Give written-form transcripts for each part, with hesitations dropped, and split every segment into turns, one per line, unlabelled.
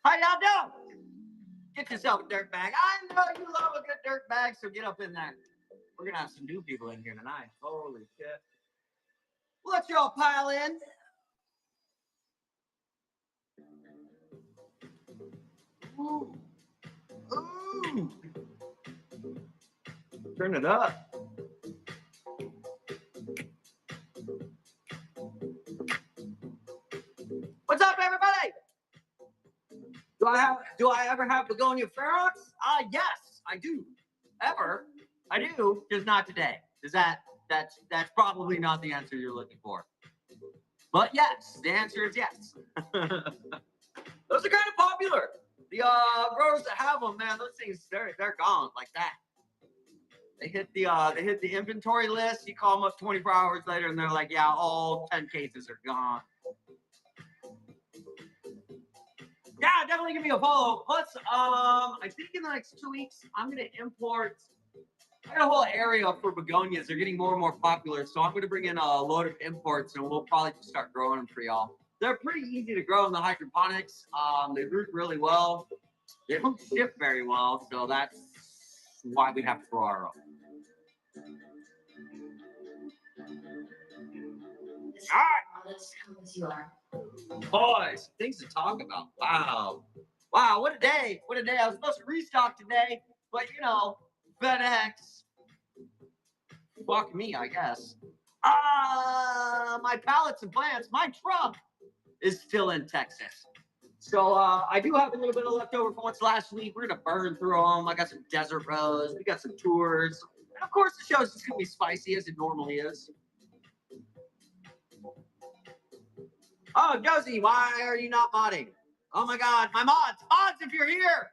How y'all doing? Get yourself a dirt bag. I know you love a good dirt bag, so get up in there. We're gonna have some new people in here tonight. Holy shit. Let y'all pile in. Ooh. Ooh. Turn it up. What's up, everybody? Do I ever have begonia ferox? Yes, I do. Ever. I do, just not today. That's probably not the answer you're looking for. But yes, the answer is yes. Those are kind of popular. The growers that have them, man, those things they're gone like that. They hit the inventory list. You call them up 24 hours later, and they're like, yeah, all 10 cases are gone. Yeah, definitely give me a follow. Plus, I think in the next 2 weeks, I'm gonna import. I got a whole area for begonias. They're getting more and more popular, so I'm gonna bring in a load of imports, and we'll probably just start growing them for y'all. They're pretty easy to grow in the hydroponics. They root really well. They don't ship very well, so that's why we have to grow our own. All right. Let's come as you are. Boys, things to talk about. Wow. Wow, what a day. What a day. I was supposed to restock today, but you know, FedEx. Fuck me, I guess. My pallets and plants, my truck is still in Texas. So I do have a little bit of leftover points last week. We're gonna burn through them. I got some desert rose. We got some tours, and of course the show's just gonna be spicy as it normally is. Oh, Josie, why are you not modding? Oh my God, my mods, if you're here.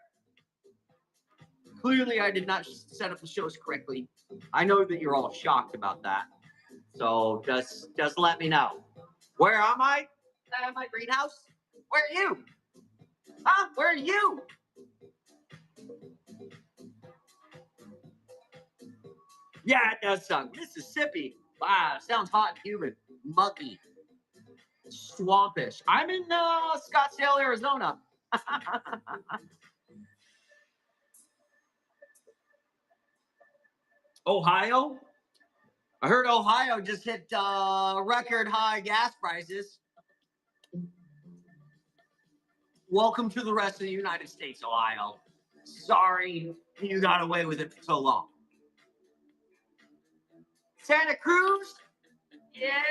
Clearly, I did not set up the shows correctly. I know that you're all shocked about that. So just let me know. Where am I? At my greenhouse? Where are you? Huh? Where are you? Yeah, it does sound. Mississippi. Wow, sounds hot and humid. Muggy. Swampish. I'm in Scottsdale, Arizona. Ohio? I heard Ohio just hit record high gas prices. Welcome to the rest of the United States, Ohio. Sorry you got away with it for so long. Santa Cruz? Yeah.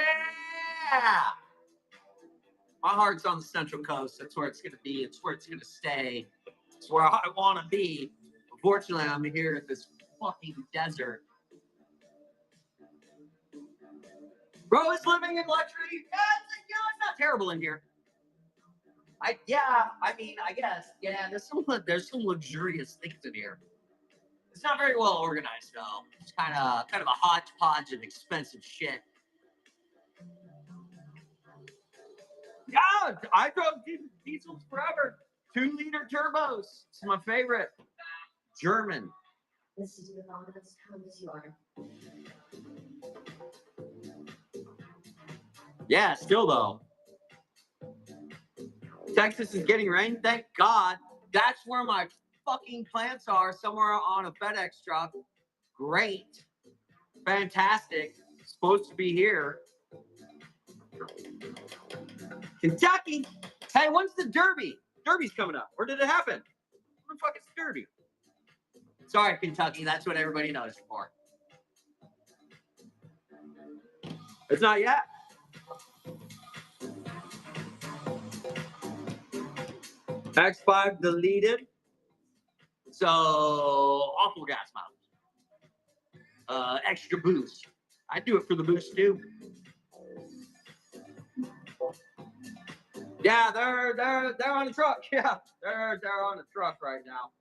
My heart's on the Central Coast. That's where it's going to be. It's where it's going to stay. It's where I want to be. Unfortunately, I'm here at this fucking desert. Bro is living in luxury. Yeah, it's not terrible in here. I guess. Yeah, there's some luxurious things in here. It's not very well organized though. It's kind of a hodgepodge of expensive shit. Yeah, I drove diesels forever. 2-liter turbos. It's my favorite. German. This is as calm as you are. Yeah, still though. Texas is getting rain. Thank God. That's where my fucking plants are. Somewhere on a FedEx truck. Great. Fantastic. Supposed to be here. Kentucky. Hey, when's the Derby? Derby's coming up. Where did it happen? Where the fuck is the Derby? Sorry, Kentucky. That's what everybody knows you for. It's not yet. X5 deleted. So awful gas mileage. Extra boost. I do it for the boost too. Yeah, they're on the truck. Yeah, they're on the truck right now.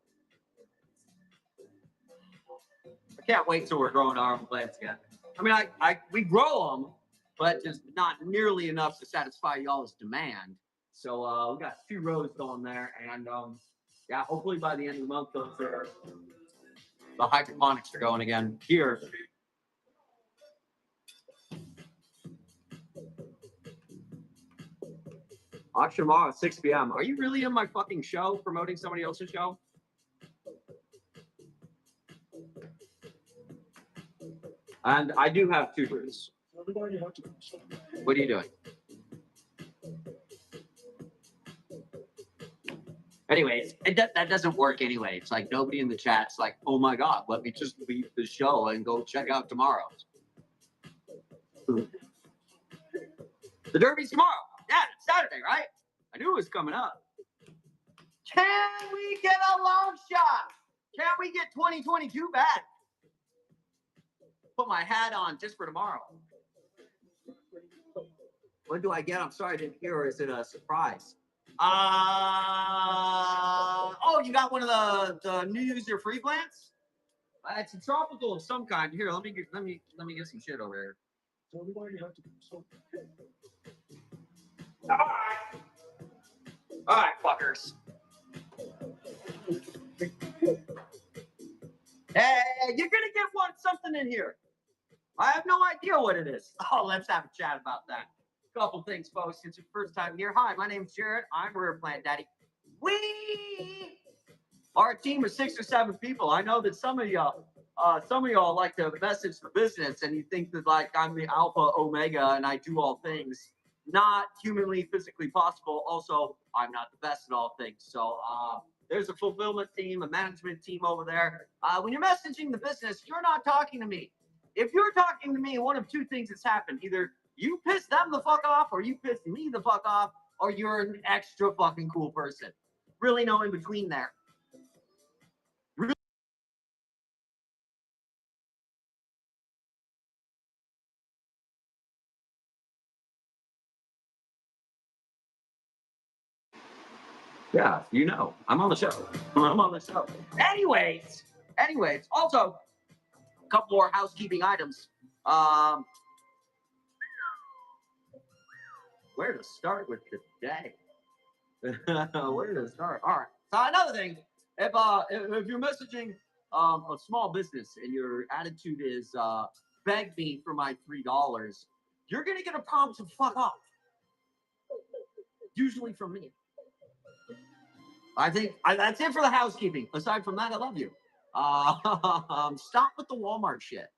I can't wait till we're growing our own plants again. I mean, we grow them, but just not nearly enough to satisfy y'all's demand. So we got 2 rows going there, and yeah, hopefully by the end of the month, the hydroponics are going again here. Auction tomorrow at 6 p.m. Are you really in my fucking show promoting somebody else's show? And I do have tutors. What are you doing? Anyways, that doesn't work anyway. It's like nobody in the chat's like, oh my God, let me just leave the show and go check out tomorrow's. The Derby's tomorrow. Yeah, it's Saturday, right? I knew it was coming up. Can we get a long shot? Can we get 2022 back? Put my hat on just for tomorrow. What do I get? I'm sorry I didn't hear, or is it a surprise? Oh, you got one of the New User free plants? It's a tropical of some kind. Here, let me get some shit over here. All right, fuckers. Hey, you're gonna get something in here. I have no idea what it is. Oh, let's have a chat about that. Couple things, folks. It's your first time here. Hi, my name's Jared. I'm Rare Plant Daddy. We are a team of 6 or 7 people. I know that some of y'all like to message the business, and you think that like I'm the alpha omega and I do all things. Not humanly, physically possible. Also, I'm not the best at all things. So there's a fulfillment team, a management team over there. When you're messaging the business, you're not talking to me. If you're talking to me, one of 2 things has happened. Either you piss them the fuck off, or you piss me the fuck off, or you're an extra fucking cool person. Really no in between there. Really. Yeah, you know, I'm on the show. I'm on the show. Anyways, also, a couple more housekeeping items. Where to start with today? Where to start? All right. So another thing, if you're messaging a small business and your attitude is beg me for my $3, you're gonna get a prompt to fuck off. Usually from me. I think that's it for the housekeeping. Aside from that, I love you. Stop with the Walmart shit.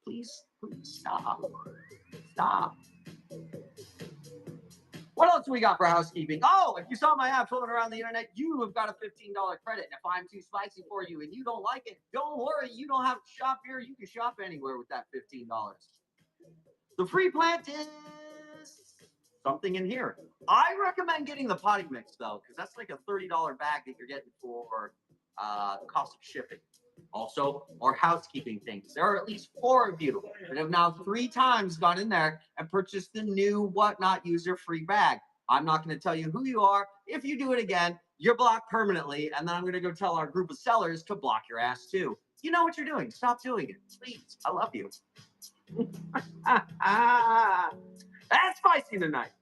Please stop. Stop. What else do we got for housekeeping? Oh, if you saw my app floating around the internet, you have got a $15 credit. If I'm too spicy for you and you don't like it, don't worry. You don't have to shop here. You can shop anywhere with that $15. The free plant is something in here. I recommend getting the potting mix, though, because that's like a $30 bag that you're getting for the cost of shipping. Also, our housekeeping things. There are at least 4 of you that have now 3 times gone in there and purchased the new Whatnot User free bag. I'm not going to tell you who you are. If you do it again, you're blocked permanently, and then I'm going to go tell our group of sellers to block your ass too. You know what you're doing. Stop doing it, please. I love you. That's spicy tonight.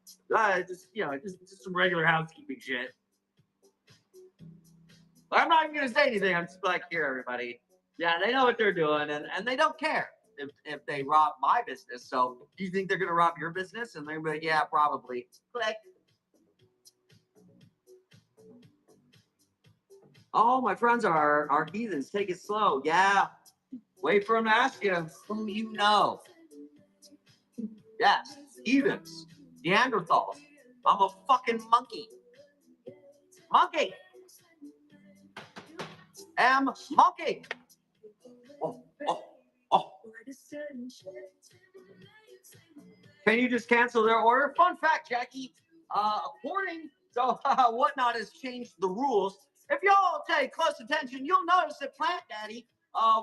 Just some regular housekeeping shit. I'm not even going to say anything. I'm just like, here, everybody. Yeah, they know what they're doing, and they don't care if they rob my business. So do you think they're going to rob your business? And they're going to be like, yeah, probably. Click. Oh, my friends are heathens. Take it slow. Yeah. Wait for them to ask you who you know. Yes, heathens. Neanderthals. I'm a fucking monkey. Monkey. Monkey. Oh. Can you just cancel their order? Fun fact, Jackie. According to Whatnot has changed the rules. If y'all take close attention, you'll notice that Plant Daddy,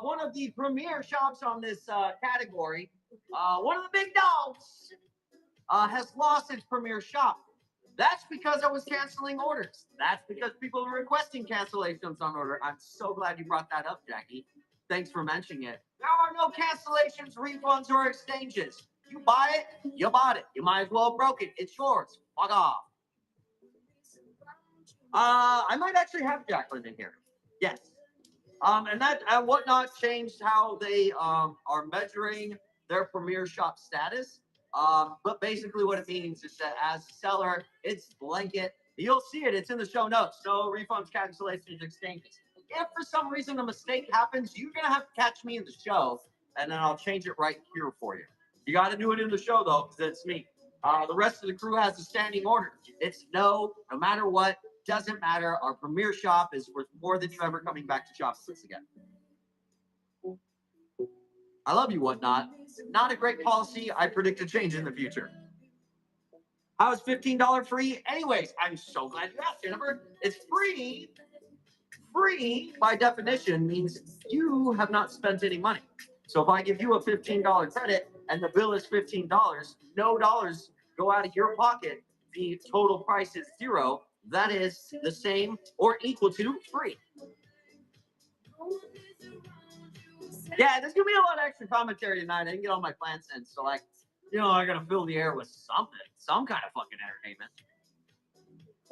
one of the premier shops on this category, one of the big dogs, has lost its premier shop. That's because I was canceling orders. That's because people were requesting cancellations on order. I'm so glad you brought that up, Jackie. Thanks for mentioning it. There are no cancellations, refunds, or exchanges. You buy it, you bought it. You might as well have broke it. It's yours. Fuck off. I might actually have Jacqueline in here. Yes. And that Whatnot changed how they are measuring their premier shop status. But basically what it means is that as a seller, it's blanket. You'll see it. It's in the show notes. No refunds, cancellations, exchanges. If for some reason a mistake happens, you're going to have to catch me in the show, and then I'll change it right here for you. You got to do it in the show, though, because it's me. The rest of the crew has a standing order. It's no matter what, doesn't matter. Our premier shop is worth more than you ever coming back to shop with us again. I love you, whatnot. Not a great policy. I predict a change in the future. How is $15 free? Anyways, I'm so glad you asked, Jennifer. It's free. Free, by definition, means you have not spent any money. So if I give you a $15 credit and the bill is $15, no dollars go out of your pocket. The total price is zero. That is the same or equal to free. Yeah, there's gonna be a lot of extra commentary tonight. I didn't get all my plans in, so I gotta fill the air with something, some kind of fucking entertainment.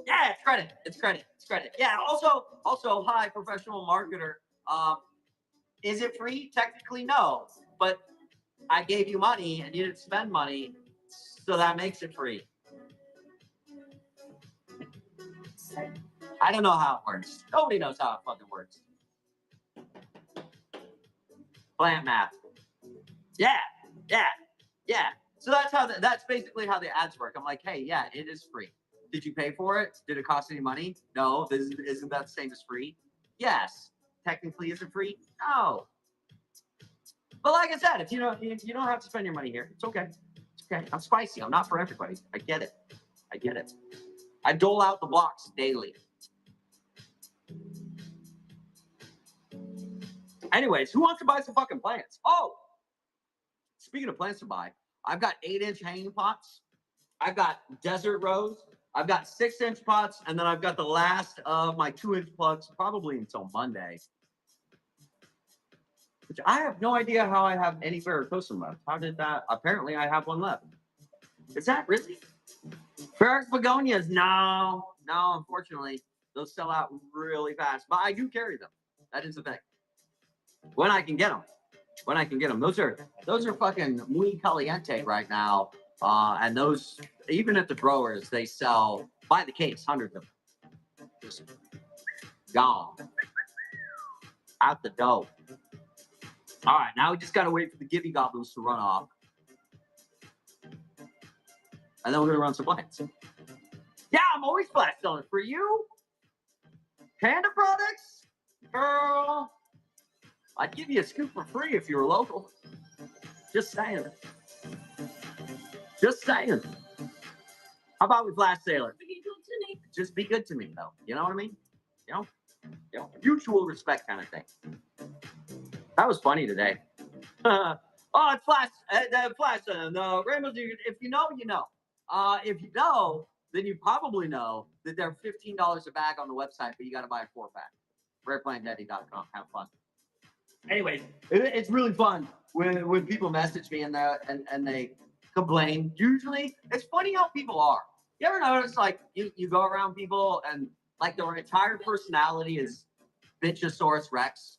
Yeah, it's credit. It's credit. It's credit. Yeah. Also, hi, professional marketer. Is it free? Technically, no, but I gave you money and you didn't spend money, so that makes it free. I don't know how it works. Nobody knows how it fucking works. Plant math. Yeah. So that's basically how the ads work. I'm like, hey, yeah, it is free. Did you pay for it? Did it cost any money? No. Isn't that the same as free? Yes. Technically, is it free? No. But like I said, if you don't have to spend your money here. It's okay. It's okay. I'm spicy. I'm not for everybody. I get it. I dole out the blocks daily. Anyways, who wants to buy some fucking plants? Oh, speaking of plants to buy, I've got 8-inch hanging pots. I've got desert rose. I've got 6-inch pots, and then I've got the last of my 2-inch plugs, probably until Monday. Which I have no idea how I have any Veracruzum left. How did that? Apparently, I have one left. Is that really? Ferrex begonias? No, unfortunately, those sell out really fast. But I do carry them. That is the thing. When I can get them. Those are fucking muy caliente right now. And those, even at the growers, they sell by the case, hundreds of them. Just gone. Out the dough. All right, now we just got to wait for the Gibby Goblins to run off. And then we're going to run some plants. Yeah, I'm always flash selling for you. Panda products? Girl. I'd give you a scoop for free if you were local. Just saying. How about we flash sailor? Just be good to me, though. You know what I mean? You know, mutual respect kind of thing. That was funny today. It's flash. Flash. No, Rainbows. If you know, you know. If you know, then you probably know that they're $15 a bag on the website, but you got to buy a 4-pack. RarePlantDaddy.com. Have fun. Anyways, it's really fun when people message me and they complain. Usually, it's funny how people are. You ever notice, like, you go around people and, like, their entire personality is Bitchosaurus Rex?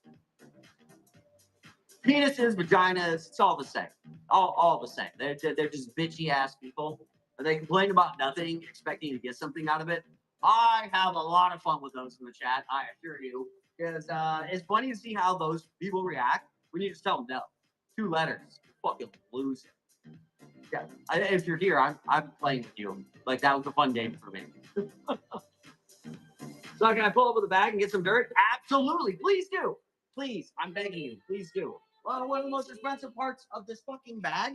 Penises, vaginas, it's all the same. All the same. They're just bitchy-ass people. And they complain about nothing, expecting to get something out of it. I have a lot of fun with those in the chat, I assure you. Because it's funny to see how those people react when you just tell them no. 2 letters. Fucking lose it. Yeah. If you're here, I'm playing with you. Like, that was a fun game for me. So can I pull over the bag and get some dirt? Absolutely. Please do. Please. I'm begging you. Please do. Well, one of the most expensive parts of this fucking bag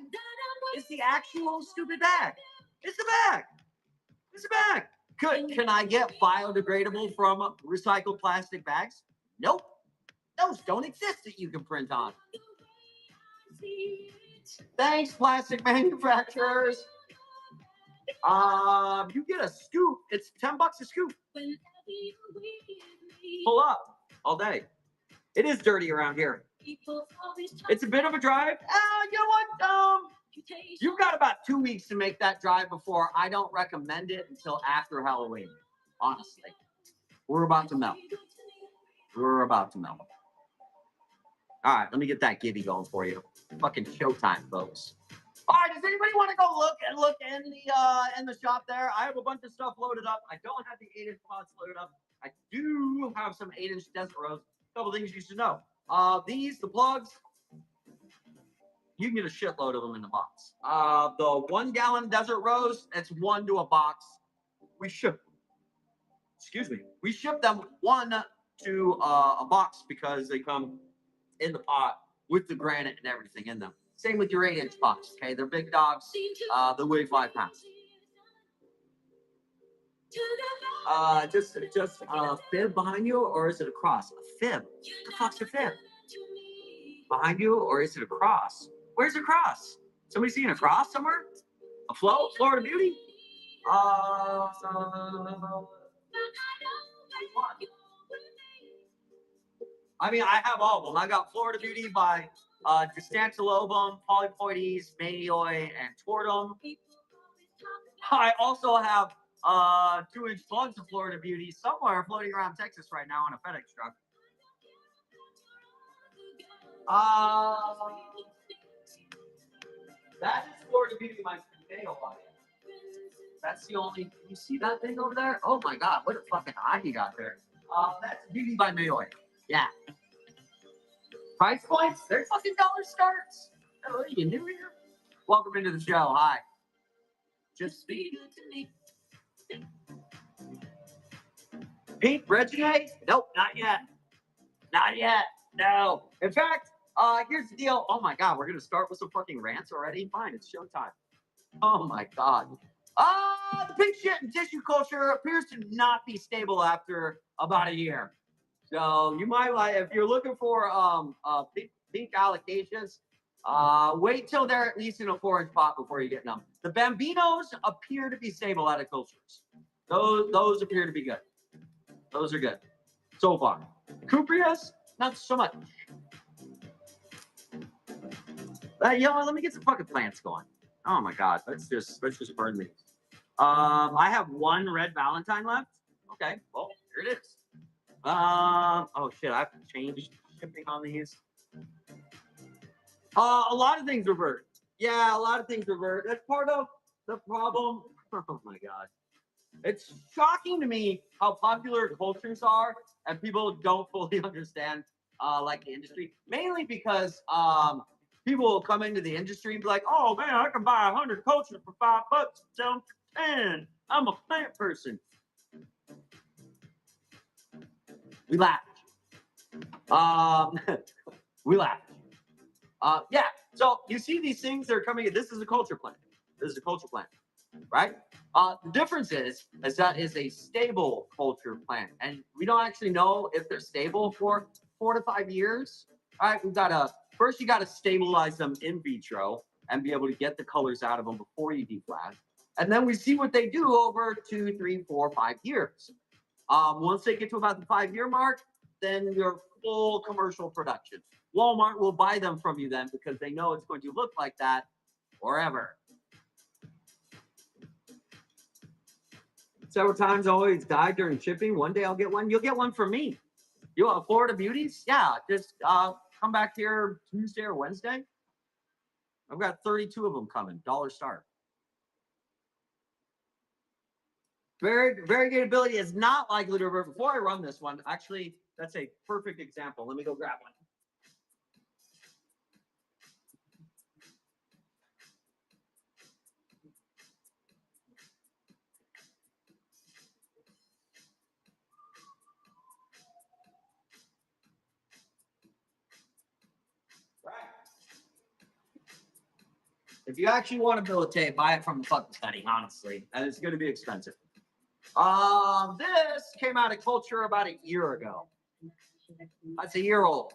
is the actual stupid bag. It's the bag. Can I get biodegradable from recycled plastic bags? Nope. Those don't exist that you can print on. Thanks, plastic manufacturers. You get a scoop. It's $10 a scoop. Pull up all day. It is dirty around here. It's a bit of a drive. You know what? You've got about 2 weeks to make that drive before. I don't recommend it until after Halloween. Honestly, we're about to melt. All right, let me get that Gibby going for you. Fucking showtime, folks. All right, does anybody want to go look in the shop there? I have a bunch of stuff loaded up. I don't have the 8-inch pots loaded up. I do have some 8-inch Desert Rose. A couple things you should know. The plugs, you can get a shitload of them in the box. The 1 gallon Desert Rose, that's 1 to a box. We ship them 1 to a box because they come in the pot with the granite and everything in them. Same with your 8-inch pots. Okay, they're big dogs. They weigh 5 pounds. Just a fib behind you, or is it a cross? A fib. What the fuck's a fib? Behind you, or is it a cross? Where's a cross? Somebody seeing a cross somewhere? A flow? Florida Beauty? I mean, I have all of them. I got Florida Beauty by Distantilobum, Polypoides, Manioi, and Tortum. I also have 2-inch plugs of Florida Beauty somewhere floating around Texas right now on a FedEx truck. That is Florida Beauty, my potato body. That's the only. You see that thing over there? Oh my God, what a fucking eye you got there. That's Beauty by Manioi. Yeah. Price points? They're fucking dollar starts. Oh, are you new here? Welcome into the show. Hi. Just be good to me. Pete Regine? Nope, not yet. Not yet. No. In fact, here's the deal. Oh my God, we're gonna start with some fucking rants already. Fine, it's showtime. Oh my God. The pig shit and tissue culture appears to not be stable after about a year. So you might like, if you're looking for pink allocations, wait till they're at least in a 4-inch pot before you get them. The Bambinos appear to be stable out of cultures. Those appear to be good. Those are good so far. Cuprias, not so much. Let me get some fucking plants going. Oh my God, let's just burn these. I have 1 red Valentine left. Okay, well, here it is. Oh shit, I have to change shipping on these. A lot of things revert. Yeah, a lot of things revert. That's part of the problem. Oh my God. It's shocking to me how popular cultures are and people don't fully understand like the industry. Mainly because people will come into the industry and be like, oh man, I can buy 100 cultures for $5 and sell them for 10. I'm a plant person. We laugh. We laugh. Yeah. So you see these things that are coming in. This is a culture plant. This is a culture plant, right? The difference is that is a stable culture plant, and we don't actually know if they're stable for 4 to 5 years. All right, first you got to stabilize them in vitro and be able to get the colors out of them before you deflash, and then we see what they do over 2, 3, 4, 5 years. Once they get to about the 5-year mark, then you're full commercial production. Walmart will buy them from you then because they know it's going to look like that forever. Several times I always died during shipping. One day I'll get one. You'll get one from me. You want Florida Beauties? Yeah, just come back here Tuesday or Wednesday. I've got 32 of them coming. $1 start. Variegatability is not likely to revert. Before I run this one, actually, that's a perfect example. Let me go grab one. If you actually want to build a tape, buy it from the fucking study, honestly. And it's going to be expensive. This came out of culture about a year ago. That's a year old.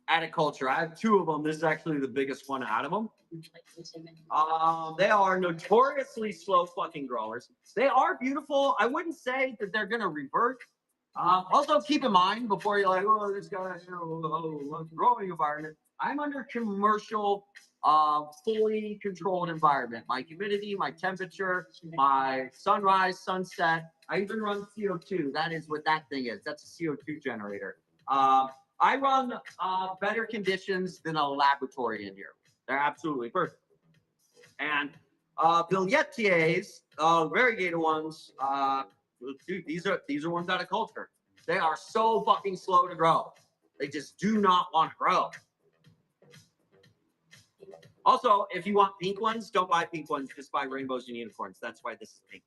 Out of culture. I have 2 of them. This is actually the biggest one out of them. They are notoriously slow fucking growers. They are beautiful. I wouldn't say that they're going to revert. Also, keep in mind before you're like, oh, this guy, growing environment. I'm under commercial, fully controlled environment. My humidity, my temperature, my sunrise, sunset. I even run CO2. That is what that thing is. That's a CO2 generator. I run better conditions than a laboratory in here. They're absolutely perfect. And Billetiers, variegated ones, dude, these are ones out of culture. They are so fucking slow to grow. They just do not want to grow. Also, if you want pink ones, don't buy pink ones. Just buy rainbows and unicorns. That's why this is pink.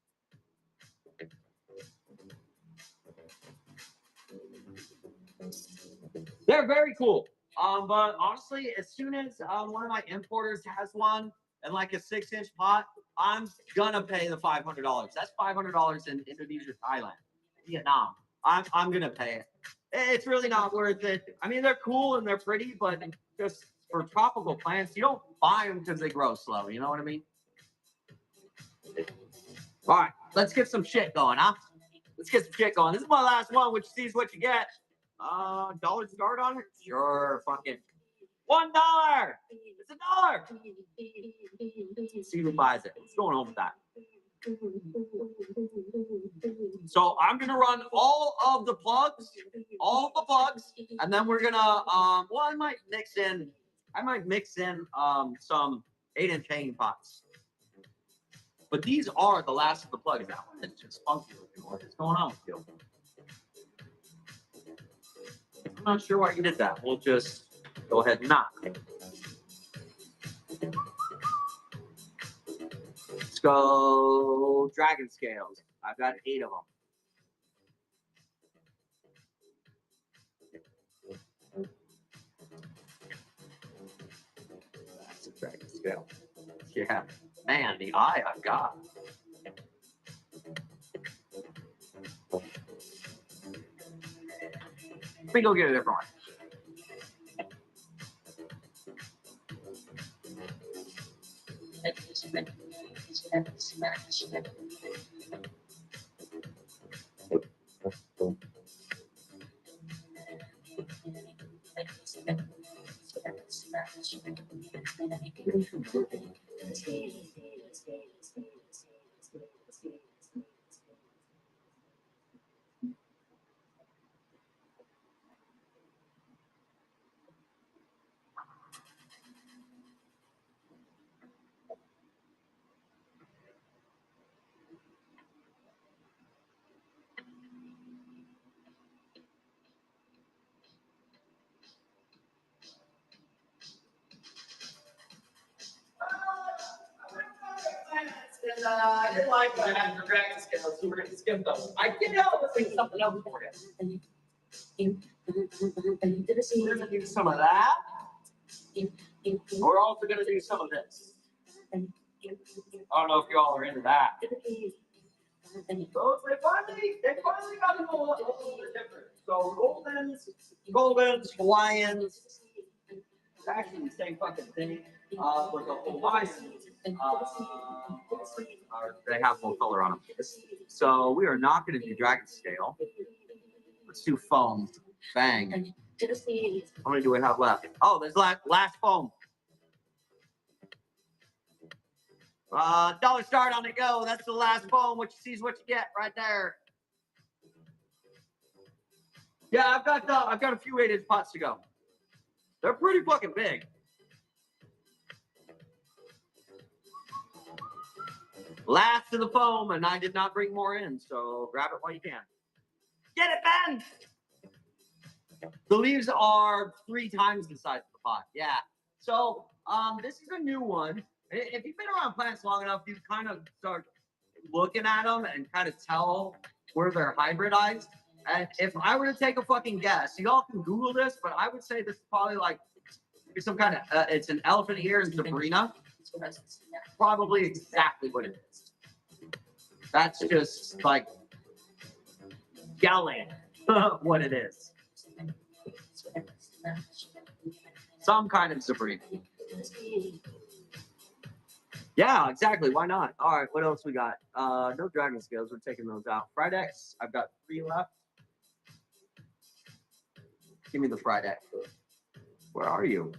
They're very cool. But honestly, as soon as one of my importers has one and like a 6-inch pot, I'm gonna pay the $500. That's $500 in Indonesia, Thailand, Vietnam. I'm gonna pay it. It's really not worth it. I mean, they're cool and they're pretty, but just for tropical plants, you don't buy them because they grow slow. You know what I mean? All right, let's get some shit going, huh? Let's get some shit going. This is my last one, which sees what you get. Dollar start on it? Sure, fucking $1. It's $1. Let's see who buys it. What's going on with that? So I'm gonna run all of the plugs, and then we're gonna well, I might mix in some 8-inch hanging pots. But these are the last of the plugs. That one is just funky looking. What is going on with you? I'm not sure why you did that. We'll just go ahead and knock. Let's go dragon scales. I've got 8 of them. That's a dragon scale. Yeah. Man, the eye I've got. Let me go get a different one. I didn't like when I had the dragon scales, so we're going to skip those. I did know to think something else for you. We're going to do some of that. We're also going to do some of this. I don't know if y'all are into that. So they finally got a little bit different. So Goldens, Hawaiians, it's actually the same fucking thing. But the Hawaiians, they have more color on them. So we are not going to do dragon scale. Let's do foam. Bang. How many do we have left? Oh, there's last foam. Dollar start on the go. That's the last foam. What you see is what you get right there. Yeah, I've got a few 8-inch pots to go. They're pretty fucking big. Last of the foam, and I did not bring more in, so grab it while you can. Get it, Ben! The leaves are 3 times the size of the pot. Yeah. So this is a new one. If you've been around plants long enough, you kind of start looking at them and kind of tell where they're hybridized. And if I were to take a fucking guess, y'all can Google this, but I would say this is probably like some kind of it's an elephant ear and Sabrina. That's probably exactly what it is. That's just like yelling what it is. Some kind of Sabrina. Yeah, exactly. Why not? All right, what else we got? No dragon scales. We're taking those out. Fried X. I've got 3 left. Give me the fried X. Where are you?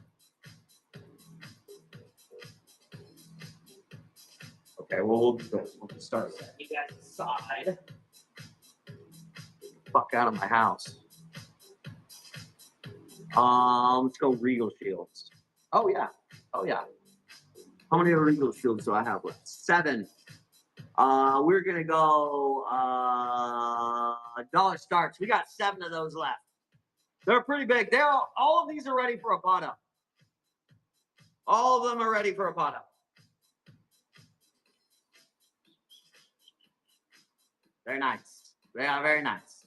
Okay, well, we'll start setting you guys aside. Fuck out of my house. Let's go Regal Shields. Oh, yeah. Oh, yeah. How many illegal shields do I have left? 7. We're gonna go dollar starts. We got 7 of those left. They're pretty big. They're all of these are ready for a pot up. All of them are ready for a pot up. Very nice. They are very nice.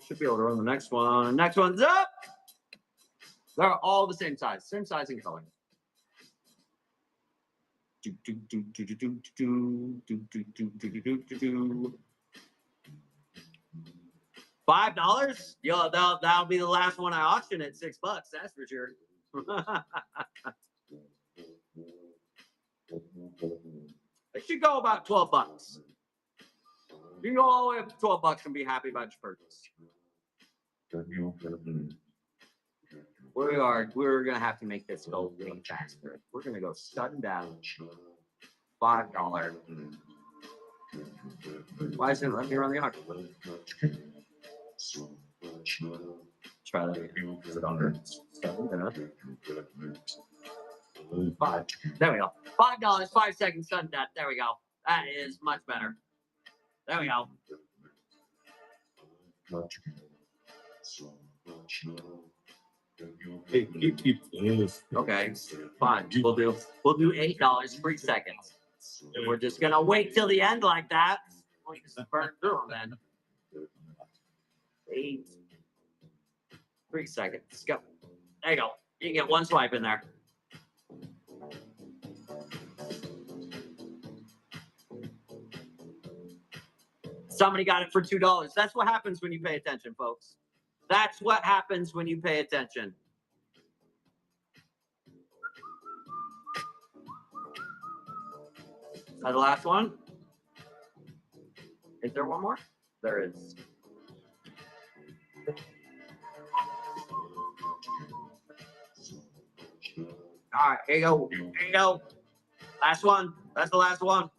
Should be able to run the next one. Next one's up. They're all the same size and color. $5? Yo, that'll be the last one I auction at $6. That's for sure. It should go about $12. You can go all the way up to $12 and be happy about your purchase. We're gonna have to make this go way faster. We're gonna go sudden down. $5. Why isn't it letting me run the auction? Try that again. Is it under? 5. There we go. $5, 5 seconds, sudden death. There we go. That is much better. There we go. Okay, fine. We'll do $8, 3 seconds. We're just gonna wait till the end like that. We'll just burn through them then. 8, 3 seconds. Go. There you go. You can get 1 swipe in there. Somebody got it for $2. That's what happens when you pay attention, folks. That's what happens when you pay attention. Is that the last one? Is there one more? There is. All right, here you go. Here you go. Last one. That's the last one.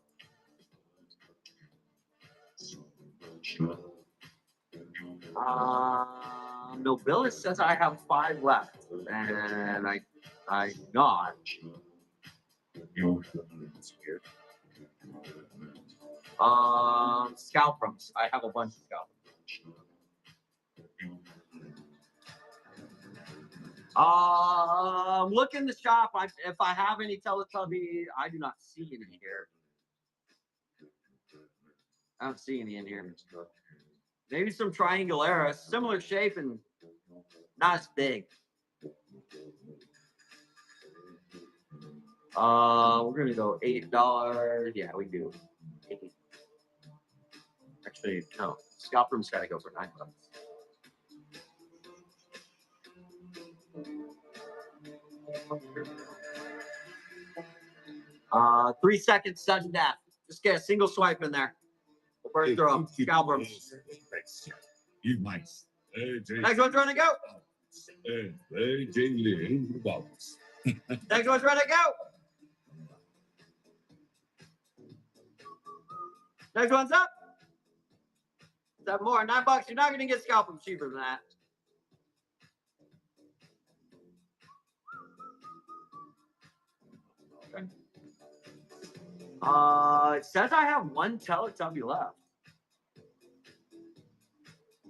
Nobilis says I have 5 left, and I got. Scalprums. I have a bunch of scalprums. Look in the shop. If I have any Teletubby, I do not see any here. I don't see any in here. Maybe some Triangulera, similar shape and not as big. We're gonna go $8. Yeah, we do. 8. Actually, no. Scalprum's gotta go for $9. 3 seconds, sudden death. Just get a single swipe in there. First throw, Scalprums.
You might.
Next one's ready to go. Next one's ready to go. Next one's up. 7 more. $9. You're not going to get Scalprums cheaper than that. Okay. It says I have 1 Teletubby left.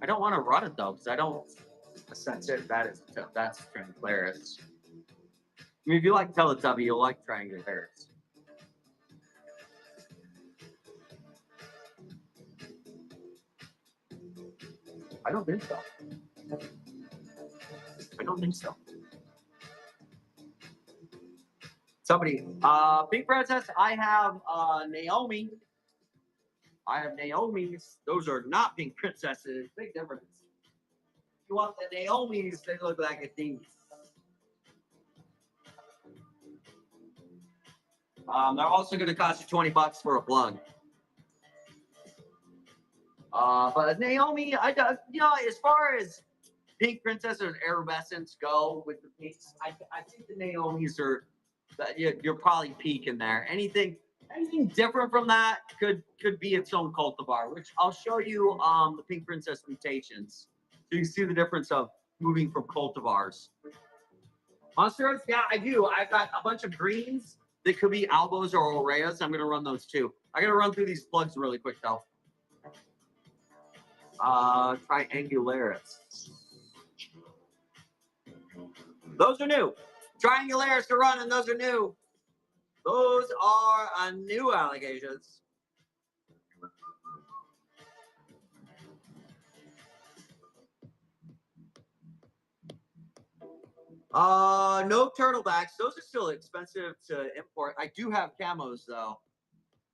I don't want to run it though, because I don't. That's it. That's Triangularis. I mean, if you like Teletubby, you'll like Triangularis. I don't think so. I don't think so. Somebody, Pink Princess, I have Naomi. I have Naomi's. Those are not Pink Princesses. Big difference. If you want the Naomi's, they look like a thing. They're also going to cost you $20 for a plug. But Naomi, as far as Pink Princess or Aerobescents go with the pinks, I think the Naomi's are. You're probably peaking there. Anything different from that could be its own cultivar, which I'll show you the Pink Princess mutations. So you can see the difference of moving from cultivars. Mustards? Yeah, I do. I've got a bunch of greens that could be Albos or Oreas. I'm going to run those too. I got to run through these plugs really quick though. Triangularis. Those are new. Triangularis to run, and those are new. Those are new allegations. No turtlebacks. Those are still expensive to import. I do have camos though.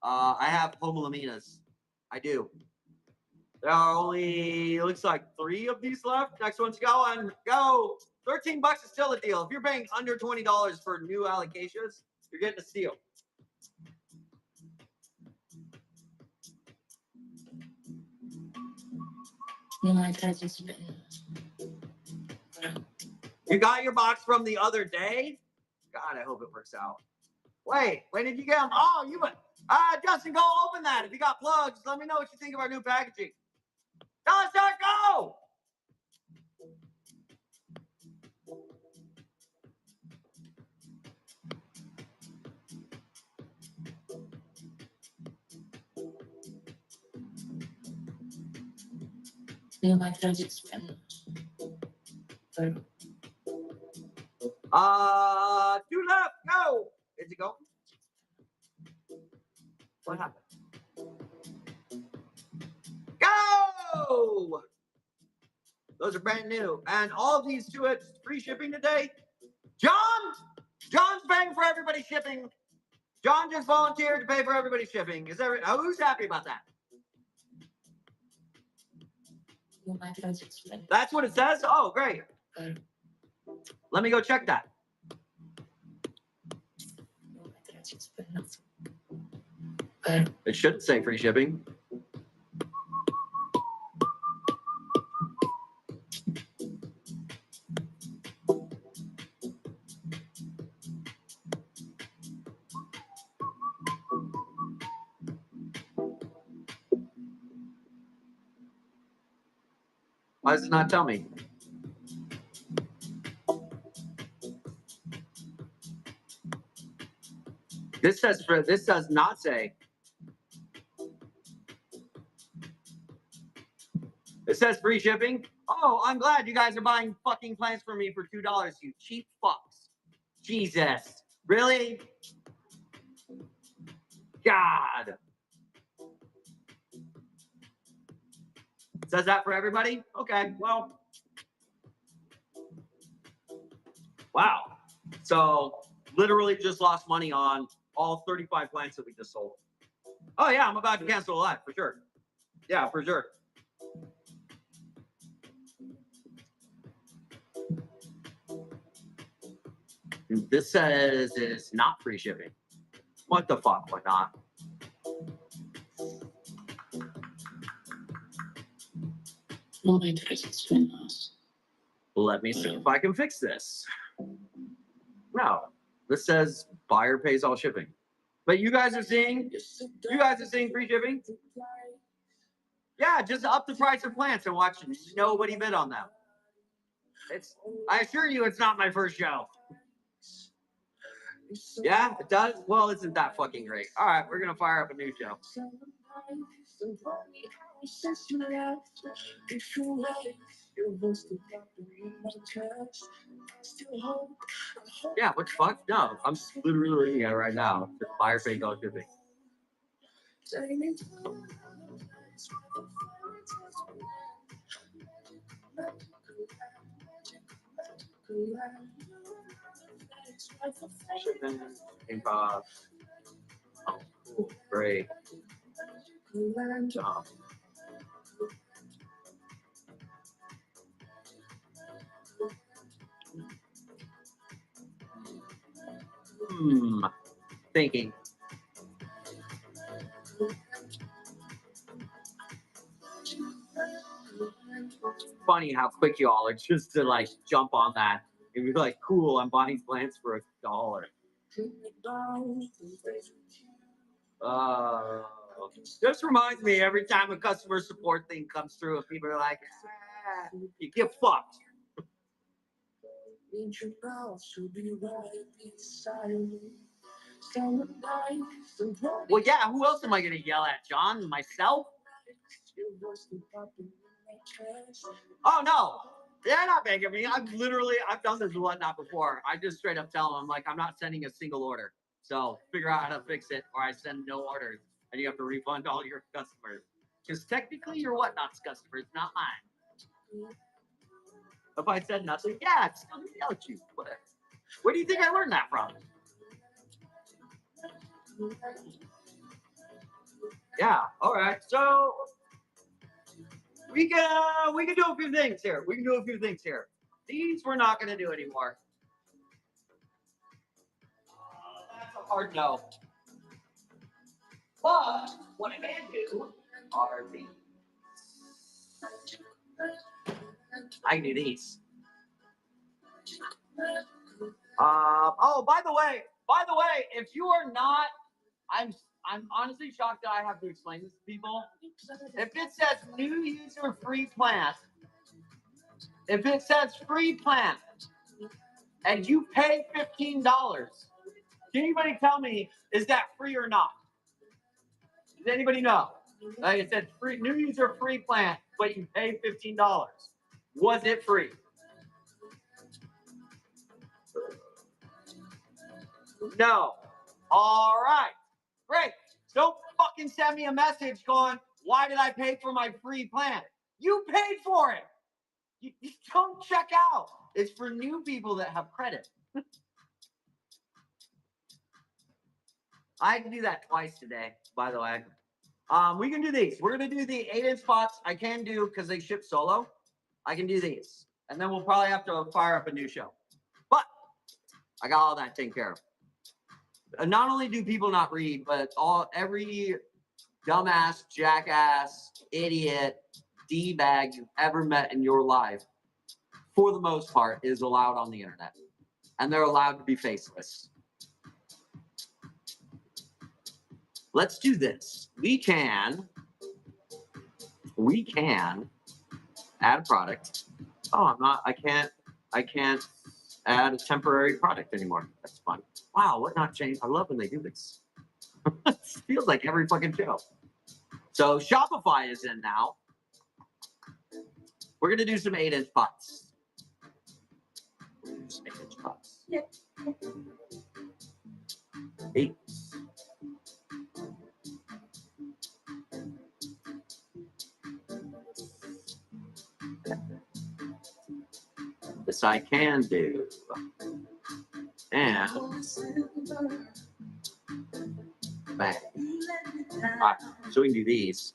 I have homolaminas. I do. There are only, it looks like 3 of these left. Next one's going. Go. $13 is still a deal. If you're paying under $20 for new allocations, you're getting a steal. You got your box from the other day? God, I hope it works out. Wait, when did you get them? Oh, you went. Justin, go open that. If you got plugs, let me know what you think of our new packaging. Justin, go! Two left, go! Is it go? What happened? Go! Those are brand new. And all of these to it, free shipping today. John's paying for everybody's shipping. John just volunteered to pay for everybody's shipping. Who's happy about that? That's what it says? Oh, great. Let me go check that. It should say free shipping. Why does it not tell me? This does not say. It says free shipping. Oh, I'm glad you guys are buying fucking plants from me for $2, you cheap fucks. Jesus. Really? God. Says that for everybody? Okay, well. Wow. So, literally just lost money on all 35 plants that we just sold. Oh, yeah, I'm about to cancel a live, for sure. Yeah, for sure. This says it's not free shipping. What the fuck? Why not? Let me see if I can fix this. No, this says buyer pays all shipping. But you guys are seeing free shipping? Yeah, just up the price of plants and watch nobody bid on them. I assure you it's not my first show. Yeah, it does? Well, isn't that fucking great? All right, we're going to fire up a new show. Yeah, what the fuck? No, I'm literally reading it right now. The buyer pays all shipping. Shipping, improv. Oh, cool. Great. Thinking. Funny how quick y'all are just to like jump on that and be like, cool, I'm buying plants for $1. This reminds me every time a customer support thing comes through and people are like, you get fucked. Well, yeah, who else am I going to yell at, John? Myself? Oh, no. They're not begging me. I've done this with Whatnot before. I just straight up tell them, I'm like, I'm not sending a single order. So figure out how to fix it, or I send no orders, and you have to refund all your customers. Because technically, you're Whatnot's customers, not mine. If I said nothing, yeah, I'd still yell at you. Whatever. Where do you think I learned that from? Yeah. All right. So we can do a few things here. These we're not going to do anymore. That's a hard no. But what I can do are these. I can do these. Oh, by the way, if you are not, I'm honestly shocked that I have to explain this to people. If it says new user free plan, and you pay $15, can anybody tell me, is that free or not? Does anybody know? Like it said free, new user free plan, but you pay $15. Was it free? No. All right. Great. Don't fucking send me a message going, why did I pay for my free plan? You paid for it. You don't check out. It's for new people that have credit. I can do that twice today, by the way. We can do these. We're going to do the 8-inch spots. I can do because they ship solo. I can do these. And then we'll probably have to fire up a new show. But I got all that taken care of. Not only do people not read, but every dumbass, jackass, idiot, D-bag you've ever met in your life, for the most part, is allowed on the internet. And they're allowed to be faceless. Let's do this. We can add a product. Oh, I can't add a temporary product anymore. That's fun. Wow, Whatnot changed. I love when they do this. It feels like every fucking show. So Shopify is in now. We're gonna do some 8-inch pots. 8-inch pots. 8. This I can do. And bang. All right, so we can do these.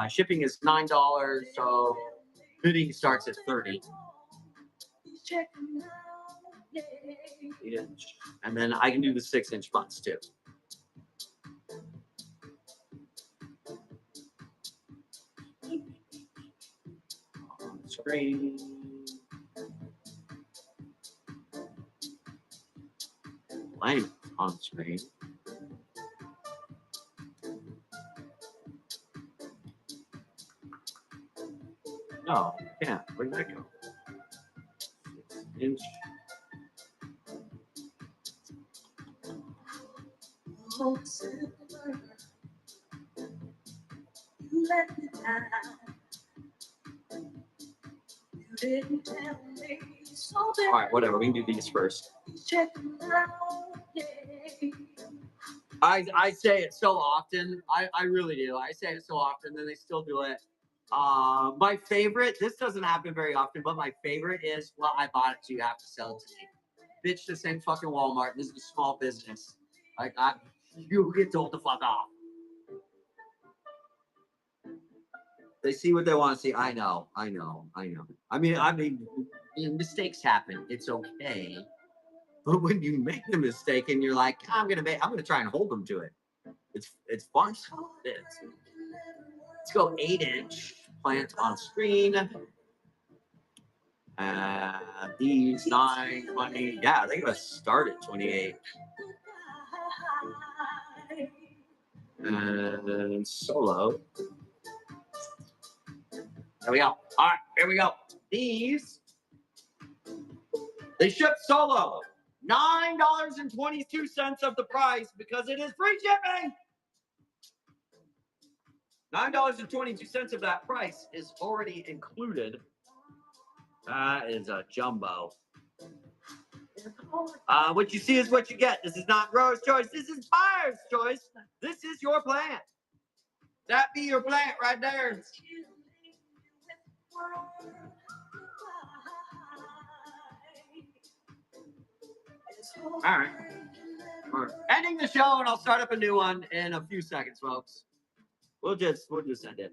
Shipping is $9, so bidding starts at $30. And then I can do the 6-inch pots too. On screen. Blank on screen. No, you can't. Where'd that go? 6-inch. You let me down. You didn't tell me. All right, whatever. We can do these first. I say it so often. I really do. I say it so often, then they still do it. My favorite, this doesn't happen very often, but my favorite is, well, I bought it, so you have to sell it to me. Bitch, this ain't fucking Walmart. This is a small business. Like, you get told to fuck off. They see what they want to see. I know. I mean, mistakes happen. It's okay. But when you make the mistake and you're like, I'm gonna try and hold them to it. It's fun. Let's go 8-inch plant on screen. These 9, 20. Yeah, they gotta start at 28. And solo. There we go. All right, here we go. These They ship solo. $9.22 of the price because it is free shipping. $9.22 of that price is already included. That is a jumbo. What you see is what you get. This is not grower's choice. This is buyer's choice. This is your plant. That be your plant right there. All right. We're ending the show, and I'll start up a new one in a few seconds, folks. We'll just end it.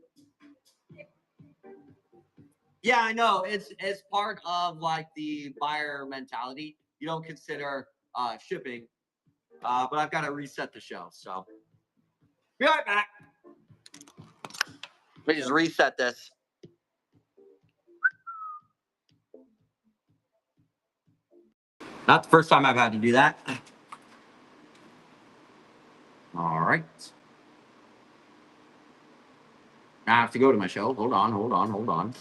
Yeah, I know. It's part of like the buyer mentality. You don't consider shipping, but I've got to reset the show. So be right back. Let me just reset this. Not the first time I've had to do that. All right. Now I have to go to my show. Hold on.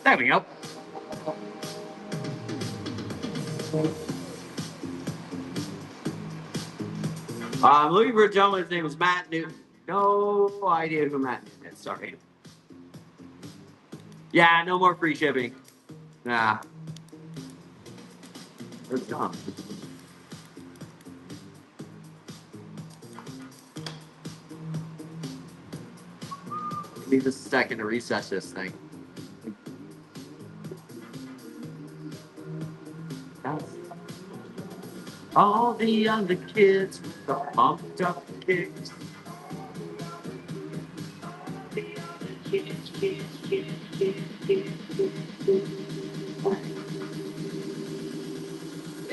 There we go. I'm looking for a gentleman. His name is Matt Newton. No idea who Matt Newton is. Sorry. Yeah, no more free shipping. Nah. It's dumb. Give me just a second to reset this thing. All the other kids with the pumped up kicks.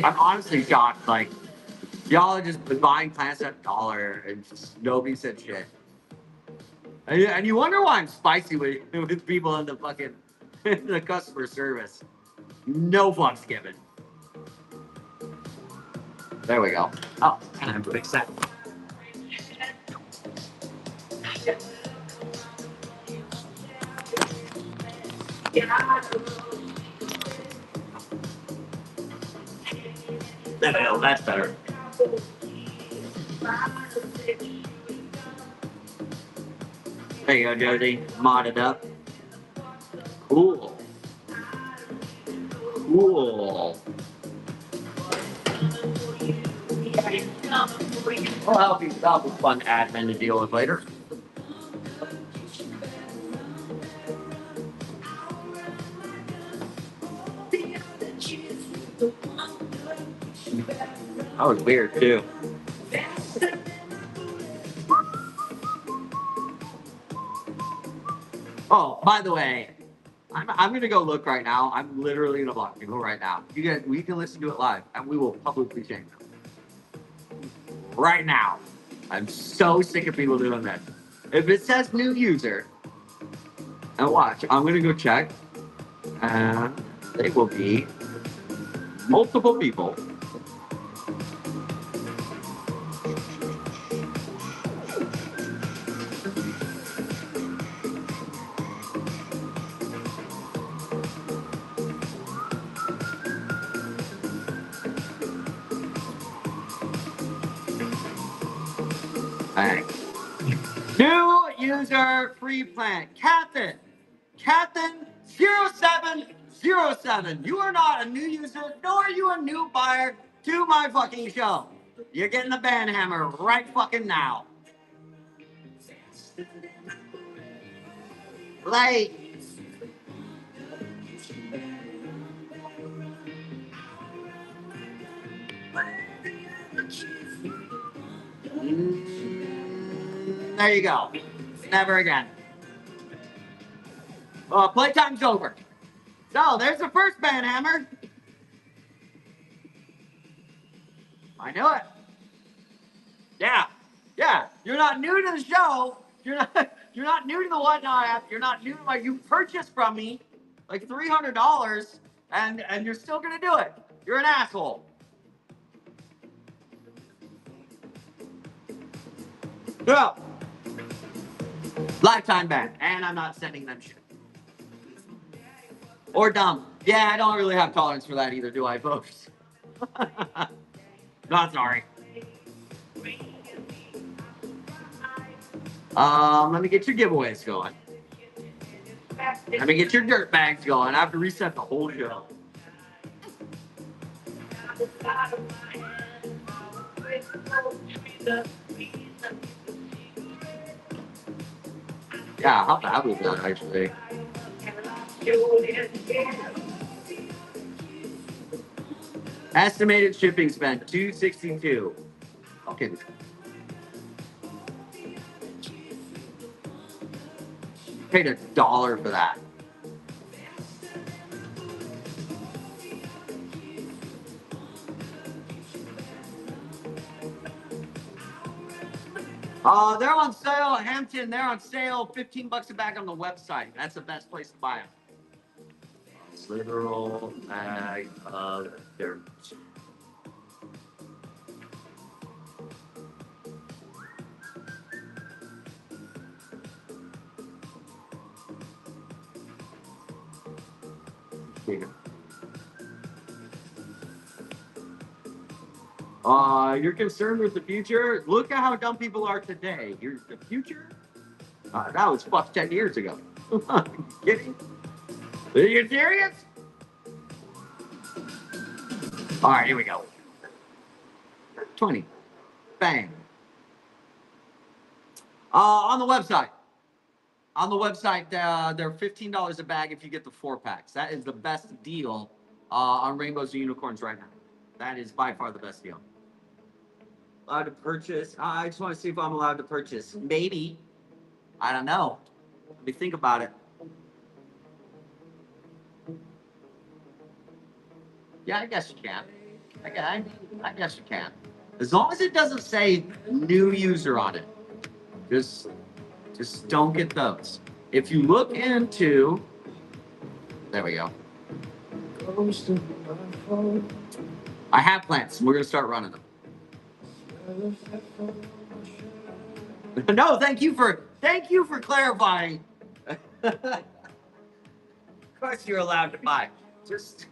I'm honestly shocked. Like, y'all are just buying plants at $1 and just nobody said shit. And you wonder why I'm spicy with people in the fucking the customer service. No fucks given. There we go. Oh, and I'm fix that. That's better. There you go, Josie. Modded up. Cool. Well, that'll be fun admin to deal with later. That was weird too. Oh, by the way, I'm gonna go look right now. I'm literally gonna block people right now. You guys, we can listen to it live, and we will publicly shame them right now. I'm so sick of people doing that. If it says new user, and watch, I'm gonna go check, and they will be multiple people. Right. New user free plan. Captain 0707. You are not a new user, nor are you a new buyer to my fucking show. You're getting the ban hammer right fucking now. Like, there you go. Never again. Playtime's over. So there's the first ban hammer. I knew it. Yeah. You're not new to the show. You're not new to the Whatnot app. You're not new to my. You purchased from me like $300, and you're still gonna do it. You're an asshole. Yeah. Lifetime ban. And I'm not sending them shit. Or dumb. Yeah, I don't really have tolerance for that either, do I, folks? Not sorry. Let me get your giveaways going. Let me get your dirt bags going. I have to reset the whole show. Yeah, how bad was that actually? Estimated shipping spent $262. Okay. Paid $1 for that. They're on sale at Hampton. They're on sale, $15 a bag on the website. That's the best place to buy them. Literal bag of dirt. You're concerned with the future? Look at how dumb people are today. You're the future? That was fucked 10 years ago. Kidding? Are you serious? All right, here we go. 20. Bang. On the website. On the website, they're $15 a bag if you get the 4-packs. That is the best deal on rainbows and unicorns right now. That is by far the best deal. Allowed to purchase. I just want to see if I'm allowed to purchase. Maybe. I don't know. Let me think about it. Yeah, I guess you can. I guess you can. As long as it doesn't say new user on it. Just don't get those. If you look into, there we go. I have plants. We're gonna start running them. No, thank you for clarifying. Of course, you're allowed to buy. Just.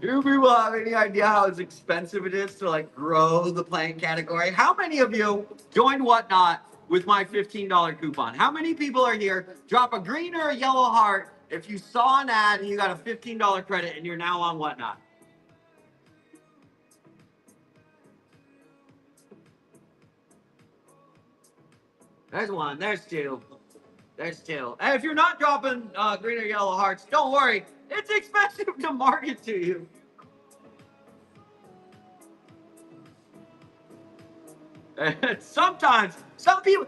Do people have any idea how expensive it is to like grow the plant category? How many of you joined Whatnot with my $15 coupon? How many people are here? Drop a green or a yellow heart if you saw an ad and you got a $15 credit and you're now on Whatnot. There's one. There's two. There's two. And if you're not dropping green or yellow hearts, don't worry. It's expensive to market to you. And sometimes some people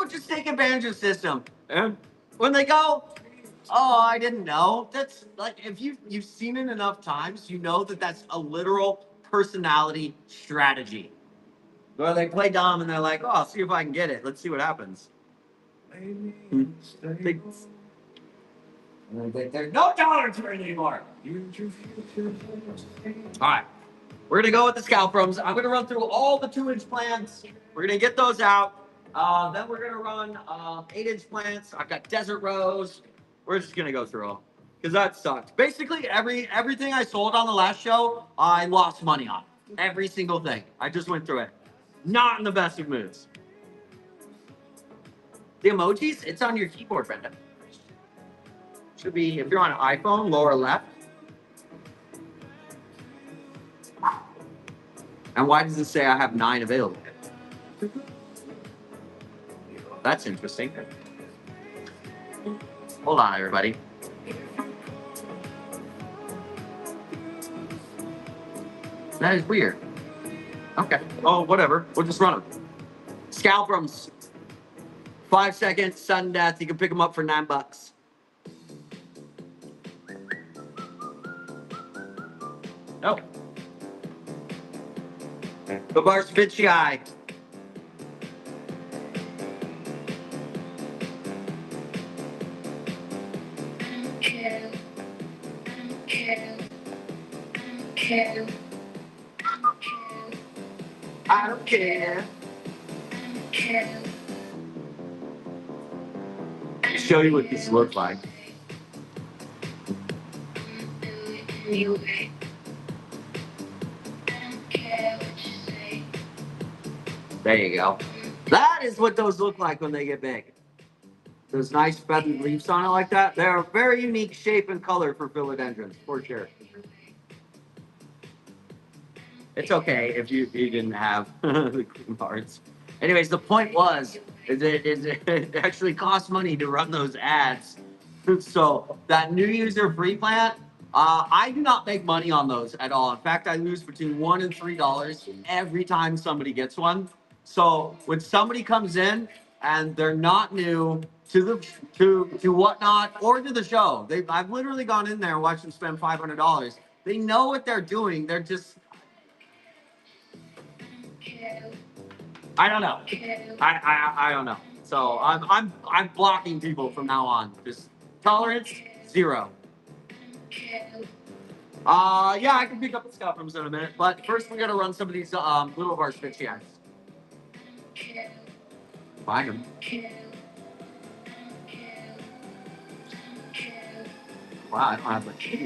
just take advantage of the system. And when they go, oh, I didn't know. That's like if you've seen it enough times, you know that that's a literal personality strategy. Where they play dumb and they're like, oh, I'll see if I can get it. Let's see what happens. There's no tolerance for it anymore. All right. We're going to go with the scalp rooms. I'm going to run through all the 2-inch plants. We're going to get those out. Then we're going to run 8-inch plants. I've got desert rose. We're just going to go through them because that sucked. Basically, everything I sold on the last show, I lost money on. Every single thing. I just went through it. Not in the best of moods. The emojis, it's on your keyboard, Brenda. Should be, if you're on an iPhone, lower left. And why does it say I have 9 available? That's interesting. Hold on, everybody. That is weird. Okay. Oh, whatever. We'll just run them. Scalp rooms. 5 seconds, sudden death. You can pick them up for $9. Nope. The bar's a bit shy. I don't care. Show you what this looks like. There you go. That is what those look like when they get big. Those nice feathered leaves on it like that. They're a very unique shape and color for philodendrons, for sure. It's okay if you didn't have the green parts. Anyways, the point was is it actually costs money to run those ads. So that new user free plan, I do not make money on those at all. In fact, I lose between $1 and $3 every time somebody gets one. So when somebody comes in and they're not new to whatnot or to the show, I've literally gone in there and watched them spend $500. They know what they're doing. They're just I don't know. I don't know. So I'm blocking people from now on. Just tolerance 0. Yeah, I can pick up the scout rooms in a minute, but first we gotta run some of these little of our Spitchians. Find them. Wow, I don't have much.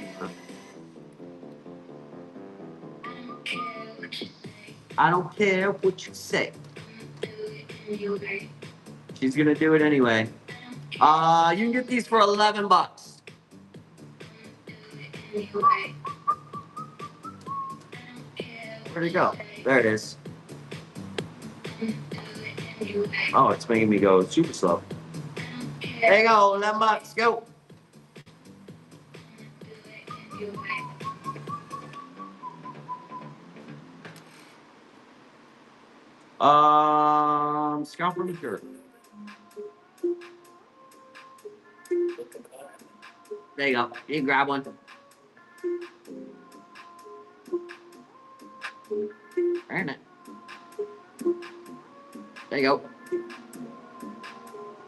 I don't care what you say. She's gonna do it anyway. You can get these for $11. Where'd it go? There it is. Oh, it's making me go super slow. There you go, $11. Go. Scout for mature. There you go. You can grab one. Earn it. There you go.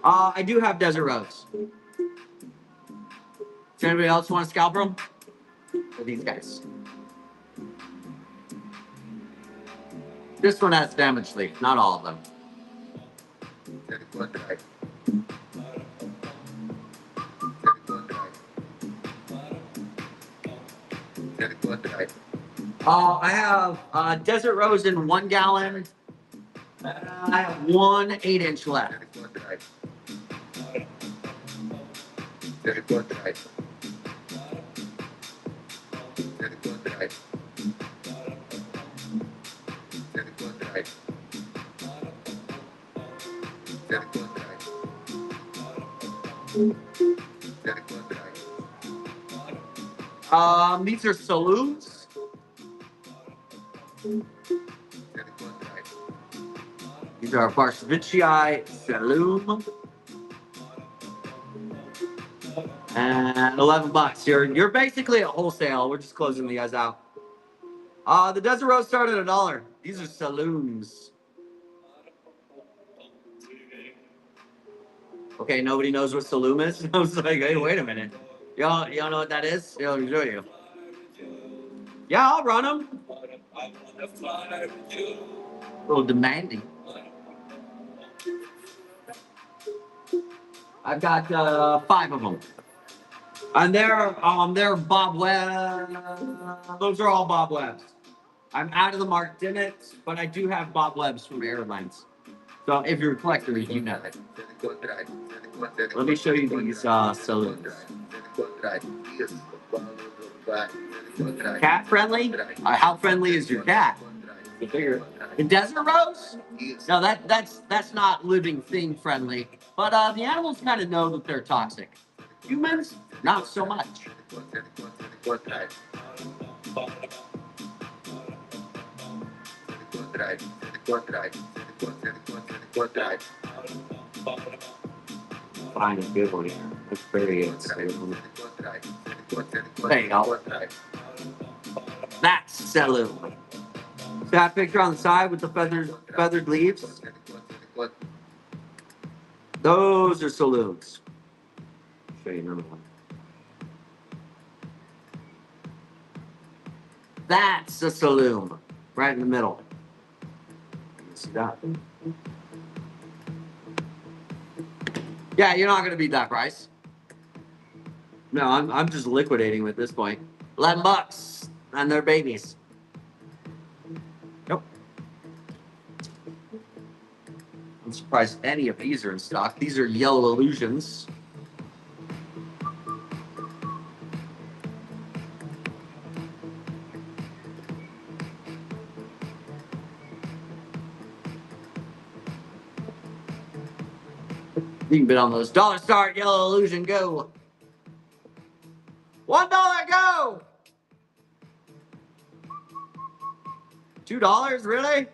I do have Desert Rose. Does anybody else want to scalp them? For these guys. This one has damage leaf, not all of them. I have Desert Rose in 1 gallon. I have one 8-inch left. These are saloons. These are Varsvichii Saloon. And $11. You're basically at wholesale. We're just closing the guys out. The Desert Rose started at $1. These are saloons. Okay, nobody knows what saloon is. I was like, hey, wait a minute. Y'all know what that is? I'll show you. Yeah, I'll run them. A little demanding. I've got 5 of them. And they're Bob Webb. Those are all Bob Webbs. I'm out of the Mark Dimmitt, but I do have Bob Webbs from Airlines. So if you're a collector, you know it. Let me show you these saloons. Cat friendly? How friendly is your cat? The Desert Rose? No, that's not living thing friendly. But the animals kind of know that they're toxic. Humans, not so much. Find a good one here. That's very good. There you go. That's saloon. See that picture on the side with the feathered leaves? Those are saloons. Show you another one. That's a saloon, right in the middle. See that? Yeah, you're not gonna beat that price. No, I'm just liquidating at this point. $11 and they're babies. Nope. I'm surprised any of these are in stock. These are Yellow Illusions. You can bid on those. Dollar Start, Yellow Illusion, go. $1, go. $2, really?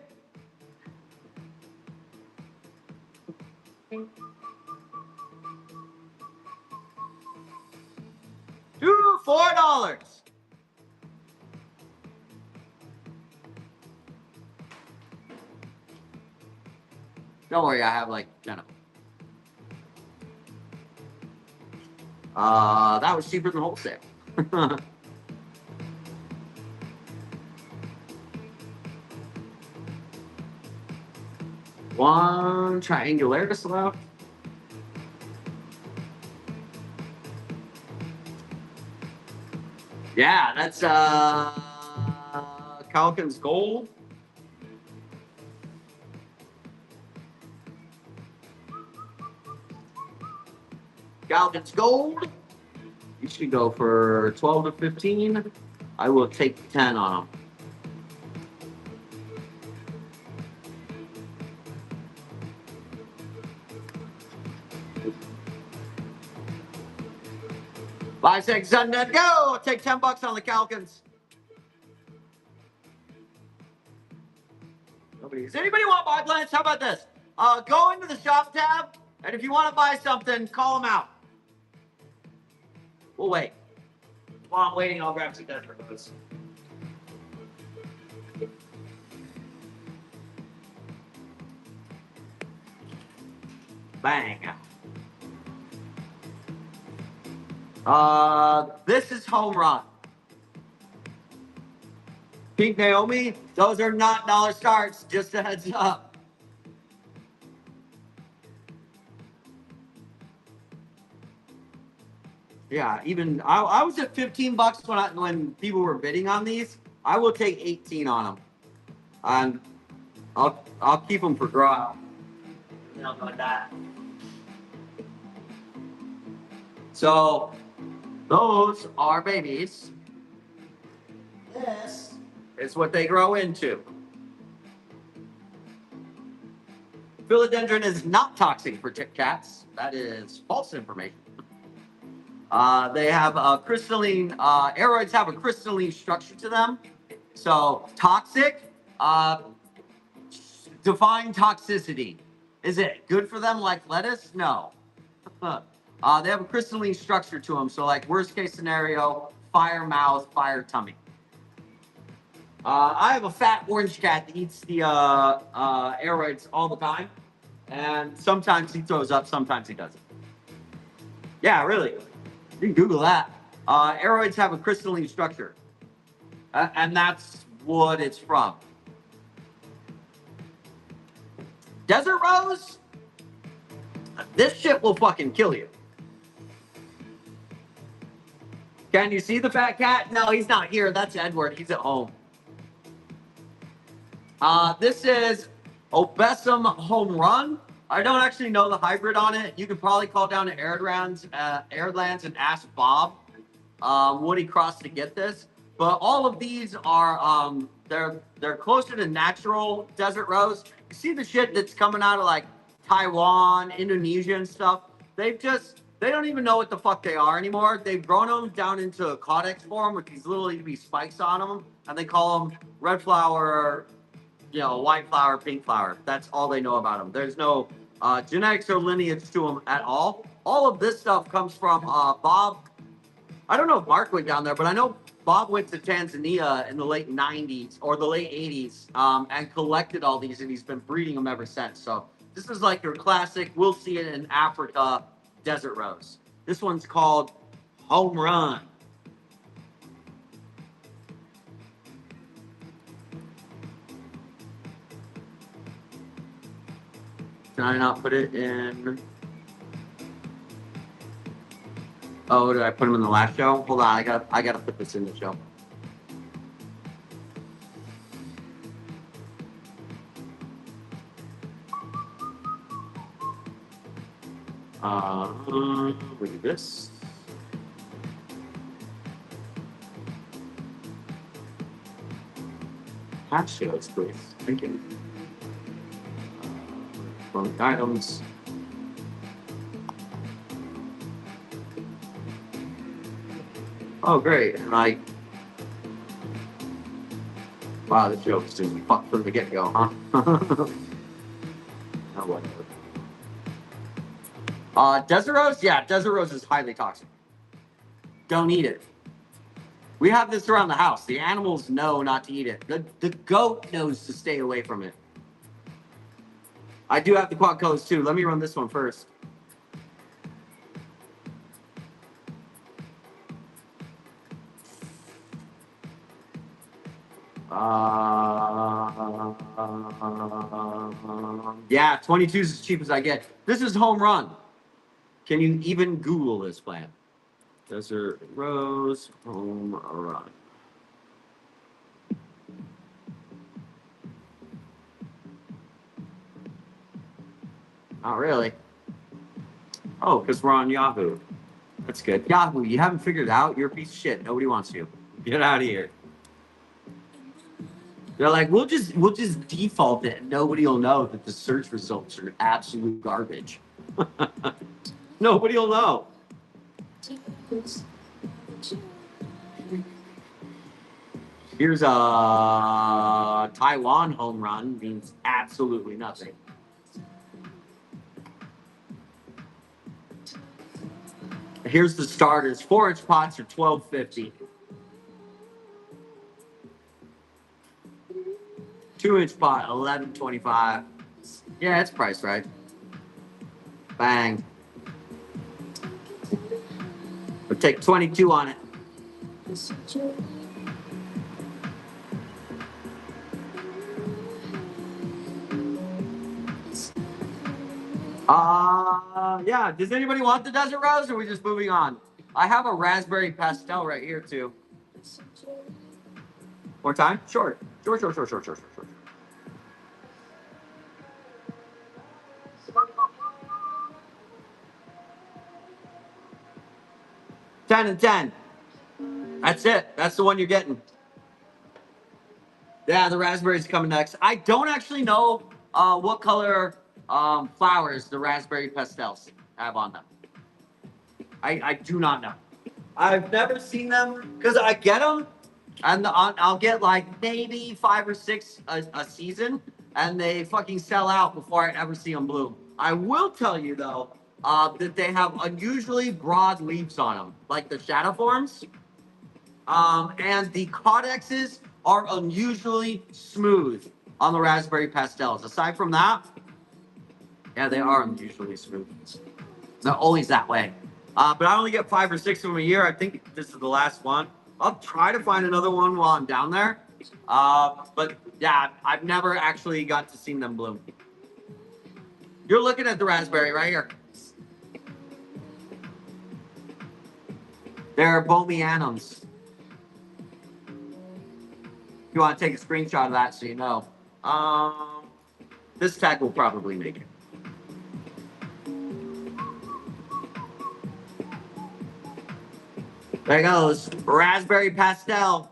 $4. Don't worry, I have like 10 of them. That was cheaper than wholesale. One Triangularis left. Yeah, that's Calkins Gold. Calkins Gold. You should go for 12 to 15. I will take 10 on them. Five, six, seven, go. I'll take $10 on the Calkins. Does anybody want buy plans? How about this? Go into the shop tab, and if you want to buy something, call them out. We'll wait. While I'm waiting, I'll grab some Desert Rose. Bang. This is Home Run. Pink Naomi, those are not dollar starts, just a heads up. Yeah, even I was at $15 when people were bidding on these. I will take 18 on them. And I'll keep them for draw. You know, like that. So those are babies. This is what they grow into. Philodendron is not toxic for cats. That is false information. They have a crystalline, aeroids have a crystalline structure to them. So toxic, define toxicity. Is it good for them like lettuce? No. They have a crystalline structure to them. So like worst case scenario, fire mouth, fire tummy. I have a fat orange cat that eats the aeroids all the time. And sometimes he throws up, sometimes he doesn't. Yeah, really. You can Google that. Aeroids have a crystalline structure. And that's what it's from. Desert Rose? This shit will fucking kill you. Can you see the fat cat? No, he's not here. That's Edward. He's at home. This is Obesum Home Run. I don't actually know the hybrid on it. You could probably call down to Airedlands and ask Bob would he cross to get this. But all of these are they're closer to natural Desert Rose. You see the shit that's coming out of like Taiwan, Indonesia, and stuff. They don't even know what the fuck they are anymore. They've grown them down into a Codex form with these little EV spikes on them, and they call them red flower, white flower, pink flower. That's all they know about them. There's no genetics or lineage to them at all. All of this stuff comes from Bob. I don't know if Mark went down there, but I know Bob went to Tanzania in the late 90s or the late 80s and collected all these, and he's been breeding them ever since. So this is like your classic, we'll see it in Africa, Desert Rose. This one's called Home Run. I not put it in? Oh, did I put him in the last show? Hold on, I gotta put this in the show. We do this. Patch shows, please. Thank you. Items. Oh, great. And wow, the joke's just fucked from the get-go, huh? Oh, whatever. Desert Rose? Yeah, Desert Rose is highly toxic. Don't eat it. We have this around the house. The animals know not to eat it. The goat knows to stay away from it. I do have the quad colors too. Let me run this one first. Yeah, 22 is as cheap as I get. This is home run. Can you even Google this plant? Desert Rose home run. Not really. Oh, because we're on Yahoo. That's good. Yahoo, you haven't figured it out? You're a piece of shit. Nobody wants you. Get out of here. They're like, we'll just default it and nobody will know that the search results are absolute garbage. Nobody will know. Here's a Taiwan home run, means absolutely nothing. Here's the starters. 4-inch pots are $12.50. 2-inch pot, $11.25. Yeah, it's priced right. Bang. We'll take 22 on it. Yeah. Does anybody want the Desert Rose, or are we just moving on? I have a raspberry pastel right here too. More time? Sure. Sure. 10 and 10. That's it. That's the one you're getting. Yeah, the raspberry's coming next. I don't actually know what color flowers the raspberry pastels have on them. I do not know. I've never seen them because I get them and I'll get like maybe 5 or 6 a season, and they fucking sell out before I ever see them bloom. I will tell you though that they have unusually broad leaves on them, like the shadow forms, and the codexes are unusually smooth on the raspberry pastels. Aside from that, yeah, they are unusually smooth. They're always that way. But I only get 5 or 6 of them a year. I think this is the last one. I'll try to find another one while I'm down there. But yeah, I've never actually got to see them bloom. You're looking at the raspberry right here. They're Bomianums. You want to take a screenshot of that so you know. This tag will probably make it. There goes. Raspberry pastel.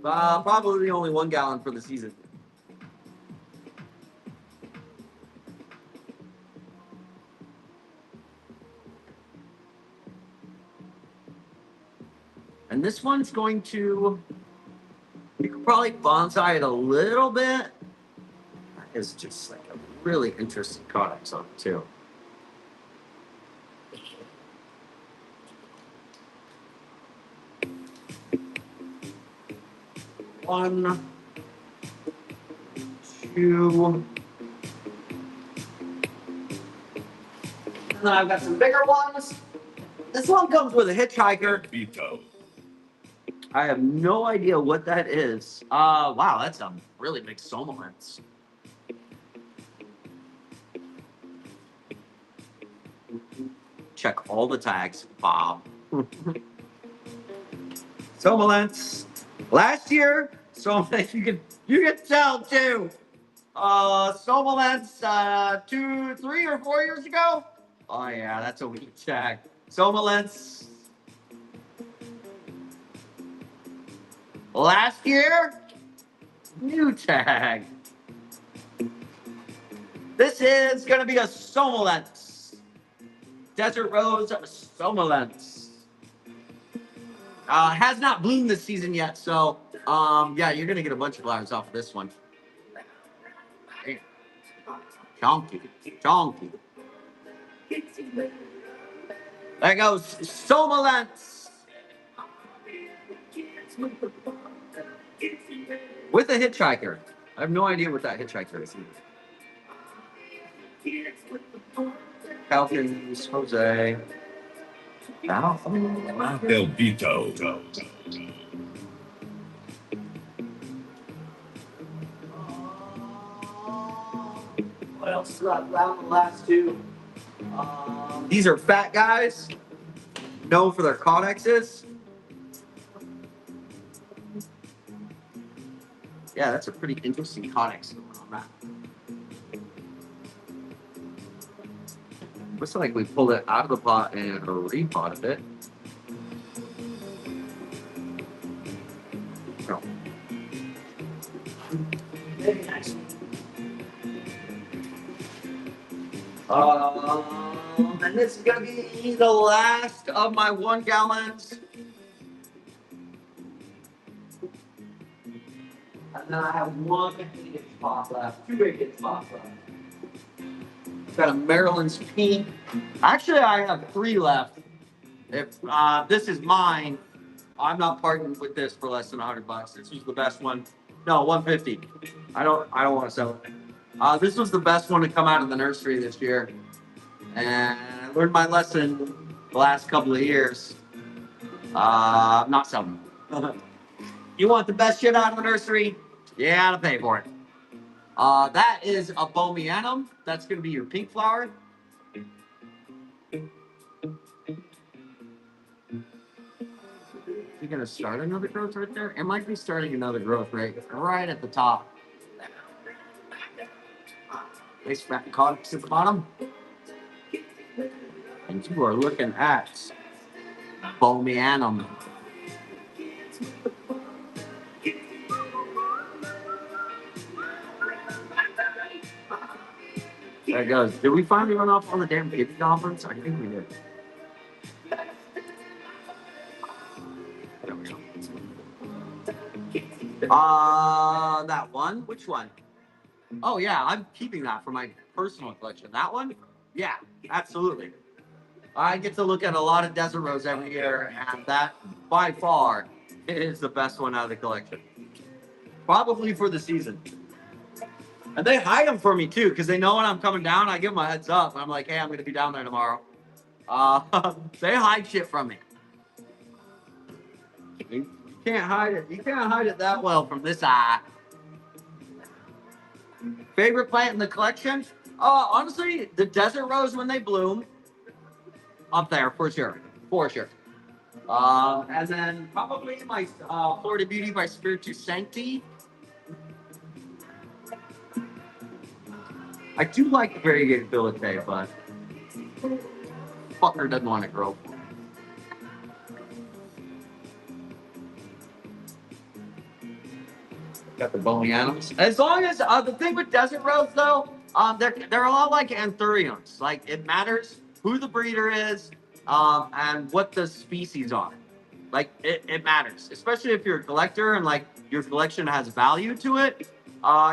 Probably only 1 gallon for the season. And this one's going to, you could probably bonsai it a little bit. That is just like a really interesting codex on it too. One, 2. And then I've got some bigger ones. This one comes with a hitchhiker.
Vito.
I have no idea what that is. Wow, that's a really big Somolence. Check all the tags, Bob. Somolence. Last year, Somolence, you can tell too. Somolence 2, 3, or 4 years ago. Oh yeah, that's a weak tag. Somolence. Last year, new tag. This is gonna be a Somolence. Desert Rose Somolence. Has not bloomed this season yet, so yeah, you're gonna get a bunch of flowers off of this one. Chonky, chonky. There goes Somolence. With a hitchhiker. I have no idea what that hitchhiker is. Falcons, Jose.
El Vito.
What else is left? Round the last two. These are fat guys. Known for their codexes. Yeah, that's a pretty interesting codex on that. Looks like we pulled it out of the pot and repotted it. Oh. Very nice. And this is gonna be the last of my 1 gallons. And then I have 1 8-inch pot left, 2 8-inch pots left. Got a Maryland's Pink. Actually, I have 3 left. If this is mine, I'm not parting with this for less than $100. This was the best one. No, 150. I don't want to sell it. This was the best one to come out of the nursery this year, and I learned my lesson the last couple of years. Not selling. You want the best shit out of the nursery? You gotta pay for it. That is a Bomianum. That's going to be your pink flower. You're going to start another growth right there? It might be starting another growth right at the top. Nice fat caught at the bottom. And you are looking at Bomianum. There it goes. Did we finally run off on the damn Gibby Goblins? I think we did. There we go. That one? Which one? Oh, yeah, I'm keeping that for my personal collection. That one? Yeah, absolutely. I get to look at a lot of Desert Rose every year, and that, by far, is the best one out of the collection. Probably for the season. And they hide them for me, too, because they know when I'm coming down, I give them a heads up. I'm like, hey, I'm going to be down there tomorrow. They hide shit from me. You can't hide it. You can't hide it that well from this eye. Favorite plant in the collection? Honestly, the Desert Rose when they bloom. Up there, for sure. For sure. And then probably my Florida Beauty by Spiritu Sancti. I do like the variegated billet, but fucker doesn't want to grow. Got the bony animals. As long as the thing with Desert Rose though, they're a lot like anthuriums. Like it matters who the breeder is, and what the species are. Like it matters, especially if you're a collector and like your collection has value to it.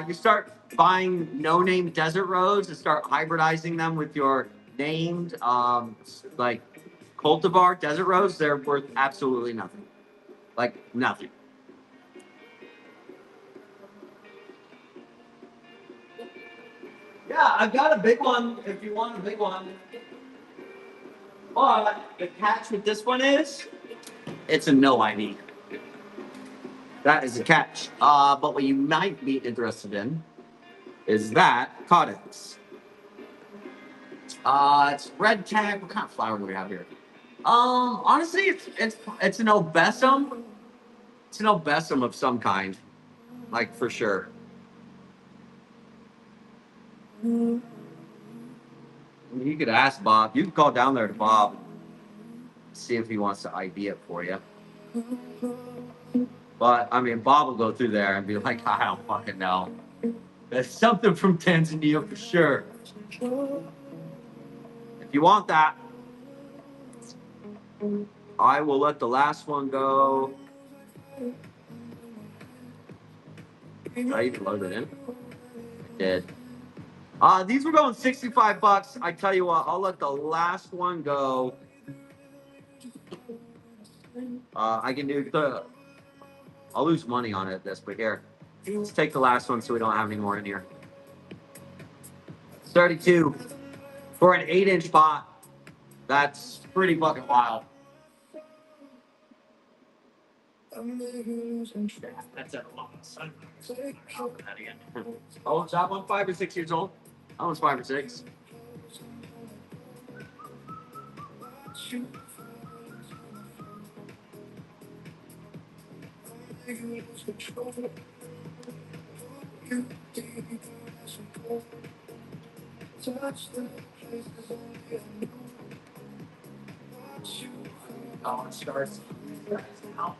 You start buying no-name Desert Rose and start hybridizing them with your named like cultivar Desert Rose. They're worth absolutely nothing. Like nothing. Yeah, I've got a big one if you want a big one. But the catch with this one is, it's a no ID. That is a catch. But what you might be interested in is that Codex. It's red tag. What kind of flower do we have here? Honestly, it's an obesum. It's an obesum of some kind, like for sure. You could ask Bob. You could call down there to Bob and see if he wants to ID it for you. But I mean, Bob will go through there and be like, I don't fucking know. There's something from Tanzania for sure. If you want that, I will let the last one go. I even loaded it in. I did. These were going $65. I tell you what, I'll let the last one go. I can do the. I'll lose money on it this, but here, let's take the last one so we don't have any more in here. 32 for an 8-inch pot. That's pretty fucking wild. That's a lot. Oh, is that one 5 or 6 years old? That one's 5 or 6. Oh, it starts now.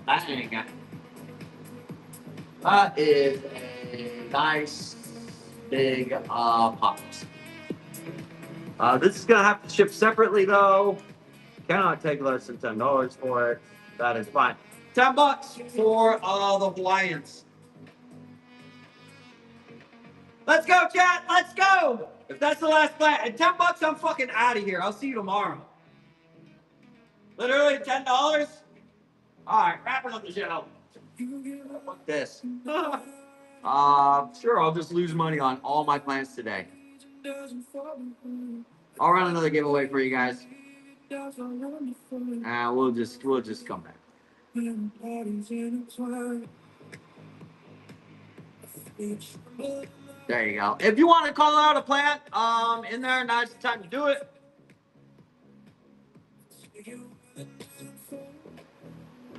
Bang. That is a nice big pot. This is gonna have to ship separately though. Cannot take less than $10 for it. That is fine. $10 for the Hawaiians. Let's go, chat. Let's go. If that's the last plan, and $10, I'm fucking out of here. I'll see you tomorrow. Literally $10. All right, wrapping up the show. Fuck this. Sure, I'll just lose money on all my plans today. I'll run another giveaway for you guys. We'll just come back. There you go. If you want to call out a plant, in there, now's the time to do it.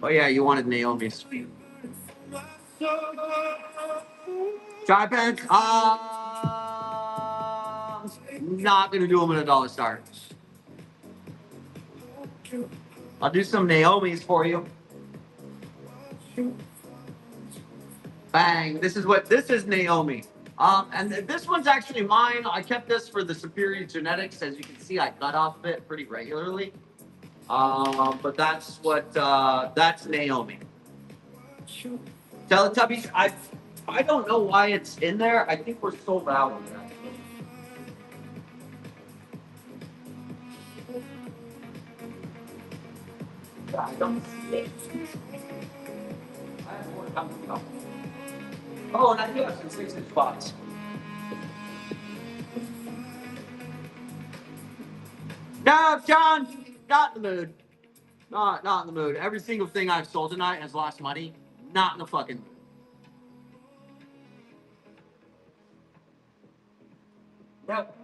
Oh yeah, you wanted Naomi's. Try pens. Not gonna do them at $1 start. I'll do some Naomi's for you. Bang. This is Naomi. And this one's actually mine. I kept this for the superior genetics. As you can see, I cut off it pretty regularly. But that's Naomi. Teletubbies, I don't know why it's in there. I think we're sold out on that. I don't see it. I have more coming up. Oh, and I do have some 6-inch spots. No, John, not in the mood. Not in the mood. Every single thing I've sold tonight has lost money. Not in the fucking mood. Yep.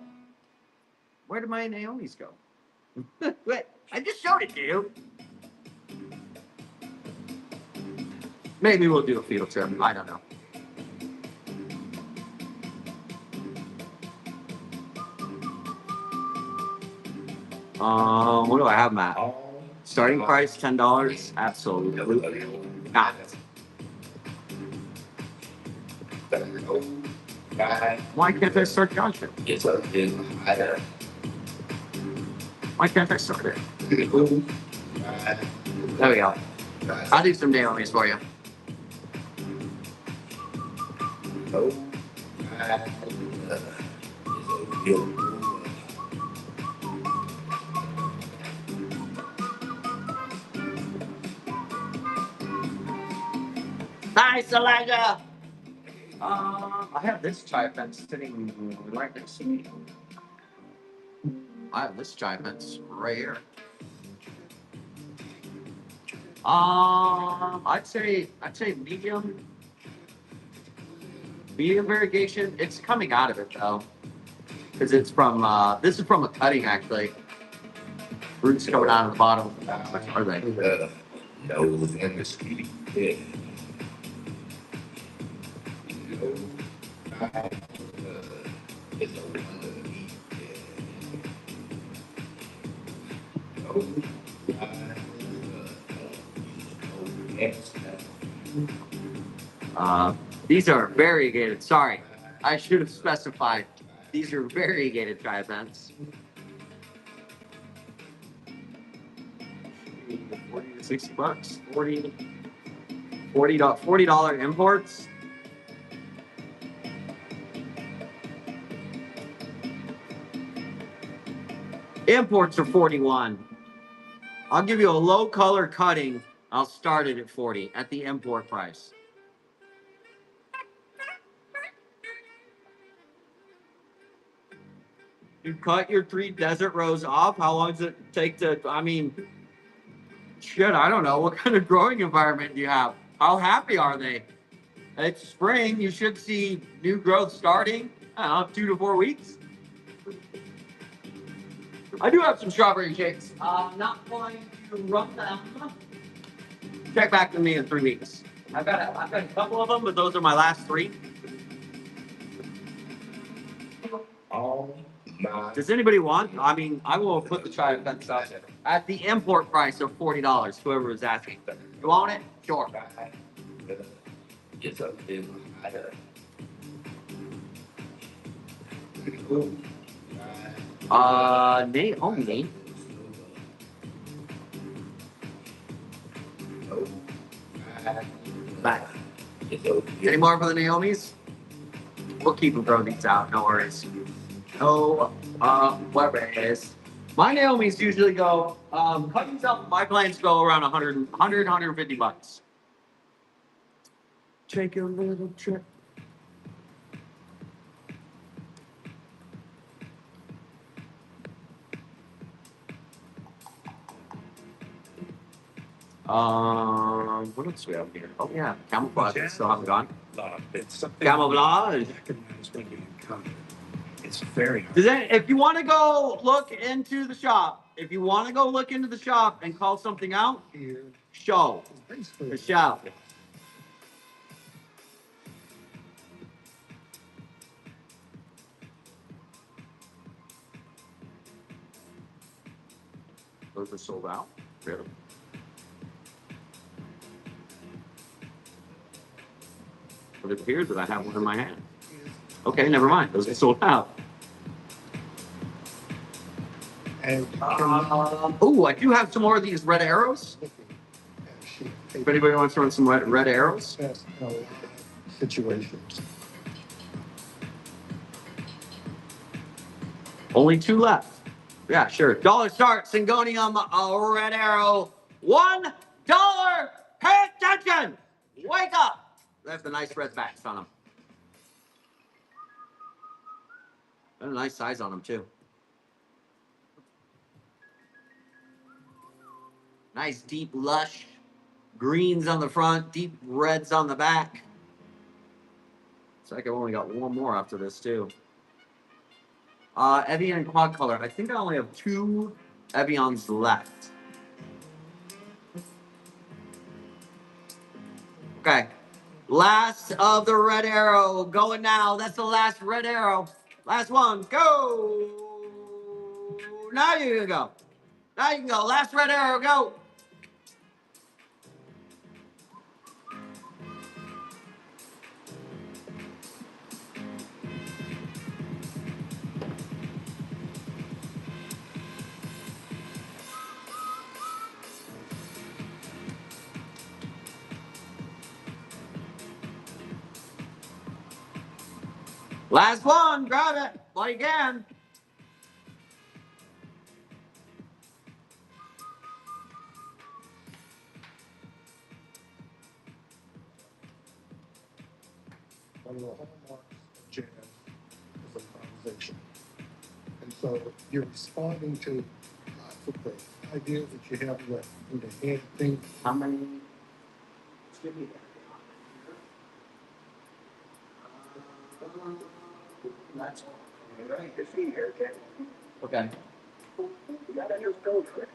Where did my Naomi's go? Wait, I just showed it to you. Maybe we'll do a field trip. I don't know. What do I have, Matt? Starting price $10. Absolutely not. Why can't I start Johnson? Why can't I start it? There we go. I'll do some Naomi's for you. Nice, Elijah. I have this chai fence sitting right next to me. I have this chai fence right here. I'd say medium. medium variegation. It's coming out of it though, because it's from this is from a cutting actually. Roots coming out of the bottom. Which are they?
No, and the speedy. Yeah. No, it's a wonder.
These are variegated. Sorry, I should have specified. These are variegated tri-vents. 40 to 60 bucks. $40 imports. Imports are 41. I'll give you a low color cutting. I'll start it at 40 at the import price. You cut your 3 desert rose off. How long does it take to? I mean, shit, I don't know. What kind of growing environment do you have? How happy are they? It's spring. You should see new growth starting. I don't know, 2 to 4 weeks. I do have some strawberry shakes. I'm not going to run them. Check back with me in 3 weeks. I've got a couple of them, but those are my last 3.
All my.
Does anybody want? I mean, I will put the tri-vents out there at the import price of $40. Whoever is asking, you want it? Sure.
It's a bit higher.
Naomi. Back. Any more for the Naomis? We'll keep them throw these out. No worries. No, worries. My Naomis usually go, cuttings up, my plants go around 150 bucks. Take a little trip. What else do we have here? Oh yeah, camouflage. I still haven't gone.
It's something
Camouflage.
when you encounter. It's very hard.
If you want to go look into the shop, and call something out, show. The show. Those are sold out. Really? But it appears that I have one in my hand. Okay, never mind. Those are sold out.
And
Oh, I do have some more of these red arrows. If anybody wants to run some red arrows.
situations.
Only 2 left. Yeah, sure. Dollar start, Syngonium, red arrow. $1. Pay attention. Wake up. That's the nice red backs on them. Got a nice size on them too. Nice deep lush greens on the front, deep reds on the back. Looks like I've only got 1 more after this too. Evian quad color. I think I only have 2 Evians left. Okay. Last of the red arrow going now. That's the last red arrow. Last one. Go. Now you can go. Now you can go. Last red arrow. Go. Last one. Grab it while you can.
One of the hallmarks of jazz is improvisation. And so you're responding to the ideas that you have in the head, things.
How many?
That's right to see here, Ken.
Okay.
You gotta just go for it.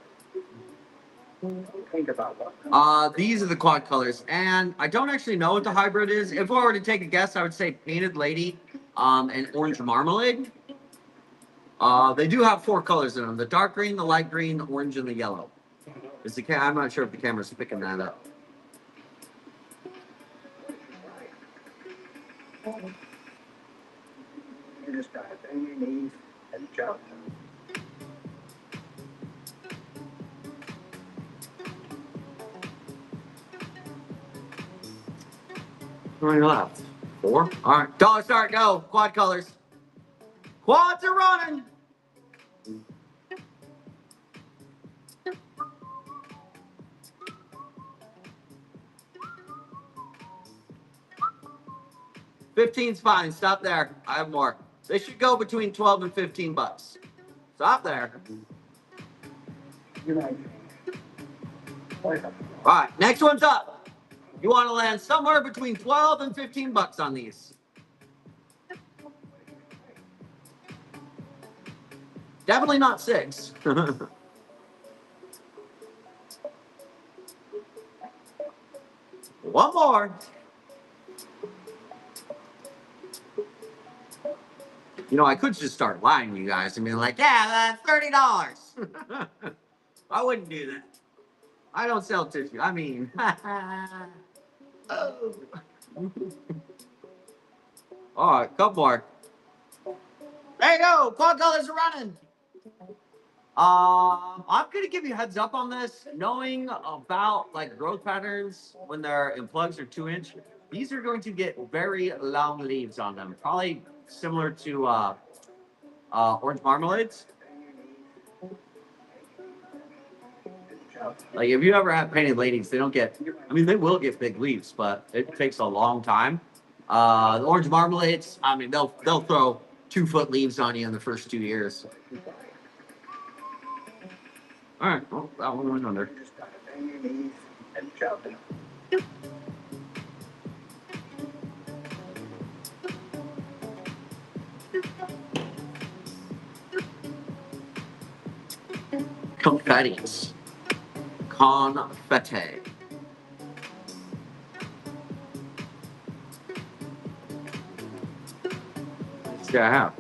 Think about what.
These are the quad colors, and I don't actually know what the hybrid is. If I were to take a guess, I would say Painted Lady, and Orange Marmalade. They do have 4 colors in them: the dark green, the light green, the orange, and the yellow. I'm not sure if the camera's picking that up.
You just gotta bend your knees and jump.
How many left? 4. All right, dollar start, go. Quad colors. Quads are running. $15's fine. Stop there. I have more. They should go between 12 and 15 bucks. Stop there.
You're right.
All right, next one's up. You want to land somewhere between 12 and 15 bucks on these. Definitely not 6. One more. You know, I could just start lying to you guys and be like, yeah, that's $30. I wouldn't do that. I don't sell tissue. I mean, oh. All right, couple more. There you go. Quad colors are running. I'm gonna give you a heads up on this. Knowing about like growth patterns when they're in plugs or 2-inch, these are going to get very long leaves on them. Probably similar to orange marmalades. Like if you ever have painted ladies, they don't get. I mean, they will get big leaves, but it takes a long time. The orange marmalades, I mean, they'll throw 2-foot leaves on you in the first 2 years. All right, well, that one went under.
You just gotta bend your knees and jump.
Confettis. Confetti. What's that have?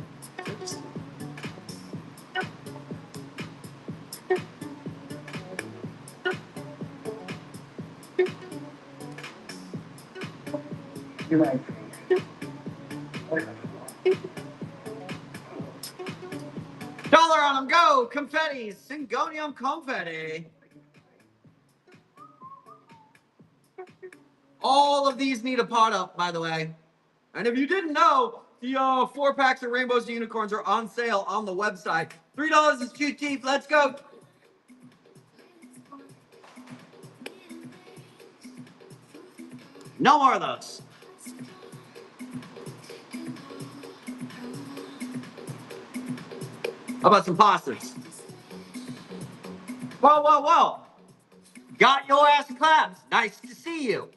You're right.
Dollar on them, go! Confetti, Syngonium confetti. All of these need a pot up, by the way. And if you didn't know, the 4 packs of rainbows and unicorns are on sale on the website. $3 is too cheap. Let's go. No more of those. How about some pastas? Whoa, whoa, whoa. Got your ass claps. Nice to see you.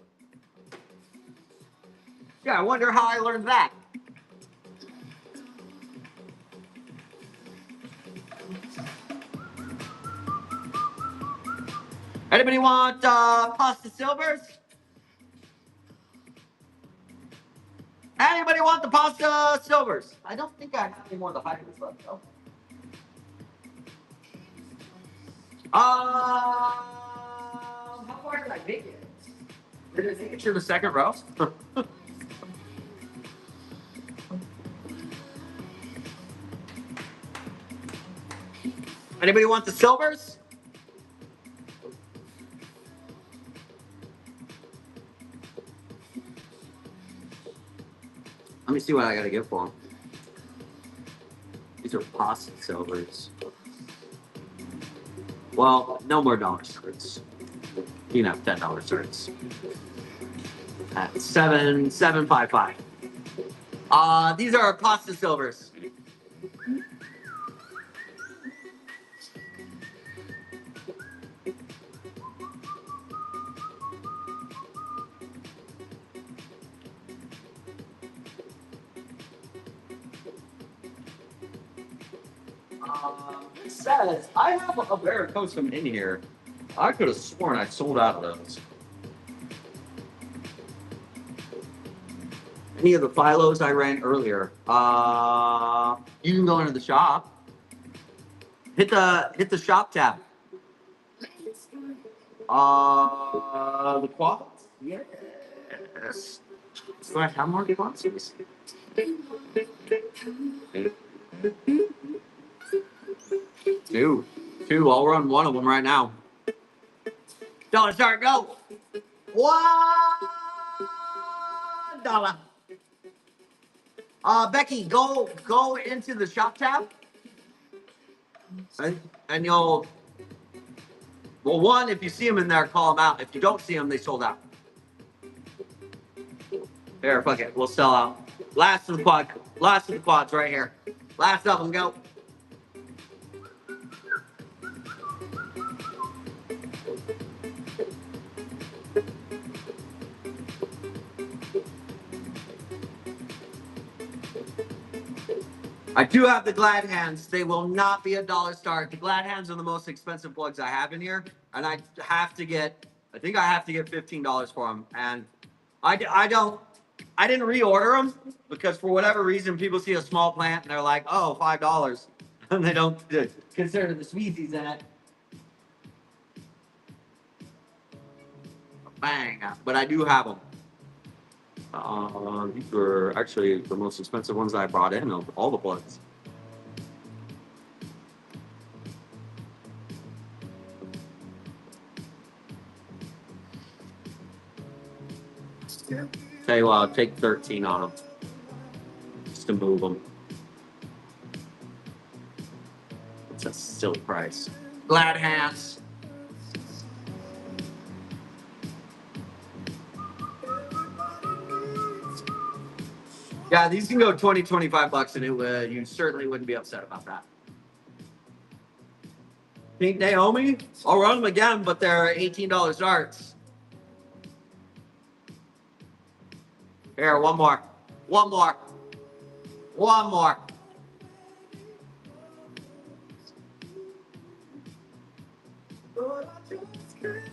Yeah, I wonder how I learned that. Anybody want pasta silvers? Anybody want the pasta silvers? I don't think I have any more of the hybrids left, though. How far did I make it? Did it take it to the second row? Anybody want the silvers? Let me see what I gotta get for them. These are pasta silvers. Well, no more dollar shirts. You can have $10 shirts. At 7.55. These are pasta silvers. It says I have a varicosum in here. I could have sworn I sold out of those. Any of the Philos I ran earlier. You can go into the shop. Hit the shop tab. The quads. Yes. Do I have more quads? Two. I'll run one of them right now. Dollar start, go. $1. Becky, go into the shop tab, and you'll. Well, one, if you see them in there, call them out. If you don't see them, they sold out. Here, fuck it, we'll sell out. Last of the quads right here. Last of them, go. I do have the Glad Hands. They will not be $1 start. The Glad Hands are the most expensive plugs I have in here, and I think I have to get $15 for them. And I didn't reorder them because for whatever reason people see a small plant and they're like, oh, $5, and they don't consider the species in it. Bang! But I do have them. These were actually the most expensive ones I brought in of all the plugs. Tell you what, I'll take 13 on them just to move them. It's a silly price. Glad Hands. Yeah, these can go 20, 25 bucks, and you certainly wouldn't be upset about that. Pink Naomi, I'll run them again, but they're $18 starts. Here, one more.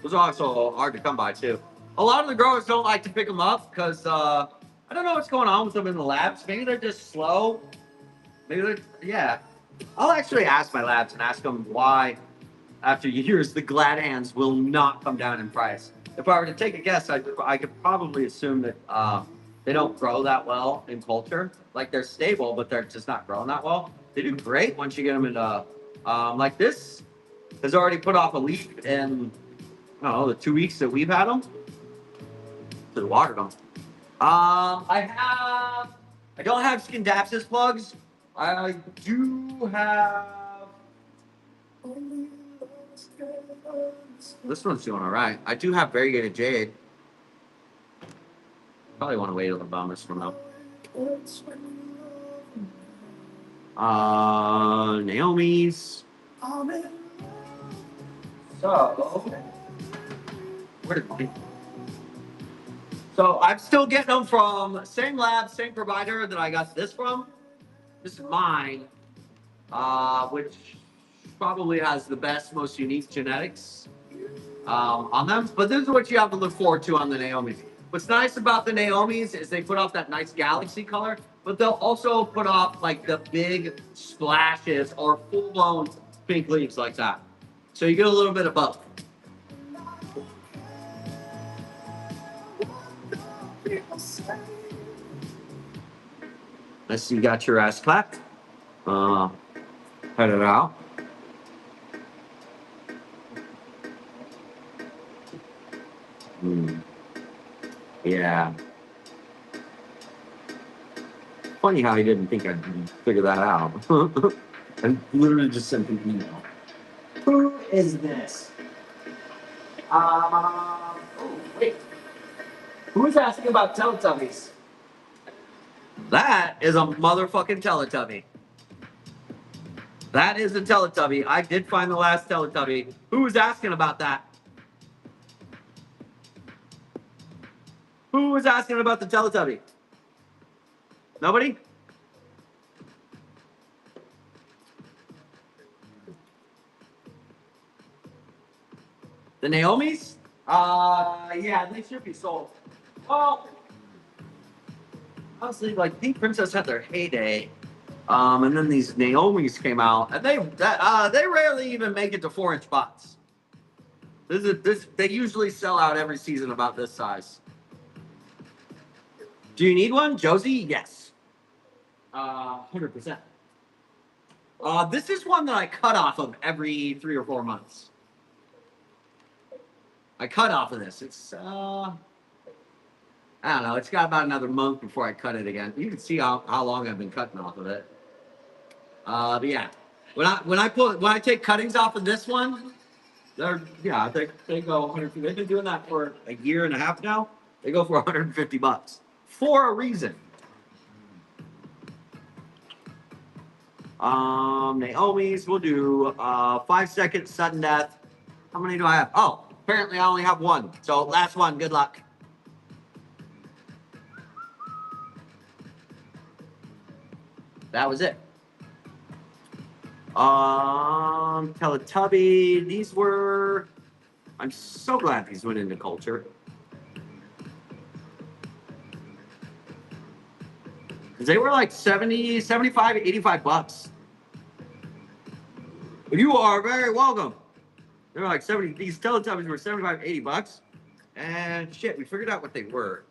Those are also hard to come by too. A lot of the growers don't like to pick them up because I don't know what's going on with them in the labs. Maybe they're just slow. Yeah. I'll actually ask my labs and ask them why, after years, the Glad Hands will not come down in price. If I were to take a guess, I could probably assume that they don't grow that well in culture. Like they're stable, but they're just not growing that well. They do great once you get them into, like this has already put off a leaf in, I don't know, the 2 weeks that we've had them. So watered them. I don't have Scindapsus plugs. I do have. This one's doing all right. I do have variegated jade. Probably want to wait a little bit this one though. Naomi's. So, where did we? So I'm still getting them from same lab, same provider that I got this from. This is mine, which probably has the best, most unique genetics on them. But this is what you have to look forward to on the Naomi's. What's nice about the Naomi's is they put off that nice galaxy color, but they'll also put off like the big splashes or full-blown pink leaves like that. So you get a little bit of both. I see you got your ass clapped. Cut it out. Yeah. Funny how he didn't think I'd figure that out. And literally just sent an email. Who is this? Oh, wait. Who's asking about Teletubbies? That is a motherfucking Teletubby. That is a Teletubby. I did find the last Teletubby. Who was asking about that? Who was asking about the Teletubby? Nobody? The Naomis? Yeah, they should be sold. Well, honestly, like Pink Princess had their heyday. And then these Naomis came out, and they rarely even make it to 4-inch pots. They usually sell out every season about this size. Do you need one, Josie? Yes. 100%. This is one that I cut off of every 3 or 4 months. I cut off of this. It's I don't know. It's got about another month before I cut it again. You can see how long I've been cutting off of it. But yeah, when I take cuttings off of this one, they go 150. They've been doing that for a year and a half now. They go for $150 for a reason. Naomi's, we'll do 5-second sudden death. How many do I have? Oh, apparently I only have one. So last one. Good luck. That was it. Teletubby. These were. I'm so glad these went into culture. They were like 70, 75, $85. You are very welcome. They were like 70. These Teletubbies were 75, $80. And shit, we figured out what they were.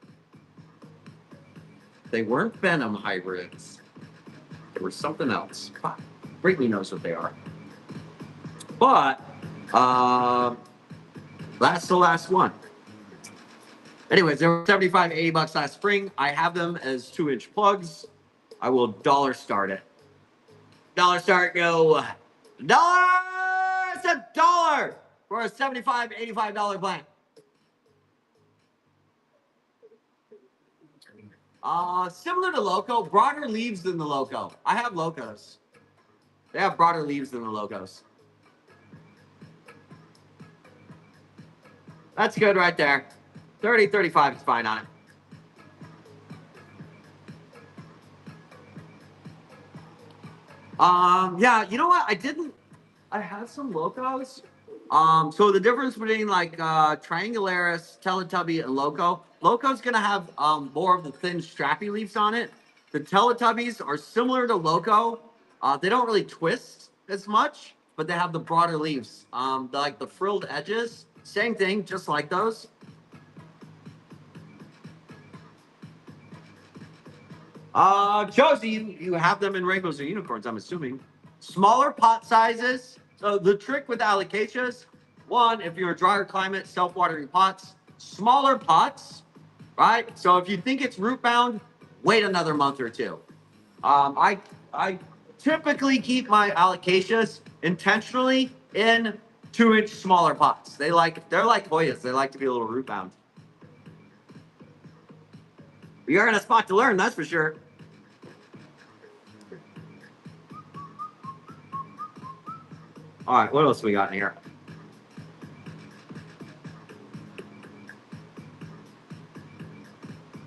They weren't Venom hybrids. They were something else. Brittany knows what they are. But that's the last one. Anyways, they were 75, $80 last spring. I have them as 2-inch plugs. I will dollar start it. Dollar start, go. Dollar! It's $1 for a $75, $85 plant. Similar to Loco, broader leaves than the Loco. I have Locos. They have broader leaves than the Locos. That's good right there. 30, 35 is fine on it. Yeah, you know what? I have some Locos. So the difference between like Triangularis, Teletubby, and Loco's gonna have more of the thin strappy leaves on it. The Teletubbies are similar to Loco. They don't really twist as much, but they have the broader leaves. Like the frilled edges, same thing, just like those. Josie, you have them in rainbows or unicorns, I'm assuming. Smaller pot sizes. So the trick with alocasias, one, if you're a drier climate, self-watering pots, smaller pots, right? So if you think it's root bound, wait another month or two. I typically keep my alocasias intentionally in 2-inch smaller pots. They're like Hoyas. They like to be a little root bound. You're in a spot to learn, that's for sure. All right, what else we got in here?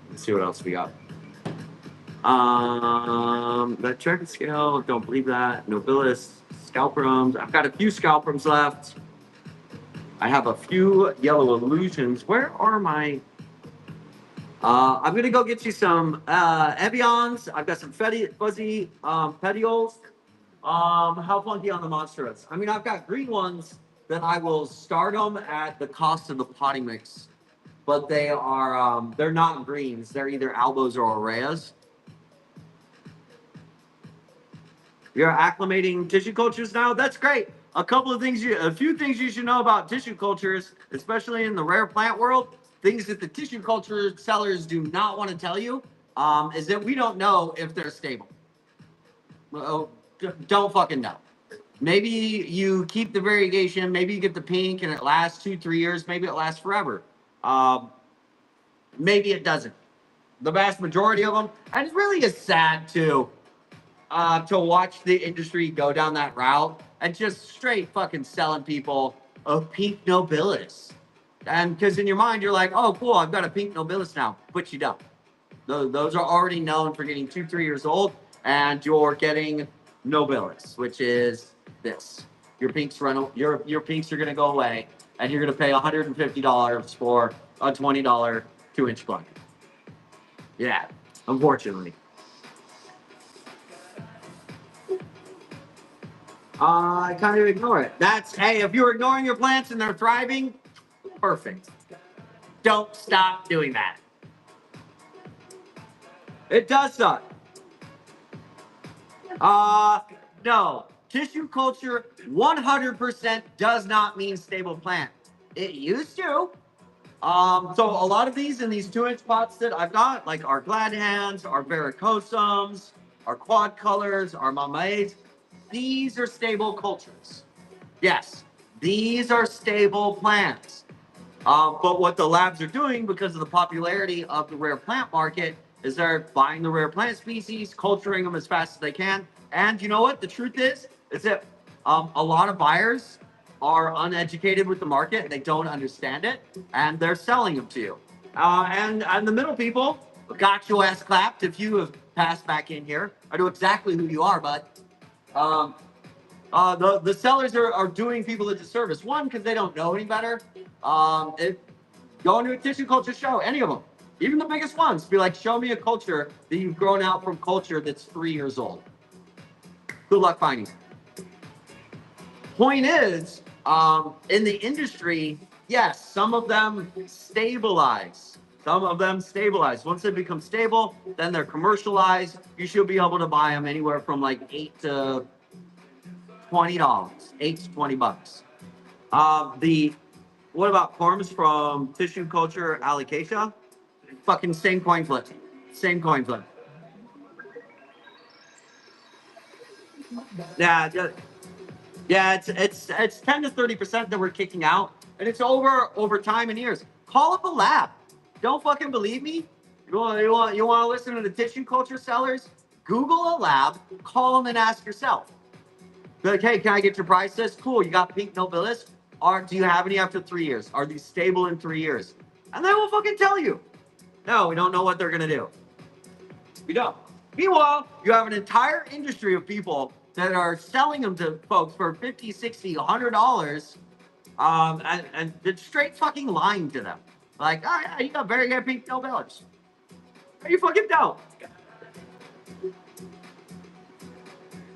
Let's see what else we got. That check scale, don't believe that. Nobilis, Scalprums. I've got a few Scalprums left. I have a few Yellow Illusions. Where are my... I'm gonna go get you some Evians. I've got some fuzzy petioles. How funky on the Monstros? I mean, I've got green ones that I will start them at the cost of the potting mix, but they are they're not greens. They're either Albos or Aureas. You're acclimating tissue cultures now. That's great. A few things you should know about tissue cultures, especially in the rare plant world. Things that the tissue culture sellers do not want to tell you is that we don't know if they're stable. Don't fucking know. Maybe you keep the variegation. Maybe you get the pink and it lasts 2-3 years. Maybe it lasts forever. Maybe it doesn't. The vast majority of them, and it really is sad to watch the industry go down that route and just straight fucking selling people a pink nobilis. And because in your mind you're like, oh cool, I've got a pink nobilis now, but you don't. Those are already known for getting 2-3 years old, and you're getting nobilis, which is this. your pinks your pinks are gonna go away, and you're gonna pay $150 for a $20 2-inch plug. Yeah, unfortunately. I kind of ignore it. Hey, if you're ignoring your plants and they're thriving, perfect. Don't stop doing that. It does suck. No. Tissue culture 100% does not mean stable plant. It used to. So a lot of these in these 2-inch pots that I've got, like our glad hands, our varicosums, our quad colors, our mamaids, these are stable cultures. Yes, these are stable plants. But what the labs are doing, because of the popularity of the rare plant market, is they're buying the rare plant species, culturing them as fast as they can. And you know what? The truth is that a lot of buyers are uneducated with the market. They don't understand it, and they're selling them to you. And the middle people got your ass clapped if you have passed back in here. I know exactly who you are, bud. The sellers are doing people a disservice. One, because they don't know any better. Go into a tissue culture show, any of them, even the biggest ones. Be like, show me a culture that you've grown out from culture that's 3 years old. Good luck finding it. Point is, in the industry, yes, some of them stabilize. Once they become stable, then they're commercialized. You should be able to buy them anywhere from like $8 to $20, $8 to $20. What about forms from tissue culture alocasia? Fucking same coin flip. Same coin flip. Yeah, it's 10 to 30% that we're kicking out, and it's over time and years. Call up a lab. Don't fucking believe me? You want to listen to the tissue culture sellers? Google a lab, call them and ask yourself. Be like, hey, can I get your price list? Cool, you got pink nobilis? Or do you have any after 3 years? Are these stable in 3 years? And they will fucking tell you. No, we don't know what they're gonna do. We don't. Meanwhile, you have an entire industry of people that are selling them to folks for $50, $60, $100, and they're straight fucking lying to them. Like, oh yeah, you got very good pink nobilis. You fucking don't.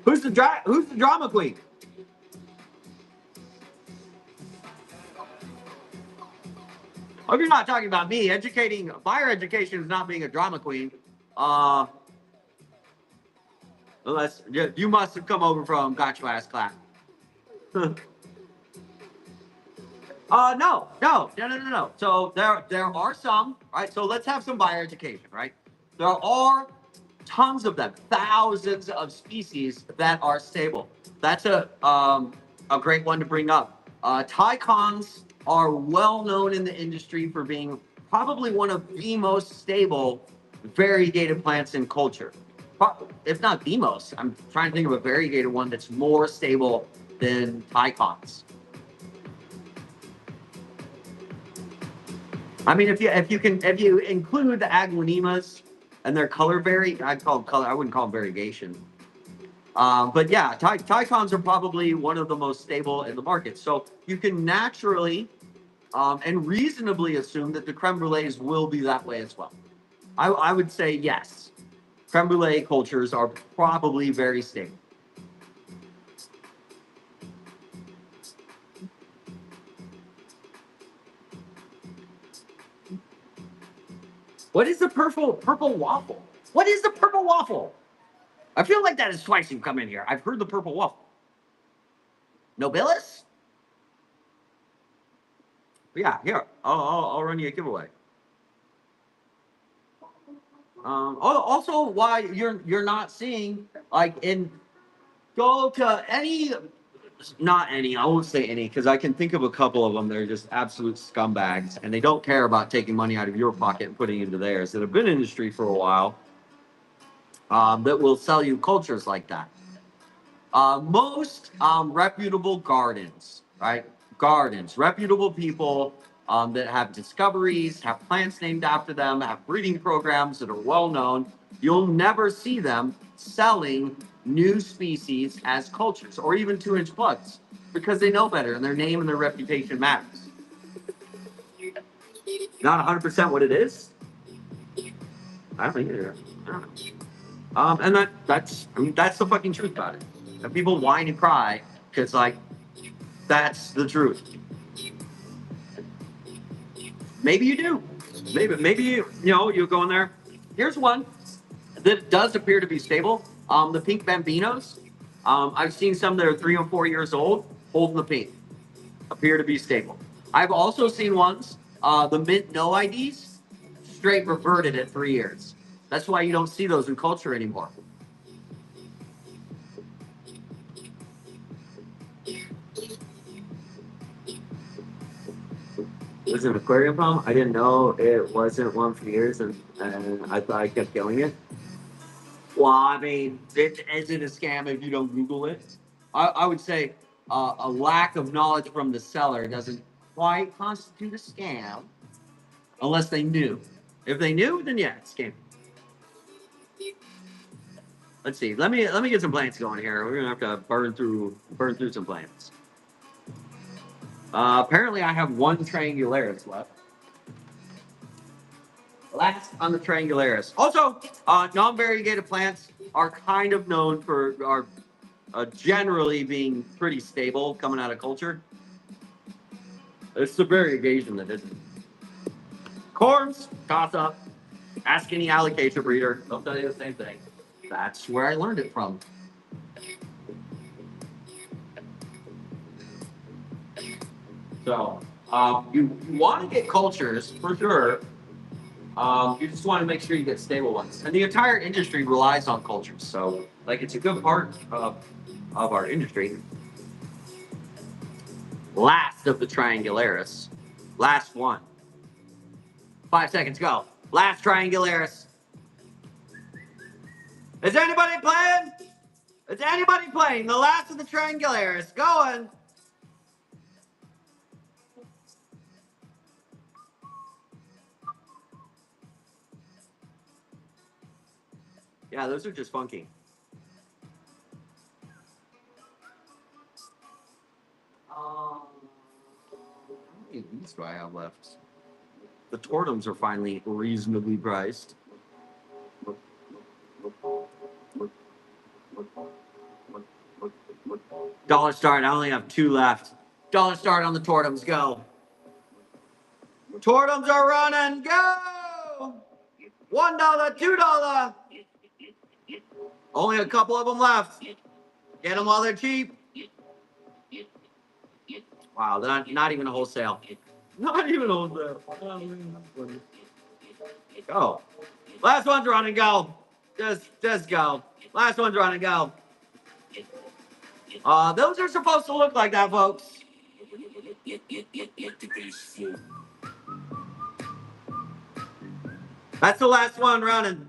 Who's the drama queen? If you're not talking about me, buyer education is not being a drama queen. Unless you must have come over from Got Your Ass Clap. No. So there are some, right? So let's have some buyer education, right? There are tons of them, thousands of species that are stable. That's a great one to bring up. Tycons are well known in the industry for being probably one of the most stable variegated plants in culture. If not the most, I'm trying to think of a variegated one that's more stable than Tycons. I mean, if you include the Aglaonemas and their color I wouldn't call them variegation. But yeah, Tycons are probably one of the most stable in the market. So you can naturally and reasonably assume that the creme brulees will be that way as well. I would say yes. Creme brulee cultures are probably very stable. What is the purple waffle? What is the purple waffle? I feel like that is twice you've come in here. I've heard the purple waffle. Nobilis? Yeah, here. I'll run you a giveaway. Also, why you're not seeing go to any, not any. I won't say any because I can think of a couple of them that are just absolute scumbags, and they don't care about taking money out of your pocket and putting it into theirs. That have been in the industry for a while. That will sell you cultures like that. Most reputable gardens, right? Reputable people that have discoveries, have plants named after them, have breeding programs that are well known. You'll never see them selling new species as cultures or even 2-inch plugs because they know better and their name and their reputation matters. Not 100% what it is. I don't either. I don't know. And that's the fucking truth about it. And people whine and cry because like that's the truth. Maybe you do. Maybe you go in there. Here's one that does appear to be stable. The pink Bambinos. I've seen some that are 3 or 4 years old holding the pink. Appear to be stable. I've also seen ones, the mint no IDs, straight reverted at 3 years. That's why you don't see those in culture anymore. Was it an aquarium problem? I didn't know it wasn't one for years, and I thought I kept killing it. Well, I mean, is it a scam if you don't Google it? I would say a lack of knowledge from the seller doesn't quite constitute a scam unless they knew. If they knew, then yeah, it's a scam. Let's see. Let me get some plants going here. We're gonna have to burn through some plants. Apparently, I have one Triangularis left. Last on the Triangularis. Also, non-variegated plants are kind of known for generally being pretty stable coming out of culture. It's the variegation that isn't. Corms, toss up. Ask any allocator breeder. They'll tell you the same thing. That's where I learned it from. So, you want to get cultures for sure. You just want to make sure you get stable ones. And the entire industry relies on cultures. So, like, it's a good part of our industry. Last of the Triangularis. Last one. 5 seconds, go. Last Triangularis. Is anybody playing? Is anybody playing? The last of the Triangularis. Going. Yeah, those are just funky. How many of these do I have left? The Tortums are finally reasonably priced. Dollar start. I only have 2 left. Dollar start on the Tortums. Go. Tortums are running. Go. $1, $2. Only a couple of them left. Get them while they're cheap. Wow, they're not even a wholesale. Not even a wholesale. Go. Last one's running. Go. Just go. Last one's running. Go. Those are supposed to look like that, folks. That's the last one running.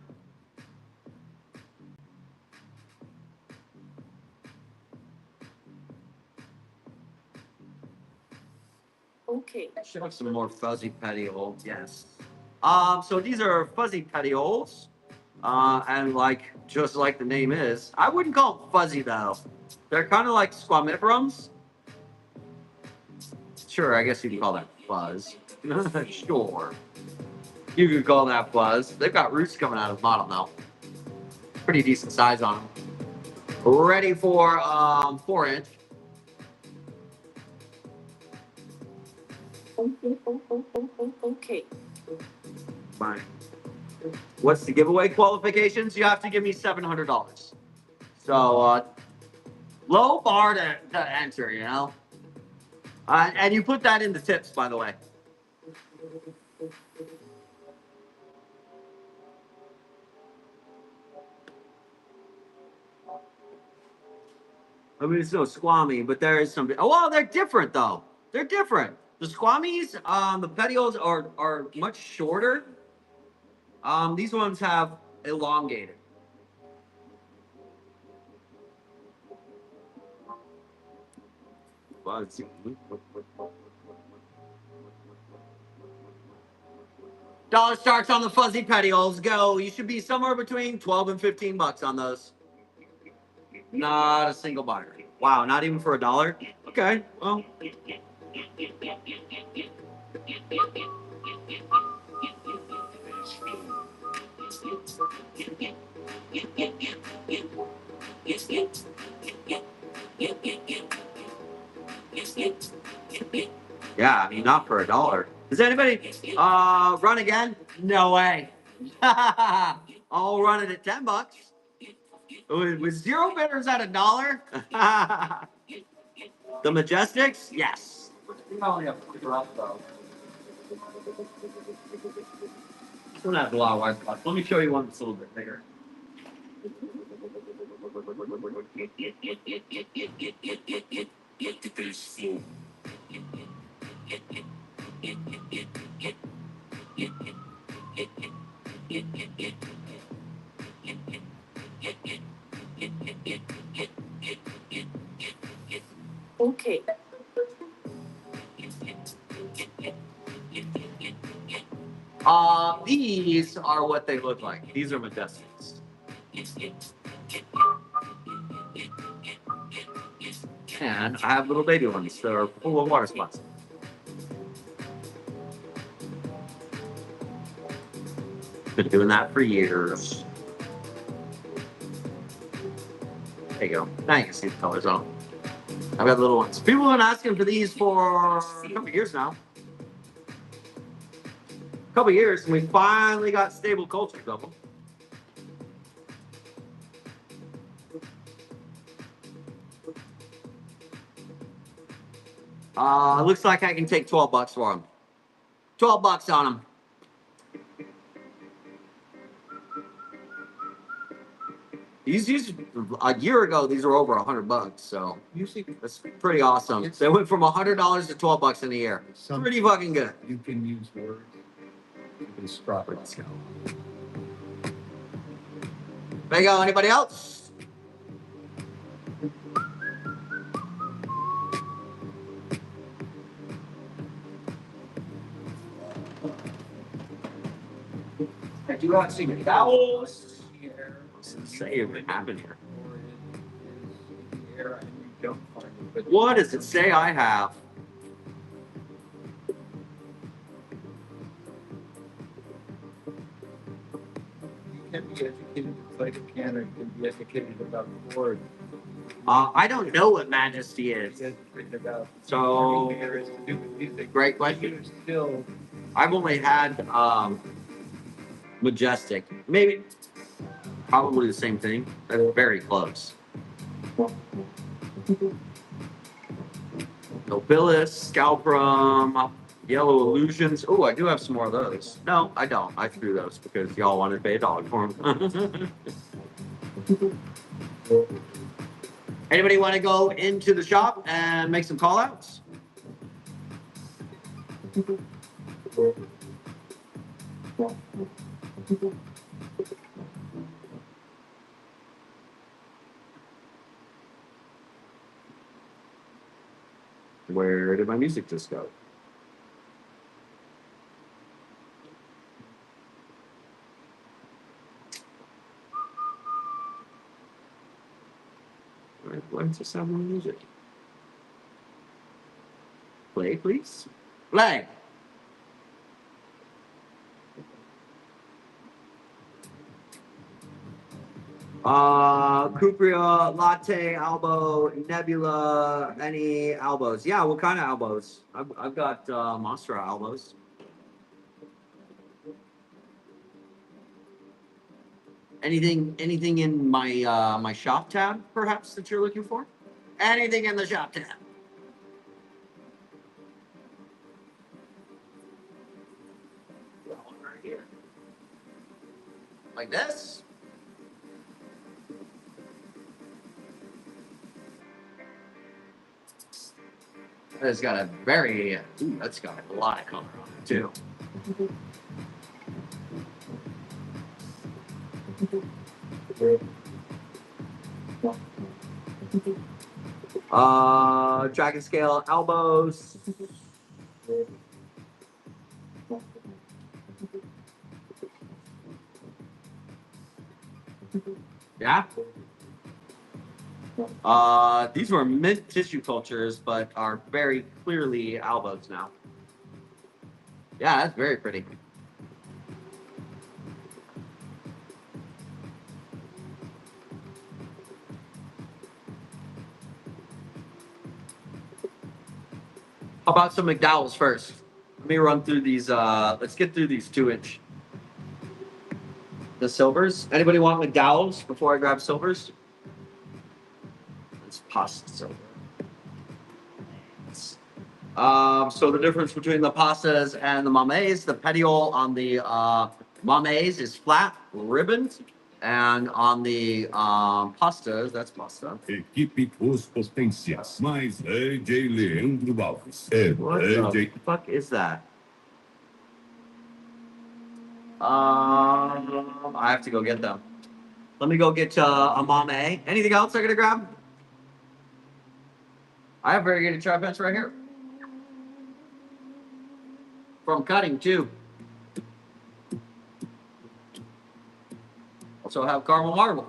Okay. Should have some more fuzzy petioles, yes. So these are fuzzy petioles. And just like the name is, I wouldn't call them fuzzy though. They're kind of like squamiferums. Sure, I guess you could call that fuzz. Sure. You could call that fuzz. They've got roots coming out of the bottom though. Pretty decent size on them. Ready for 4-inch. Okay. Fine. What's the giveaway qualifications? You have to give me $700. So low bar to enter, you know. And you put that in the tips, by the way. I mean, it's no squammy, but there is some. Oh, well, they're different though. They're different. The squammies, the petioles are much shorter. These ones have elongated. Dollar starts on the fuzzy petioles. Go. You should be somewhere between 12 and 15 bucks on those. Not a single buyer. Wow, not even for $1? Okay, well. Yeah, I mean, not for $1. Does anybody run again? No way. I'll run it at $10. With 0 bidders at $1. The Majestics, yes. We only have 3 left, though. This one has a lot of white spots. Let me show you one that's a little bit bigger.
Okay.
These are what they look like. These are Majestics. And I have little baby ones that are full of water spots. Been doing that for years. There you go. Now you can see the colors on them. I've got little ones. People have been asking for these for a couple years now. A couple years, and we finally got stable cultures of them. Looks like I can take $12 for them. $12 on them. These a year ago, these were over $100, so that's pretty awesome. They went from $100 to $12 in a year. Pretty fucking good.
You can use words. You can strap it.
There you go. Anybody else? I do not see towels. Say what happened here. What does it say I have?
You can be educated like a piano. You can be educated about the word.
I don't know what Majesty is. So, great question. I've only had Majestic. Maybe, probably the same thing. They're very close. Nobilis, Scalprum, Yellow Illusions. Oh, I do have some more of those. No, I don't. I threw those because y'all wanted to pay $1 for them. Anybody want to go into the shop and make some call outs? Where did my music just go? Where's the sound of my music? Play, please. Play. Cupria, Latte, Albo, Nebula, any Albos? Yeah, what kind of Albos? I've got Monster Albos. Anything in my my shop tab, perhaps, that you're looking for? Anything in the shop tab? Right here. Like this? It's got a very, ooh, that's got a lot of color on it too. Dragon scale elbows. Yeah. These were mint tissue cultures, but are very clearly albos now. Yeah, that's very pretty. How about some McDowell's first? Let me run through these. Let's get through these 2-inch. The silvers. Anybody want McDowell's before I grab silvers? It's pasta silver. So the difference between the pastas and the mames, the petiole on the mames is flat, ribboned, and on the pastas, that's pasta.
Equipe Os Potências, mais AJ Leandro Alves.
What the fuck is that? I have to go get them. Let me go get a mame. Anything else I gotta grab? I have variegated chard bench right here. From cutting too. Also have caramel marble.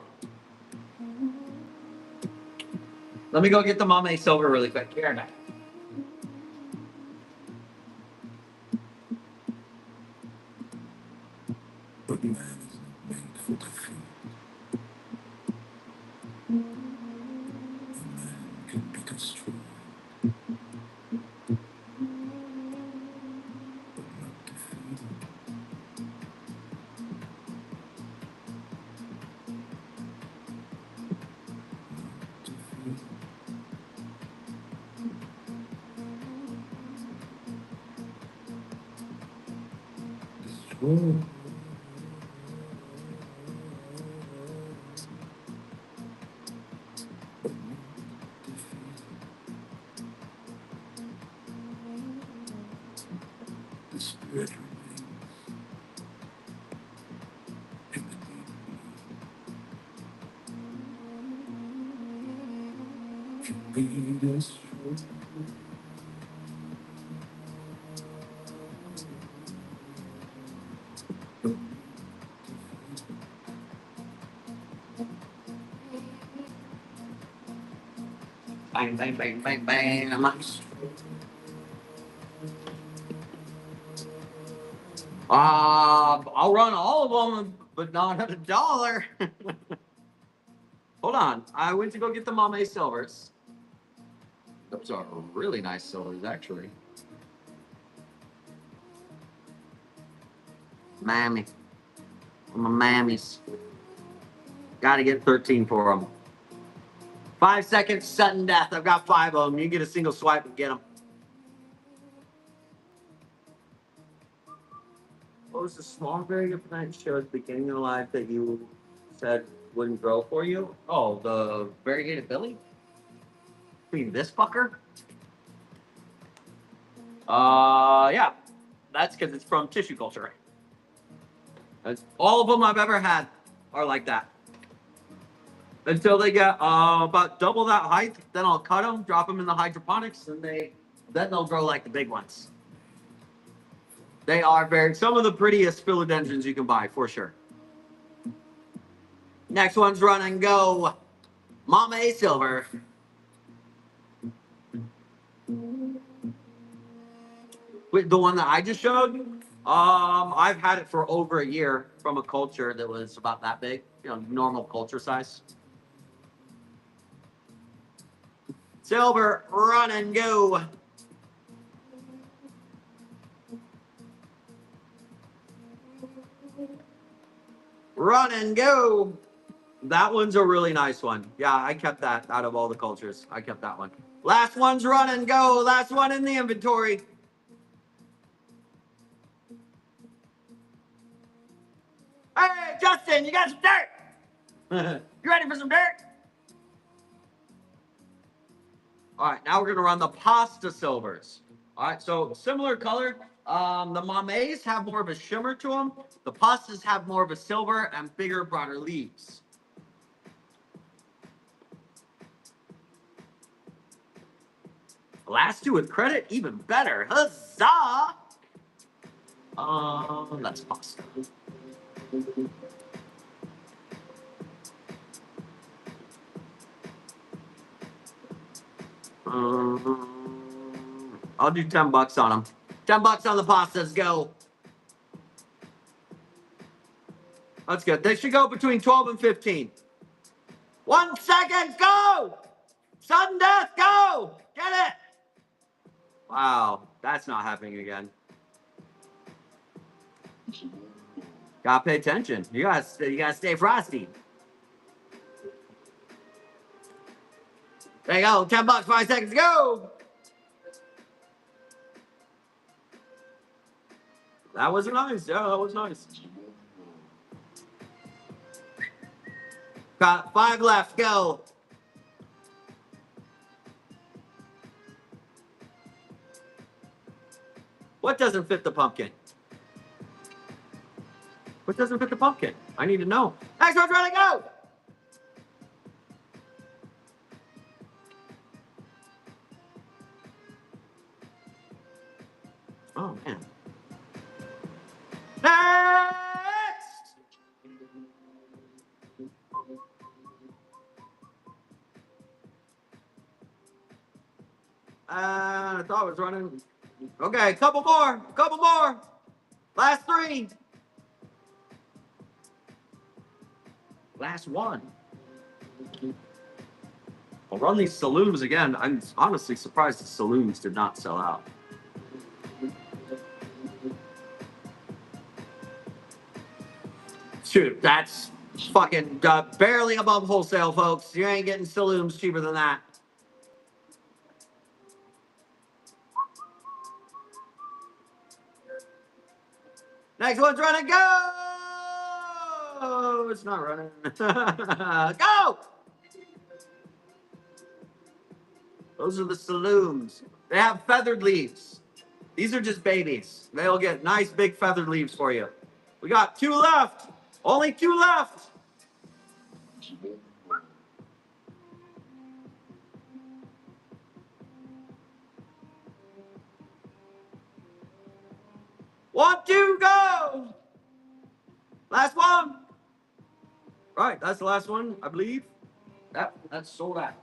Let me go get the mame silver really quick. Here now.
But man is not meant for defeat. A man can be destroyed, but not defeated. Destroyed. The spirit remains in the deep blue. Can be destroyed.
Bang, bang, bang, bang, bang. I'll run all of them, but not at $1. Hold on. I went to go get the mame silvers. Those are really nice silvers, actually. Mammy. My mammies. Gotta get 13 for them. 5 seconds, sudden death. I've got 5 of them. You get a single swipe and get them. What was the small variegate plant show at the beginning of life that you said wouldn't grow for you? Oh, the variegated Billy? I mean, this fucker? Yeah. That's because it's from tissue culture. All of them I've ever had are like that. Until they get about double that height, then I'll cut them, drop them in the hydroponics, and then they'll grow like the big ones. They are some of the prettiest philodendrons you can buy, for sure. Next one's run and go. Mame silver. With the one that I just showed, I've had it for over a year from a culture that was about that big, normal culture size. Silver, run and go. Run and go. That one's a really nice one. Yeah, I kept that out of all the cultures. I kept that one. Last one's run and go. Last one in the inventory. Hey, Justin, you got some dirt. You ready for some dirt? All right, now we're going to run the pasta silvers. All right, so similar color. The mames have more of a shimmer to them. The pastas have more of a silver and bigger, broader leaves. Last two with credit, even better. Huzzah! That's pasta. I'll do $10 on them. $10 on the pastas. Go. That's good. They should go between 12 and 15. 1 second. Go. Sudden death. Go. Get it. Wow. That's not happening again. Gotta pay attention. You gotta stay frosty. There you go. $10. 5 seconds. Go. That was nice. Yeah, that was nice. Got 5 left. Go. What doesn't fit the pumpkin? What doesn't fit the pumpkin? I need to know. Next one's ready. Go. Oh, man. Next! I thought it was running. Okay, couple more. Couple more. Last 3. Last 1. I'll run these saloons again. I'm honestly surprised the saloons did not sell out. Shoot, that's fucking barely above wholesale, folks. You ain't getting saloons cheaper than that. Next one's running. Go! It's not running. Go! Those are the saloons. They have feathered leaves. These are just babies. They'll get nice big feathered leaves for you. We got 2 left. Only 2 left. One, 2, go. Last one. Right, that's the last one, I believe. That's sold out.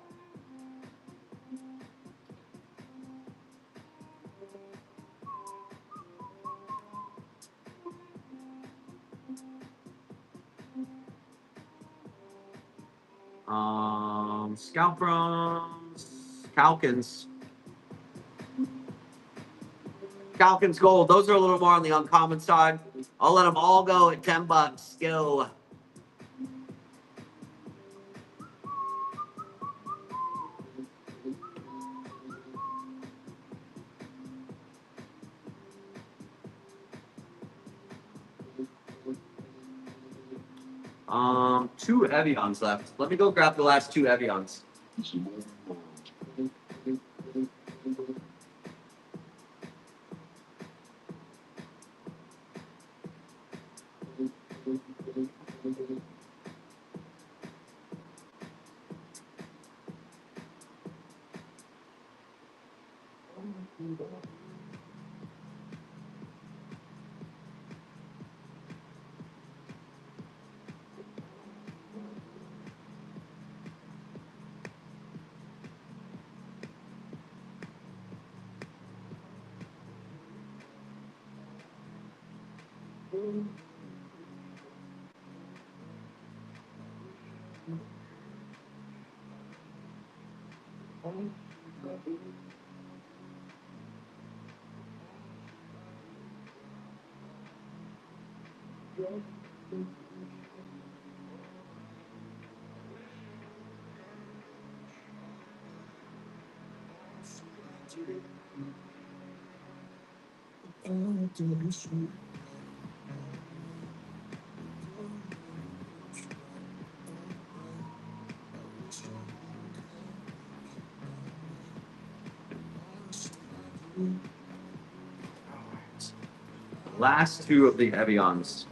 Scalp drums, Calkins. Calkins Gold. Those are a little more on the uncommon side. I'll let them all go at $10. Go. Two Evians left. Let me go grab the last 2 Evians. Last 2 of the Evians.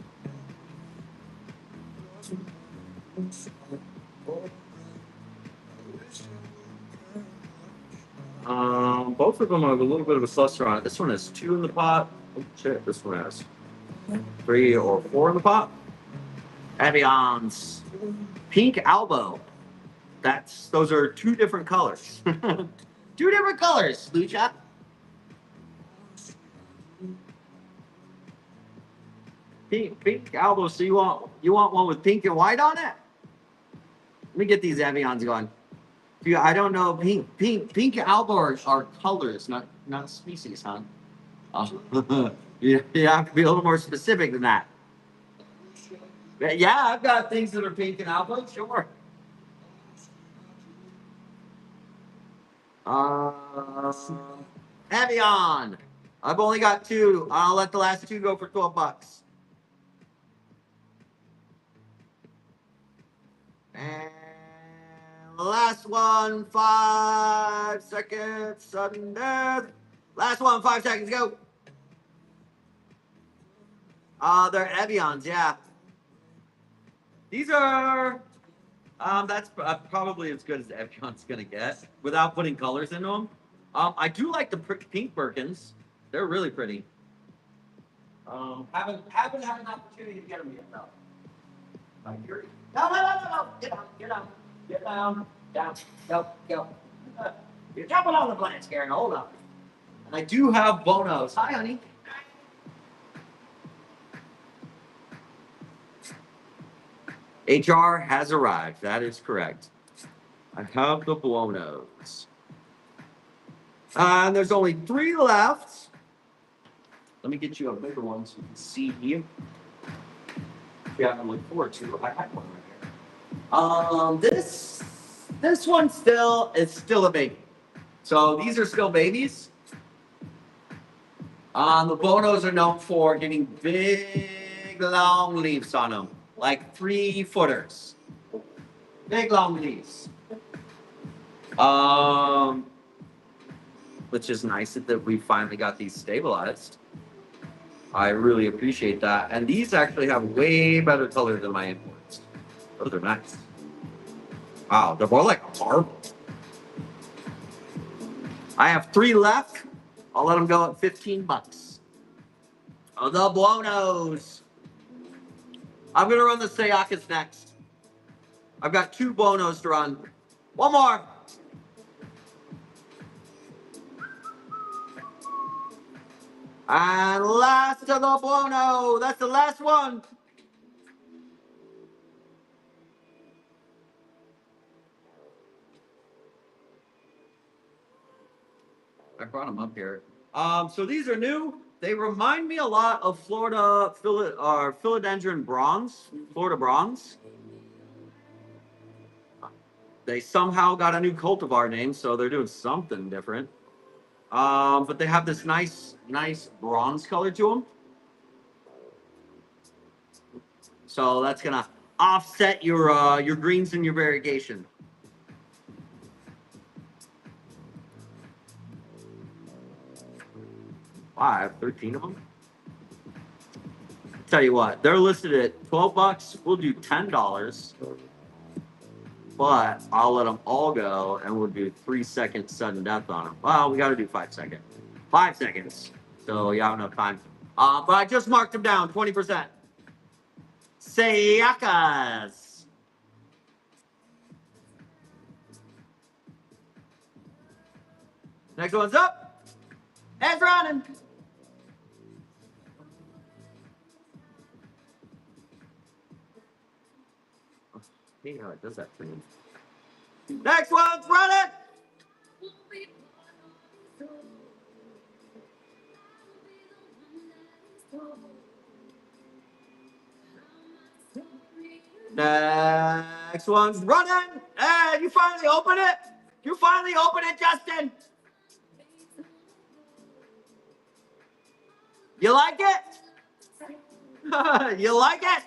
Both of them have a little bit of a cluster on it. This one has 2 in the pot. Oh shit, this one has 3 or 4 in the pot. Evians. Pink Albo. Those are 2 different colors. 2 2 different colors, Lucha. Pink Albo. So you want one with pink and white on it? Let me get these Evians going. Dude, I don't know. Pink Albo are colors, not species, huh? You have to be a little more specific than that. But yeah, I've got things that are pink and Albo, sure. Evian. I've only got 2. I'll let the last 2 go for $12. And last one, 5 seconds, sudden death. Last one, 5 seconds, go. They're Evians, yeah. These are, that's probably as good as Evian's gonna get without putting colors into them. I do like the pink Birkins. They're really pretty. Haven't had an opportunity to get them yet, though. No, get down, go. You're jumping on the plants, Karen. Hold on. And I do have Bonos. Hi, honey. HR has arrived. That is correct. I have the Bonos. And there's only 3 left. Let me get you a bigger one so you can see you. You have to look forward to. I have one right here. This one is still a baby. So these are still babies. The Bonos are known for getting big, long leaves on them, like 3-footers. Big, long leaves. Which is nice that we finally got these stabilized. I really appreciate that. And these actually have way better color than my imports. Those are nice. Wow, they're more like marble. I have 3 left. I'll let them go at $15. Oh, the Buonos. I'm gonna run the Sayakas next. I've got 2 Buonos to run. One more. And last of the Buono. That's the last one. I brought them up here. So these are new. They remind me a lot of Florida philodendron bronze, Florida bronze. They somehow got a new cultivar name, so they're doing something different. But they have this nice bronze color to them. So that's gonna offset your greens and your variegation. Wow, I have 13 of them. Tell you what, they're listed at $12. We'll do $10. But I'll let them all go, and we'll do 3-second sudden death on them. Well, we got to do 5 seconds. 5 seconds. So you have enough time. But I just marked them down, 20%. Sayakas. Next one's up. Heads running. See how it does that for me. Next one's running. Next one's running. Hey, you finally open it? You finally open it, Justin? You like it? You like it?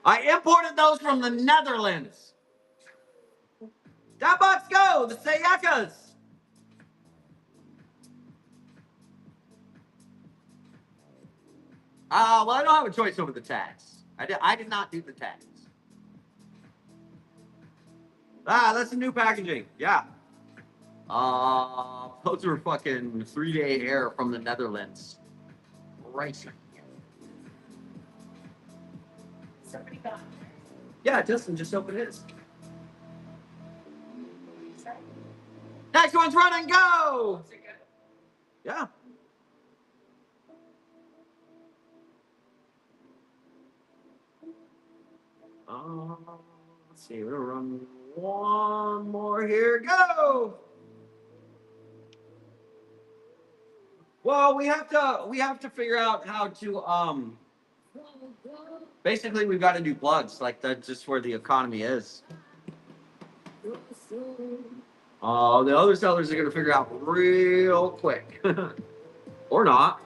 I imported those from the Netherlands. $10 go, the Sayakas. Well, I don't have a choice over the tax. I did not do the tax. That's the new packaging. Yeah. Those are fucking 3-day air from the Netherlands. Right. Somebody got. Yeah, Justin just opened his. Next one's run and go. Yeah. Let's see. We're gonna run one more here. Go. Well, we have to figure out how to basically we've got to do plugs, like that's just where the economy is. The other sellers are gonna figure out real quick. Or not.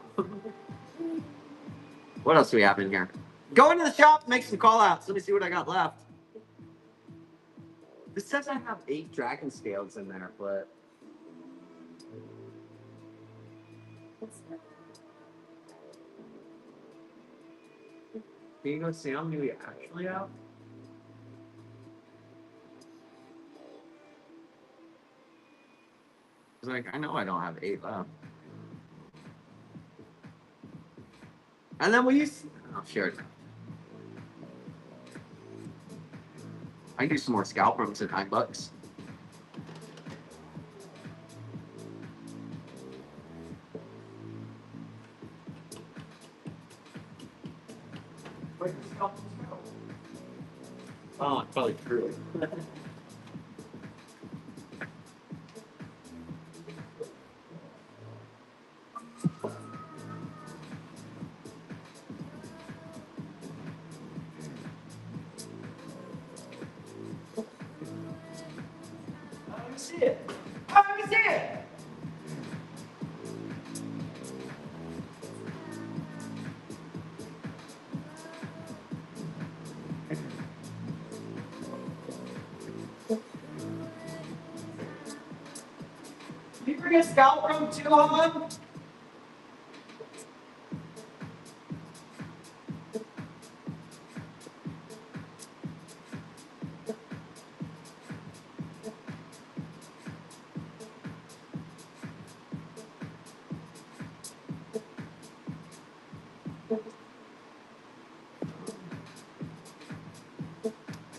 What else do we have in here? Go into the shop, make some call outs. Let me see what I got left. This says I have 8 dragon scales in there, but can you go see how many we actually have? It's like, I know I don't have 8 left. And then we use, oh, sure. I can do some more scalp rooms at $9. Oh, it's probably true. Let me see it. Let me see it. Did you bring a scalp room too, hon?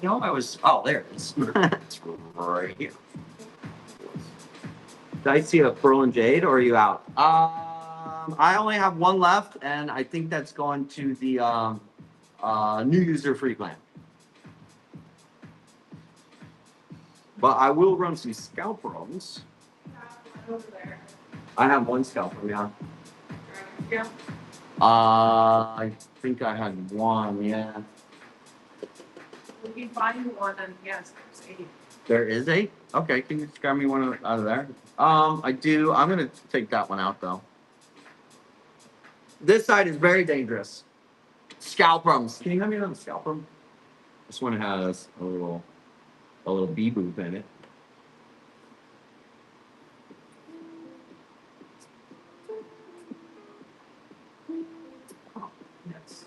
You know, I was. Oh, there it is. It's right here. Did I see a pearl and jade, or are you out? I only have one left, and I think that's going to the new user free plan. But I will run some scalp rooms. I have one scalp room, yeah.
Yeah.
I think I had one, yeah.
We can find one and yes, there's 8.
There is 8? Okay, can you just grab me one out of there? I do. I'm gonna take that one out though. This side is very dangerous. Scalp rooms. Can you have me another scalp room? This one has a little bee boop in it. Oh, yes.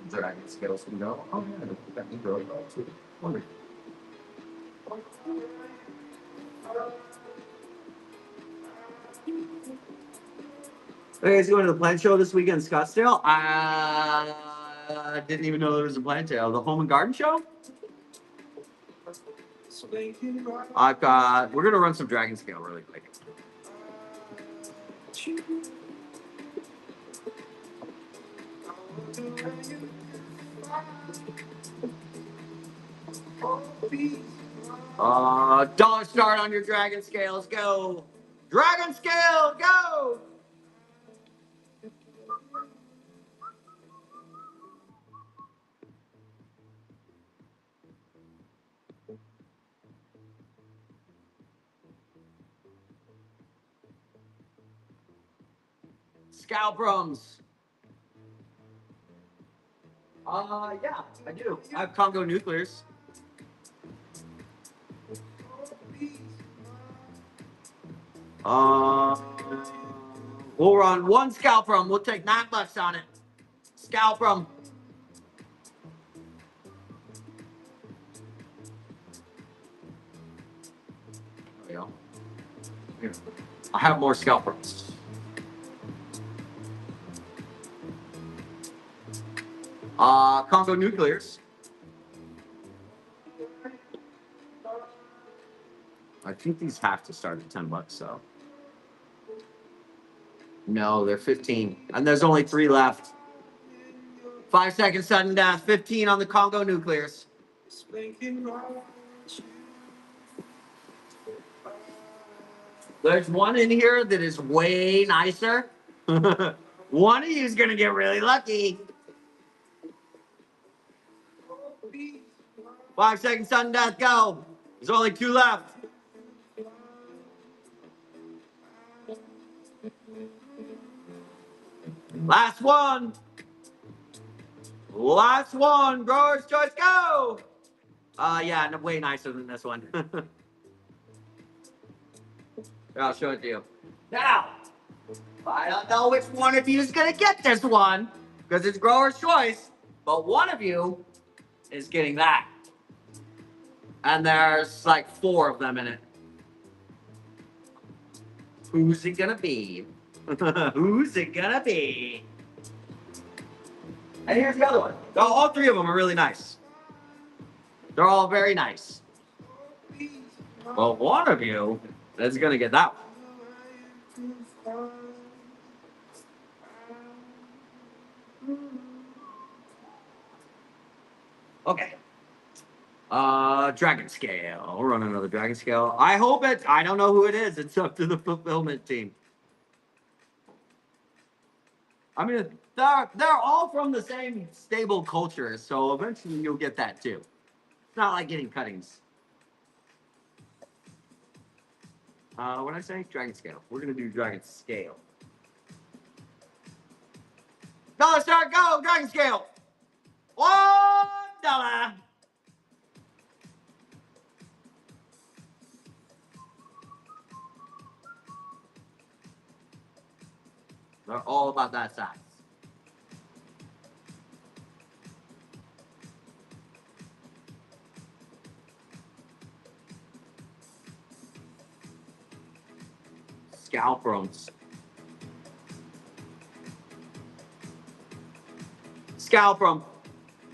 Dragon scales can go. Oh yeah, that can grow too. Wonderful. Hey guys, going to the plant show this weekend in Scottsdale? I didn't even know there was a plant show. The Home and Garden Show? We're gonna run some dragon scale really quick. Dollar start on your dragon scales, go! Dragon scale, go! Scalp rooms. Yeah, I do. I have Congo nuclears. We'll run one scalp room. We'll take $9 on it. Scalp room. There we go. Here. I have more scalp rooms. Congo nuclears. think these have to start at $10, so. No, they're 15. And there's only 3 left. 5 seconds sudden death, 15 on the Congo Nuclears. There's one in here that is way nicer. One of you is going to get really lucky. 5 seconds sudden death, go. There's only 2 left. Last one. Last one. Grower's choice, go. Yeah, no, way nicer than this one. Here, I'll show it to you. Now, I don't know which one of you is going to get this one because it's grower's choice, but one of you is getting that. And there's like 4 of them in it. Who's it going to be? Who's it going to be? And here's the other one. All 3 of them are really nice. They're all very nice. Well, one of you is going to get that one. Okay. Dragon scale. We'll run another dragon scale. I hope I don't know who it is. It's up to the fulfillment team. I mean, they're all from the same stable culture, so eventually you'll get that too. It's not like getting cuttings. What did I say? Dragon scale. We're gonna do dragon scale. $1 start, go! Dragon scale! $1! They're all about that size. Scalprons. Scalprum.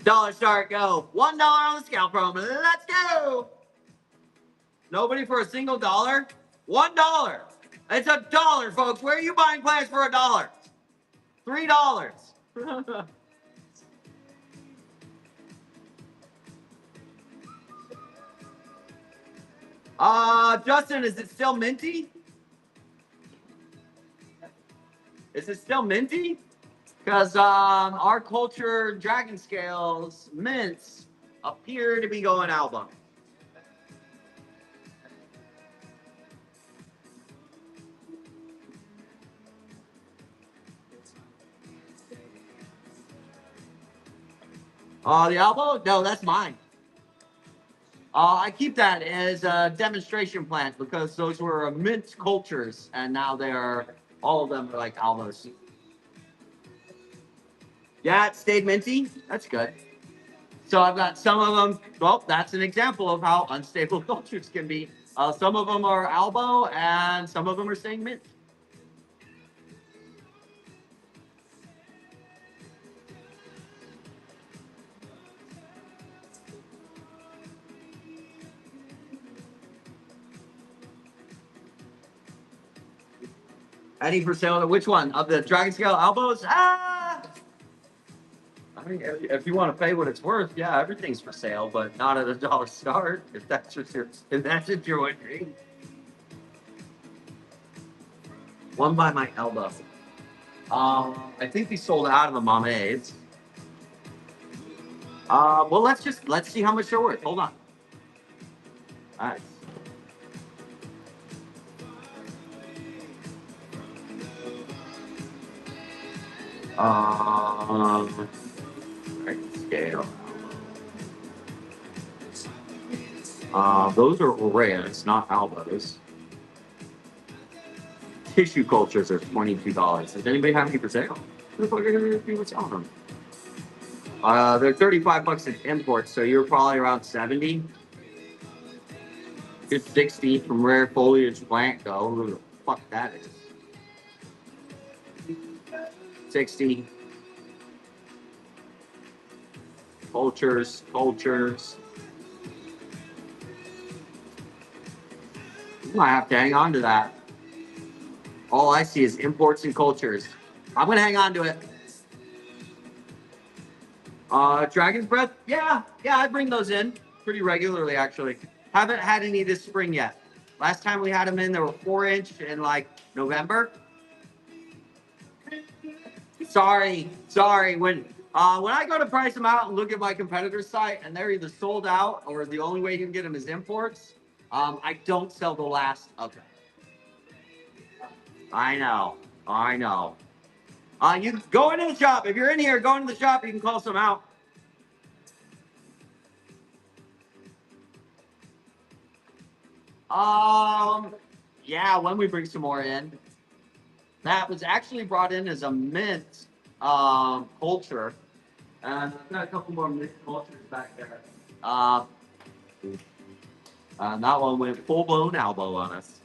$1 start, go. $1 on the Scalprum. Let's go. Nobody for a single dollar? $1. It's $1, folks. Where are you buying plants for $1? $3. Justin, is it still minty? Is it still minty? Because our culture dragon scales mints appear to be going album. The elbow? No, that's mine. I keep that as a demonstration plant because those were mint cultures, and now they're all of them are like albos. Yeah, it stayed minty. That's good. So I've got some of them. Well, that's an example of how unstable cultures can be. Some of them are albo, and some of them are staying mint. Any for sale? Which one? Of the dragon scale albos? I mean, if you want to pay what it's worth, yeah, everything's for sale, but not at $1 start. If that's what you're wondering. One by my elbow. I think we sold out of the Mamades. Well, let's see how much they're worth. Hold on. All right. Right, scale. Those are Oreas, not albos. Tissue cultures are $22. Does anybody have any for sale? Who the fuck are gonna be selling them? They're $35 in import, so you're probably around 70. It's 60 from rare foliage plant go. Who the fuck that is? 60. Cultures. might have to hang on to that. All I see is imports and cultures. I'm gonna hang on to it. Dragon's Breath? Yeah, I bring those in pretty regularly actually. Haven't had any this spring yet. Last time we had them in, they were 4-inch in like November. Sorry. When I go to price them out and look at my competitor's site and they're either sold out or the only way you can get them is imports, I don't sell the last of them. I know. You go into the shop. If you're in here, go into the shop. You can call some out. Yeah, when we bring some more in. That was actually brought in as a mint culture. And I've got a couple more mint cultures back there. That one went full-blown elbow on us.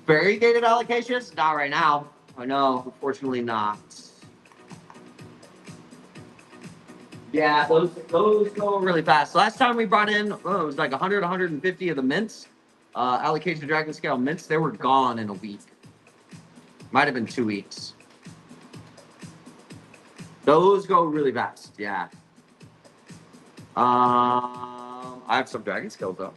Variegated allocations? Not right now. I know, unfortunately not. Yeah, those go really fast. Last time we brought in, it was like 100, 150 of the mints. Allocation Dragon Scale mints, they were gone in a week. Might have been 2 weeks. Those go really fast, yeah. I have some Dragon Scales though.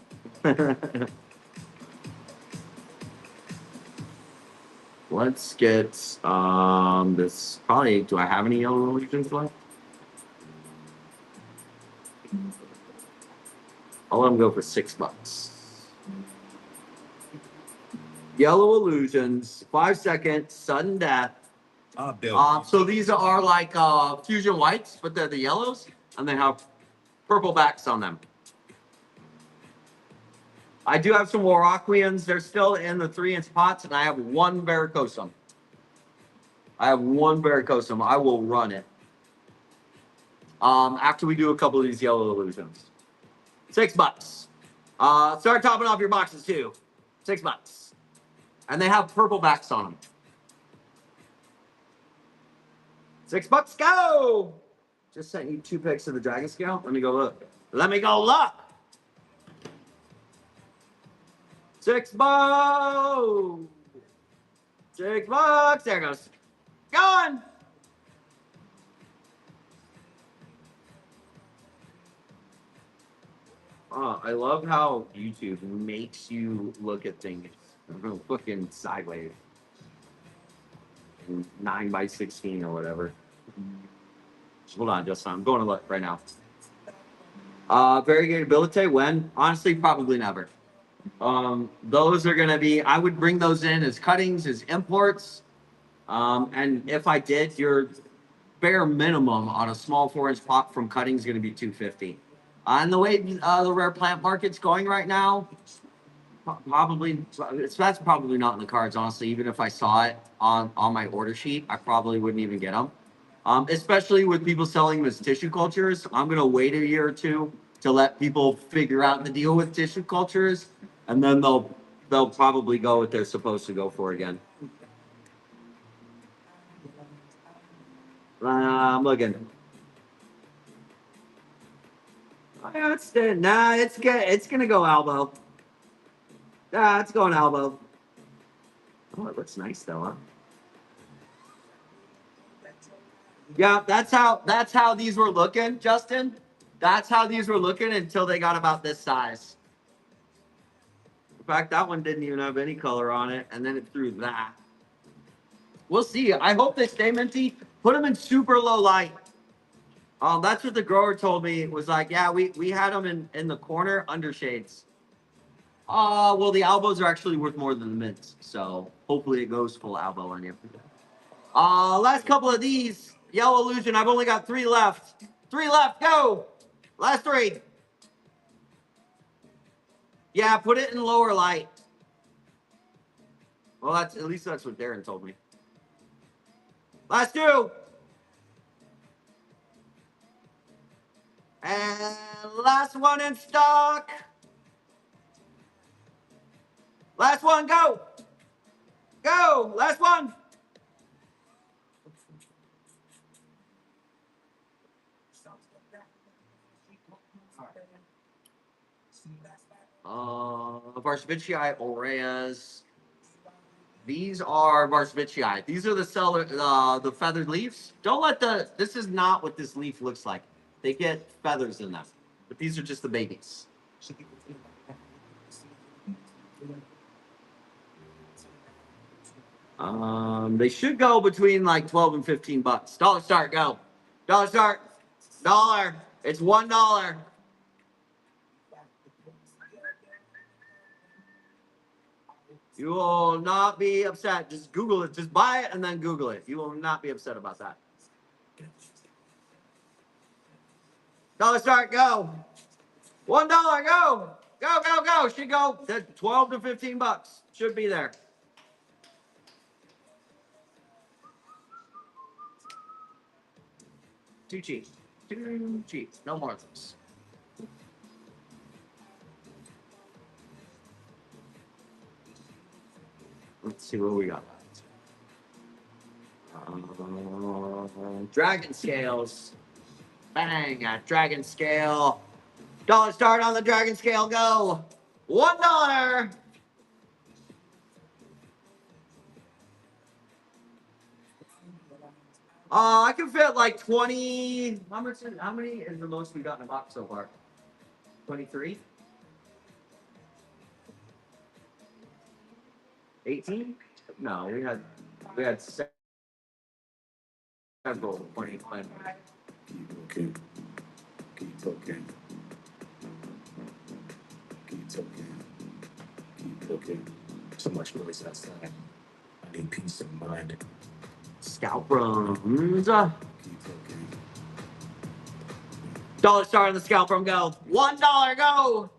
Let's get this. Probably, do I have any yellow illusions left? I'll let them go for $6. Yellow illusions, 5 seconds, sudden death. So these are like fusion whites, but they're the yellows, and they have purple backs on them. I do have some Waraquians. They're still in the 3-inch pots, and I have one Varicosum. I will run it. After we do a couple of these yellow illusions. $6. Start topping off your boxes too. $6. And they have purple backs on them. $6, go! Just sent you 2 picks of the Dragon Scale. Let me go look. $6. $6. $6. There it goes. Gone. I love how YouTube makes you look at things fucking sideways. 9x16 or whatever. Hold on, Justin. I'm going to look right now. Variegated Ability, when? Honestly, probably never. Those are going to be, I would bring those in as cuttings, as imports. And if I did, your bare minimum on a small 4-inch pot from cutting is going to be $250. And the way the rare plant market's going right now, that's probably not in the cards, honestly. Even if I saw it on my order sheet, I probably wouldn't even get them. Especially with people selling them as tissue cultures. I'm going to wait a year or two to let people figure out the deal with tissue cultures, and then they'll probably go what they're supposed to go for again. I'm looking. It's gonna go elbow. It's going elbow. Oh, it looks nice though, huh? Yeah, that's how these were looking, Justin. That's how these were looking until they got about this size. In fact, that one didn't even have any color on it, and then it threw that. We'll see. I hope they stay minty. Put them in super low light. That's what the grower told me. It was like, yeah, we had them in the corner under shades. Well, the elbows are actually worth more than the mints, so hopefully it goes full elbow on you. Last couple of these. Yellow illusion. I've only got 3 left. 3 left. Go. Last 3. Yeah, put it in lower light. Well, at least that's what Darren told me. Last 2. And last one in stock. Last one, go. Go. Last one. Varsovicii aureas. These are Varsovicii. These are the feathered leaves. Don't let this is not what this leaf looks like. They get feathers in them. But these are just the babies. They should go between like 12 and 15 bucks. Dollar start, go. Dollar start. Dollar. It's $1. You will not be upset. Just Google it. Just buy it and then Google it. You will not be upset about that. Dollar start, go. $1, go. Go, go, go. Should go to 12 to 15 bucks. Should be there. Too cheap. Too cheap. No more of those. Let's see what we got. Dragon scales. Bang, a dragon scale. Dollar start on the dragon scale, go. $1. I can fit like 20. How many is the most we got in a box so far? 23? 18? No, we had several 20.
Keep looking. Keep looking. Keep looking. Keep looking. So much noise outside. I need peace of mind.
Scalp runs.
Keep looking.
Dollar start on the scalp run, go. $1, go.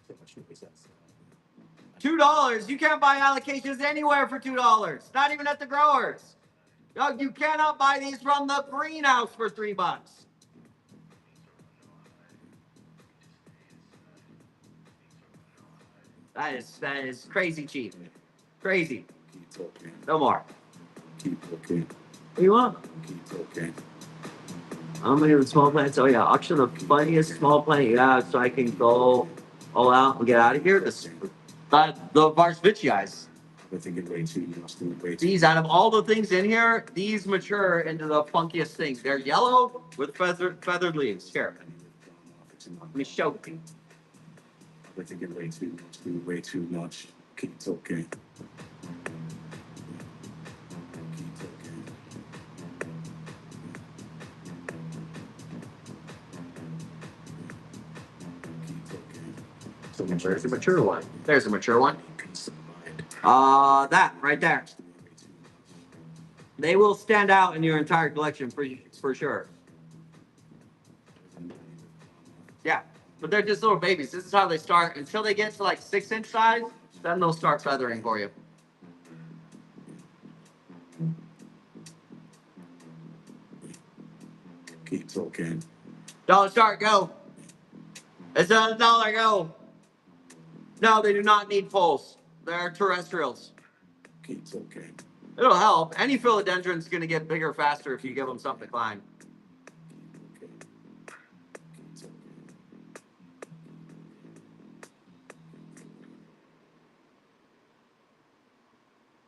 So much noise outside.
$2. You can't buy allocations anywhere for $2. Not even at the growers. No, you cannot buy these from the greenhouse for $3. That is crazy cheap. Crazy.
Keep looking.
No more.
Keep looking.
What do you want?
Keep looking.
How many of the small plants? Oh yeah, auction the funniest small plant you have so I can go all out and get out of here. The Varsovicii.
We're thinking way too much. Way too.
These, out of all the things in here, these mature into the funkiest things. They're yellow with feathered leaves. Here, let me show you.
We're thinking way too much. Way too much. Keep talking. Keep talking. Keep talking. So much.
There's a mature one. There's a mature one.
Peace of mind.
That right there. They will stand out in your entire collection for sure. Yeah, but they're just little babies. This is how they start. Until they get to like 6-inch size, then they'll start feathering for you.
Keep talking.
Dollar start, go. It's $1, go. No, they do not need poles. They're terrestrials.
Keep talking.
It'll help. Any philodendron's going to get bigger faster if you give them something to climb.
Keep talking.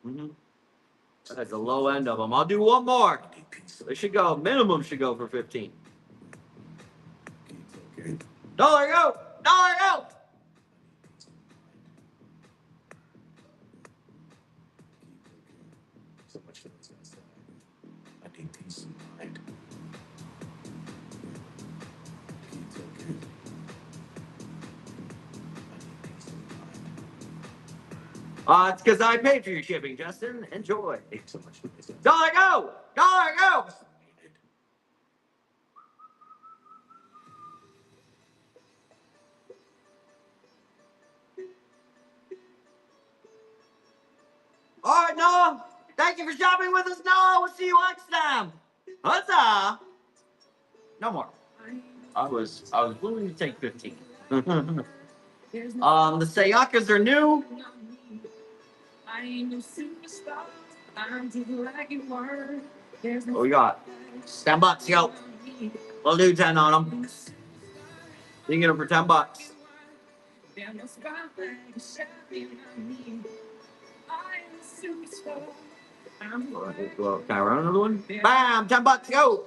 Mm-hmm. That's the low end of them. I'll do one more. They should go. Minimum should go for 15.
Keep talking.
$1, go. $1, go.
So much noise outside. I need peace of mind. Keep talking. I need peace of mind.
It's because I paid for your shipping, Justin. Enjoy.
So much noise outside.
$1, go. $1, go. All right, Noah. Thank you for shopping with us, Noah. We'll see you next time. Huzzah! No more. I was willing to take 15. The Sayakas are new. What we got? $10, yo. We'll do 10 on them. You can get them for $10. Well, can I run another one? Bam! $10. Go.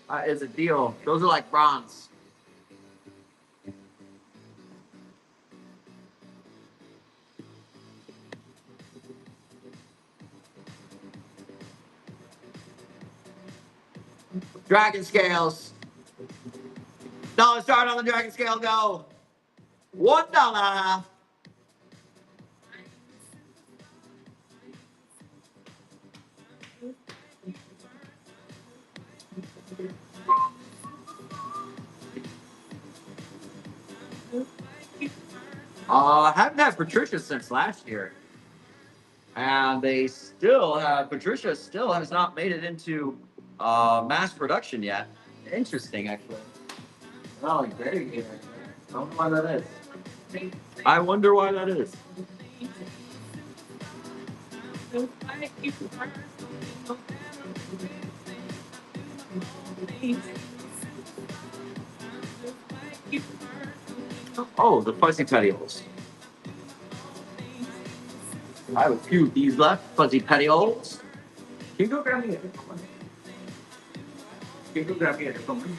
That is a deal. Those are like bronze. Dragon scales. $1 start on the dragon scale. Go. $1. Haven't had Patricia since last year. And they still have, Patricia still has not made it into mass production yet. Interesting, actually. Oh, very good. I don't know why that is. I wonder why that is. Oh, the fuzzy petioles. I have a few of these left, fuzzy petioles. Can you go grab me a different one? Can you go grab me a different one?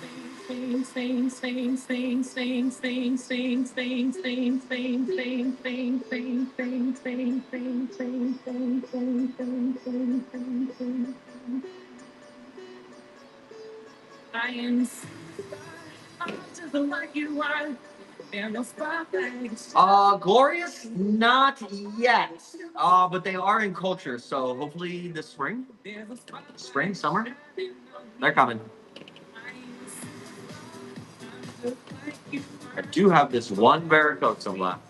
Glorious, not yet. But they are in culture, so hopefully this spring, summer, they're coming. I do have this one varicosum left.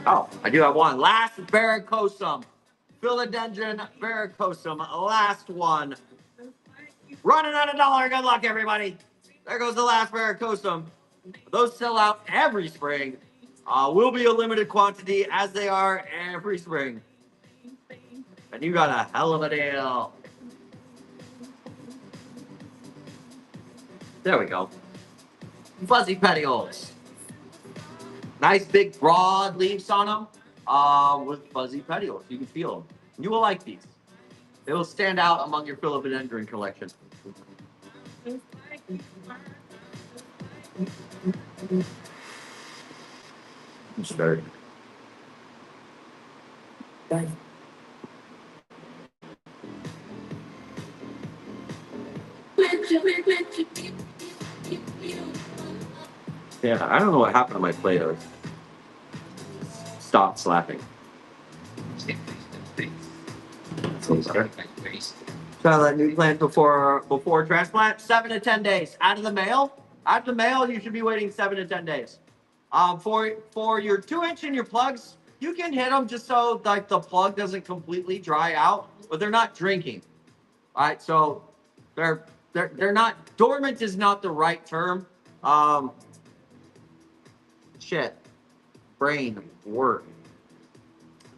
Oh, I do have one. Last varicosum. Philodendron varicosum. Last one. Running out of $1. Good luck, everybody. There goes the last varicosum. Those sell out every spring. Will be a limited quantity as they are every spring. And you got a hell of a deal. There we go. Fuzzy petioles. Nice big broad leaves on them with fuzzy petioles. You can feel them. You will like these. They will stand out among your philodendron collection. Start. Yeah, I don't know what happened to my Play-Doh. Stop slapping. So that new plant before transplant, 7 to 10 days. Out of the mail, you should be waiting 7 to 10 days. For your 2-inch and your plugs, you can hit them just so like the plug doesn't completely dry out, but they're not drinking. All right, so they're not dormant is not the right term. Brain work.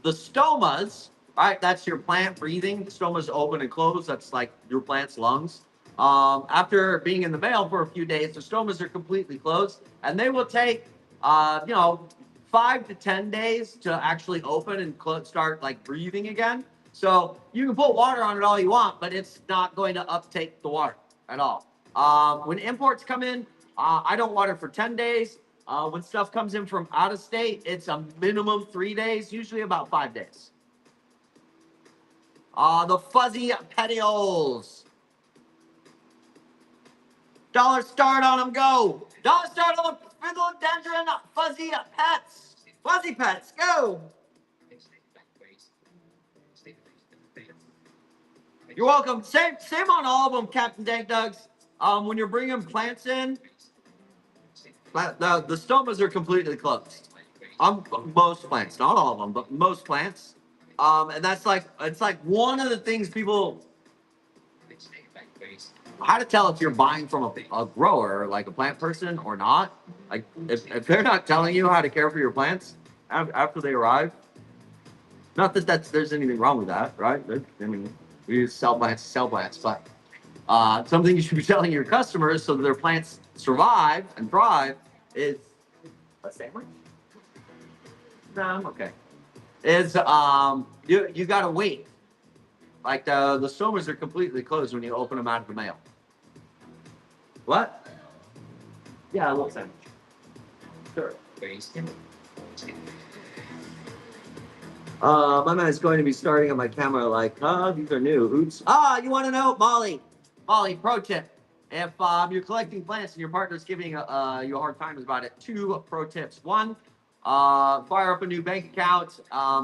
The stomas, all right, that's your plant breathing. Stomas open and close. That's like your plant's lungs. After being in the mail for a few days, the stomas are completely closed, and they will take 5 to 10 days to actually open and start like breathing again. So you can put water on it all you want, but it's not going to uptake the water at all. When imports come in, I don't water for 10 days. When stuff comes in from out of state, it's a minimum 3 days, usually about 5 days. The fuzzy petioles. $1 start on them, go. $1 start on the philodendron fuzzy pets. Fuzzy pets, go. You're welcome. Same on all of them, Captain Dank Dugs. When you're bringing plants in, the stomas are completely closed. Most plants, not all of them, but most plants. And that's like, it's like one of the things people how to tell if you're buying from a grower, like a plant person or not. Like if they're not telling you how to care for your plants after they arrive, not that there's anything wrong with that, right? I mean, we use sell plants, but something you should be telling your customers so that their plants survive and thrive is a sandwich. No, I'm okay. Is you gotta wait. Like the stores are completely closed when you open them out of the mail. What? Yeah, a little sandwich. Sure. My man is going to be starting on my camera like, these are new. Oops. You want to know, Molly? Molly, pro tip. If you're collecting plants and your partner's giving you a hard time about it, 2 pro tips. 1, fire up a new bank account.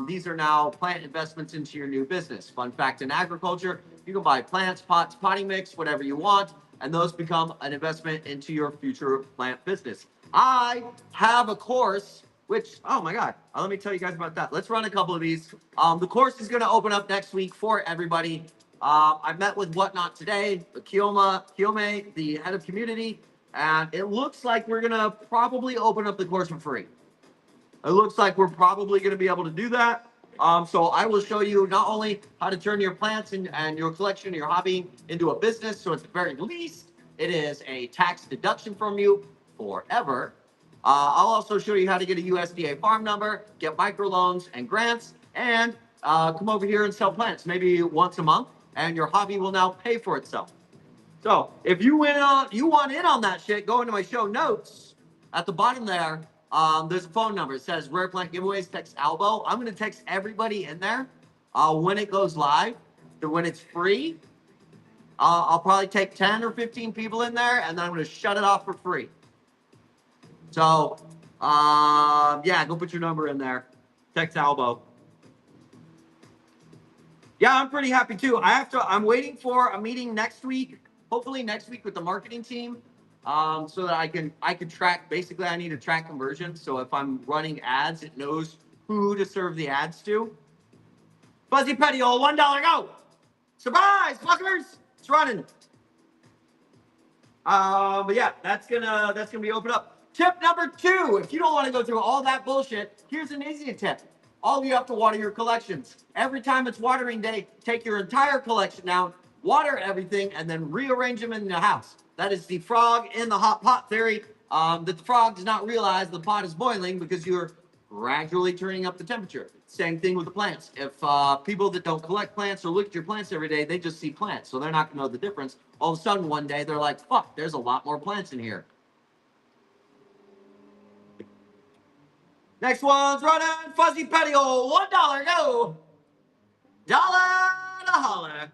These are now plant investments into your new business. Fun fact in agriculture, you can buy plants, pots, potting mix, whatever you want, and those become an investment into your future plant business. I have a course, which, oh my God, let me tell you guys about that. Let's run a couple of these. The course is going to open up next week for everybody. I met with Whatnot today, Kiyome, the head of community, and it looks like we're going to probably open up the course for free. It looks like we're probably going to be able to do that. So I will show you not only how to turn your plants and your collection, your hobby into a business. So at the very least, it is a tax deduction from you forever. I'll also show you how to get a USDA farm number, get microloans and grants, and come over here and sell plants maybe once a month, and your hobby will now pay for itself. So if you want in on that shit, go into my show notes at the bottom there. There's a phone number. It says Rare Plant Giveaways. Text Albo. I'm going to text everybody in there when it goes live. When it's free, I'll probably take 10 or 15 people in there, and then I'm going to shut it off for free. So, yeah, go put your number in there. Text Albo. Yeah, I'm pretty happy too. I'm waiting for a meeting next week, hopefully next week with the marketing team, so that I can track. Basically, I need to track conversion. So if I'm running ads, it knows who to serve the ads to. Fuzzy Petiole, $1 go. Surprise, fuckers! It's running. But yeah, that's gonna be open up. Tip number 2: if you don't want to go through all that bullshit, here's an easy tip. All you have to water your collections. Every time it's watering day, take your entire collection down, water everything, and then rearrange them in the house. That is the frog in the hot pot theory. That the frog does not realize the pot is boiling because you're gradually turning up the temperature. Same thing with the plants. If people that don't collect plants or look at your plants every day, they just see plants, so they're not gonna know the difference. All of a sudden, one day, they're like, fuck, there's a lot more plants in here. Next one's running. Fuzzy Petiole, $1 go. Dollar to holler.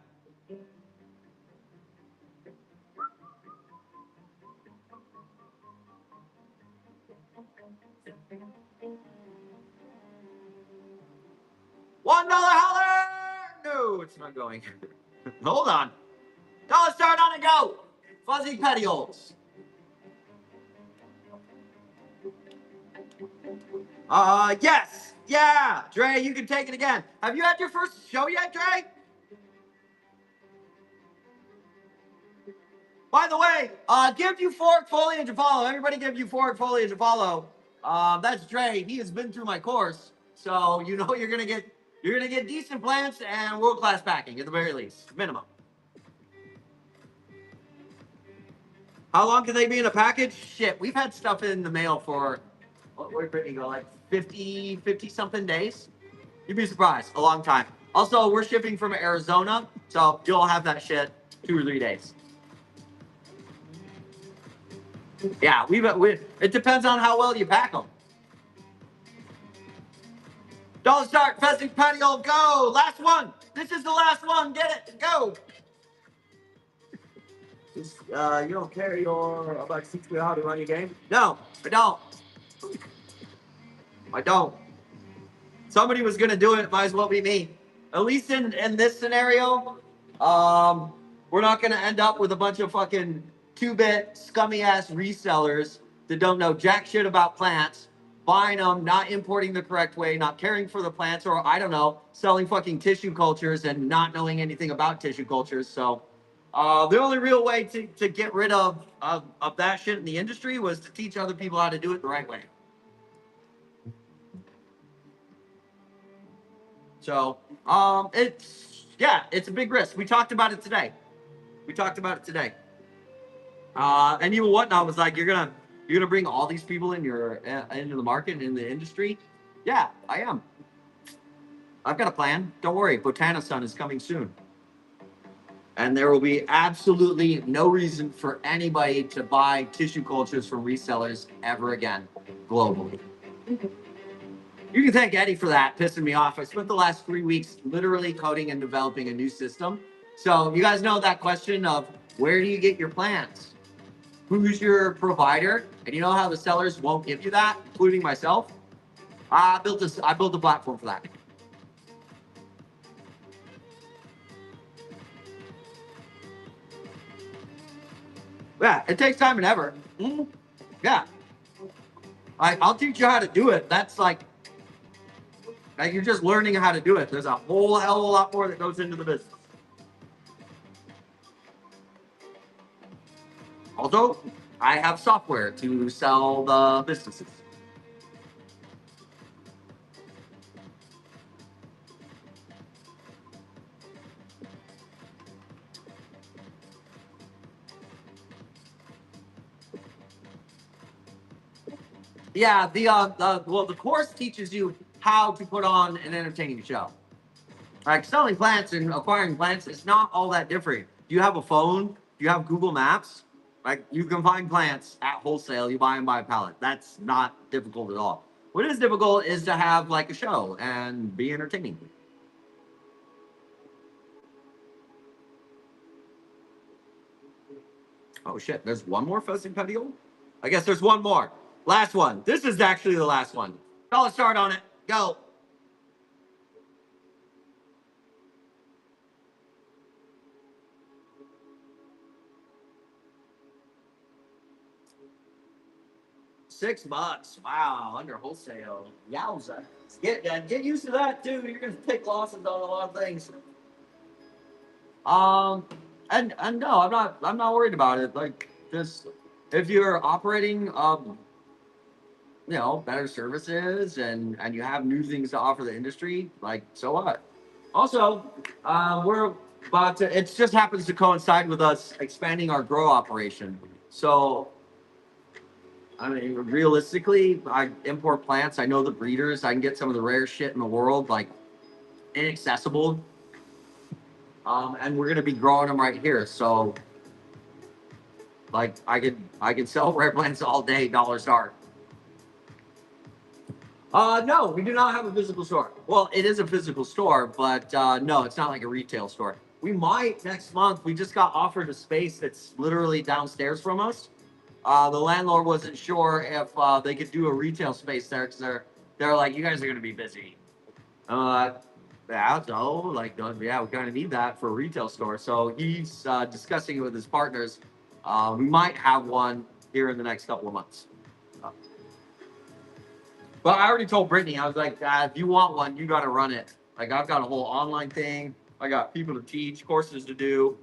$1 holler. No, it's not going. Hold on. Dollar start on and go. Fuzzy Petioles. Yes. Yeah. Dre, you can take it again. Have you had your first show yet, Dre? By the way, give Euphoric Foliage a follow. Everybody give Euphoric Foliage a follow. That's Dre. He has been through my course. So you know you're gonna get decent plants and world-class packing at the very least. Minimum. How long can they be in a package? Shit, we've had stuff in the mail for where'd Brittany go? Like 50 something days. You'd be surprised. A long time. Also, we're shipping from Arizona, so you'll have that shit 2 or 3 days. Yeah, it depends on how well you pack them. Don't start. Fuzzy Petiole, go. Last one. This is the last one. Get it. Go. You don't care about teach me how to run your game? No, I don't. I don't. Somebody was gonna do it. Might as well be me. At least in this scenario, we're not gonna end up with a bunch of fucking 2-bit scummy ass resellers that don't know jack shit about plants, buying them, not importing the correct way, not caring for the plants, or I don't know, selling fucking tissue cultures and not knowing anything about tissue cultures. So The only real way to get rid of that shit in the industry was to teach other people how to do it the right way. So, it's a big risk. We talked about it today. And even Whatnot was like, you're gonna bring all these people into the market and in the industry. Yeah, I am. I've got a plan. Don't worry, Botanasun is coming soon. And there will be absolutely no reason for anybody to buy tissue cultures from resellers ever again, globally. You can thank Eddie for that, pissing me off. I spent the last 3 weeks literally coding and developing a new system. So you guys know that question of where do you get your plans? Who's your provider? And you know how the sellers won't give you that, including myself? I built a platform for that. Yeah, it takes time and effort. Yeah. I'll teach you how to do it. That's like you're just learning how to do it. There's a whole hell of a lot more that goes into the business. Although I have software to sell the businesses. Yeah, the course teaches you how to put on an entertaining show. Like selling plants and acquiring plants is not all that different. Do you have a phone? Do you have Google Maps? Like you can find plants at wholesale. You buy them by a pallet. That's not difficult at all. What is difficult is to have like a show and be entertaining. Oh shit, there's one more fuzzing petiole? I guess there's one more. Last one. This is actually the last one. Call a start on it. Go. $6. Wow, under wholesale. Yowza. Get used to that too. You're gonna take losses on a lot of things. And no, I'm not worried about it. Like just if you're operating better services and you have new things to offer the industry, like so what? Also, we're about to, it just happens to coincide with us expanding our grow operation. So I mean, realistically, I import plants. I know the breeders. I can get some of the rare shit in the world, like inaccessible. And we're gonna be growing them right here. So, like, I could sell rare plants all day, dollar start. No, we do not have a physical store. Well, it is a physical store, but no, it's not like a retail store. We might next month. We just got offered a space that's literally downstairs from us. The landlord wasn't sure if they could do a retail space there because they're like, you guys are gonna be busy. Yeah, so like, yeah, we kind of need that for a retail store. So he's discussing it with his partners. We might have one here in the next couple of months. But I already told Brittany, I was like, if you want one, you got to run it. Like, I've got a whole online thing. I got people to teach, courses to do.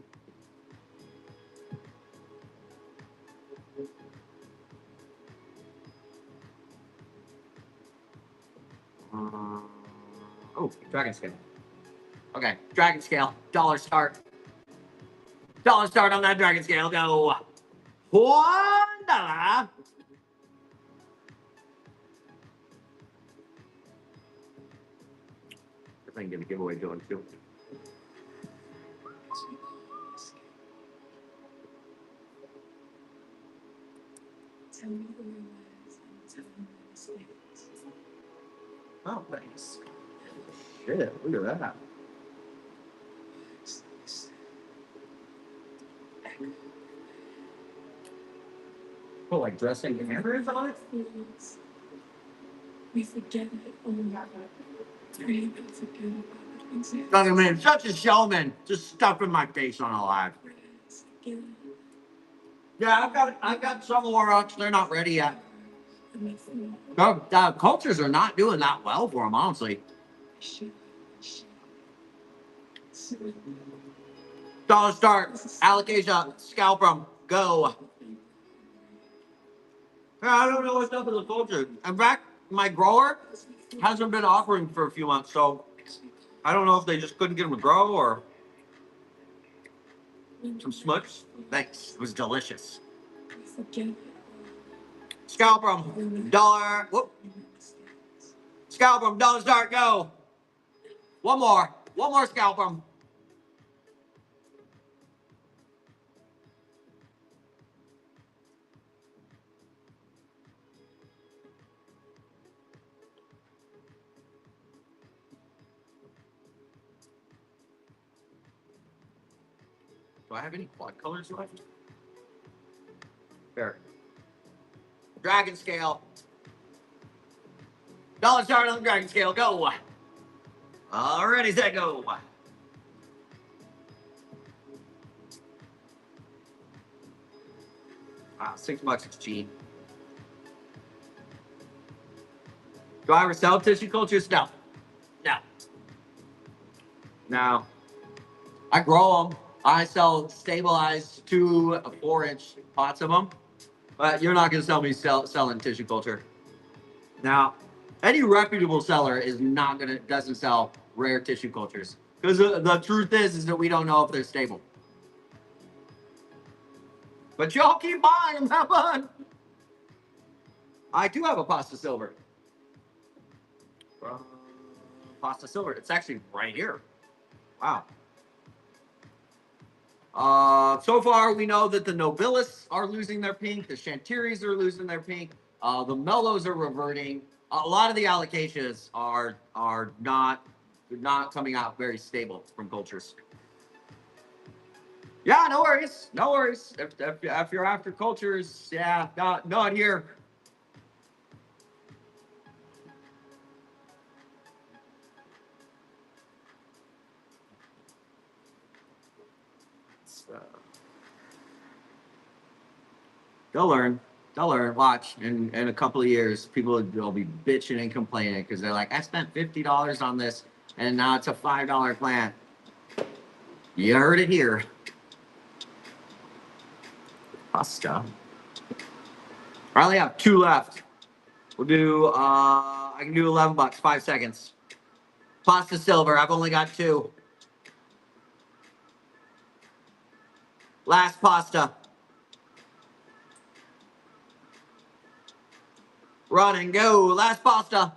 Oh, Dragon Scale. Okay, Dragon Scale, dollar start. Dollar start on that Dragon Scale. Go. $1. I can get a giveaway going too.
Tell me who it was and tell me the mistakes.
Oh, nice. Shit, look at that. Oh, like dressing cameras on it?
We forget it. Oh my God. Forget about it.
Doesn't mean such a showman, just stuffing my face on a live. Yeah, I've got some more. They're not ready yet. The cultures are not doing that well for them, honestly. Dollar start. Allocation. Scalp 'em. Go. Yeah, I don't know what's up with the culture. In fact, my grower hasn't been offering for a few months, so I don't know if they just couldn't get them to grow or some smuts. Thanks. It was delicious. Scalp 'em. Dollar. Whoop. Scalp 'em. Dollar start. Go. One more. One more scalp 'em. Do I have any quad colors left? There. Dragon scale. Dollar start on the dragon scale. Go. Alrighty, set go. Wow, $6 is cheap. Do I ever sell tissue cultures? No. No. No. I grow them. I sell stabilized 2 4-inch pots of them. But you're not going to sell me selling tissue culture. Now, any reputable seller is not going to doesn't sell rare tissue cultures because the truth is that we don't know if they're stable. But y'all keep buying them. Have fun. I do have a pasta silver. Pasta silver. It's actually right here. Wow. So far, we know that the Nobilis are losing their pink. The Chantiris are losing their pink. The Mellows are reverting. A lot of the allocations are not coming out very stable from cultures. Yeah, no worries. No worries. If you're after cultures, yeah, not here. They'll learn. They'll learn. Watch. In a couple of years, people will be bitching and complaining because they're like, I spent $50 on this, and now it's a $5 plant. You heard it here. Pasta. I only have 2 left. We'll do. I can do $11. 5 seconds. Pasta silver. I've only got 2. Last pasta. Run and go. Last pasta.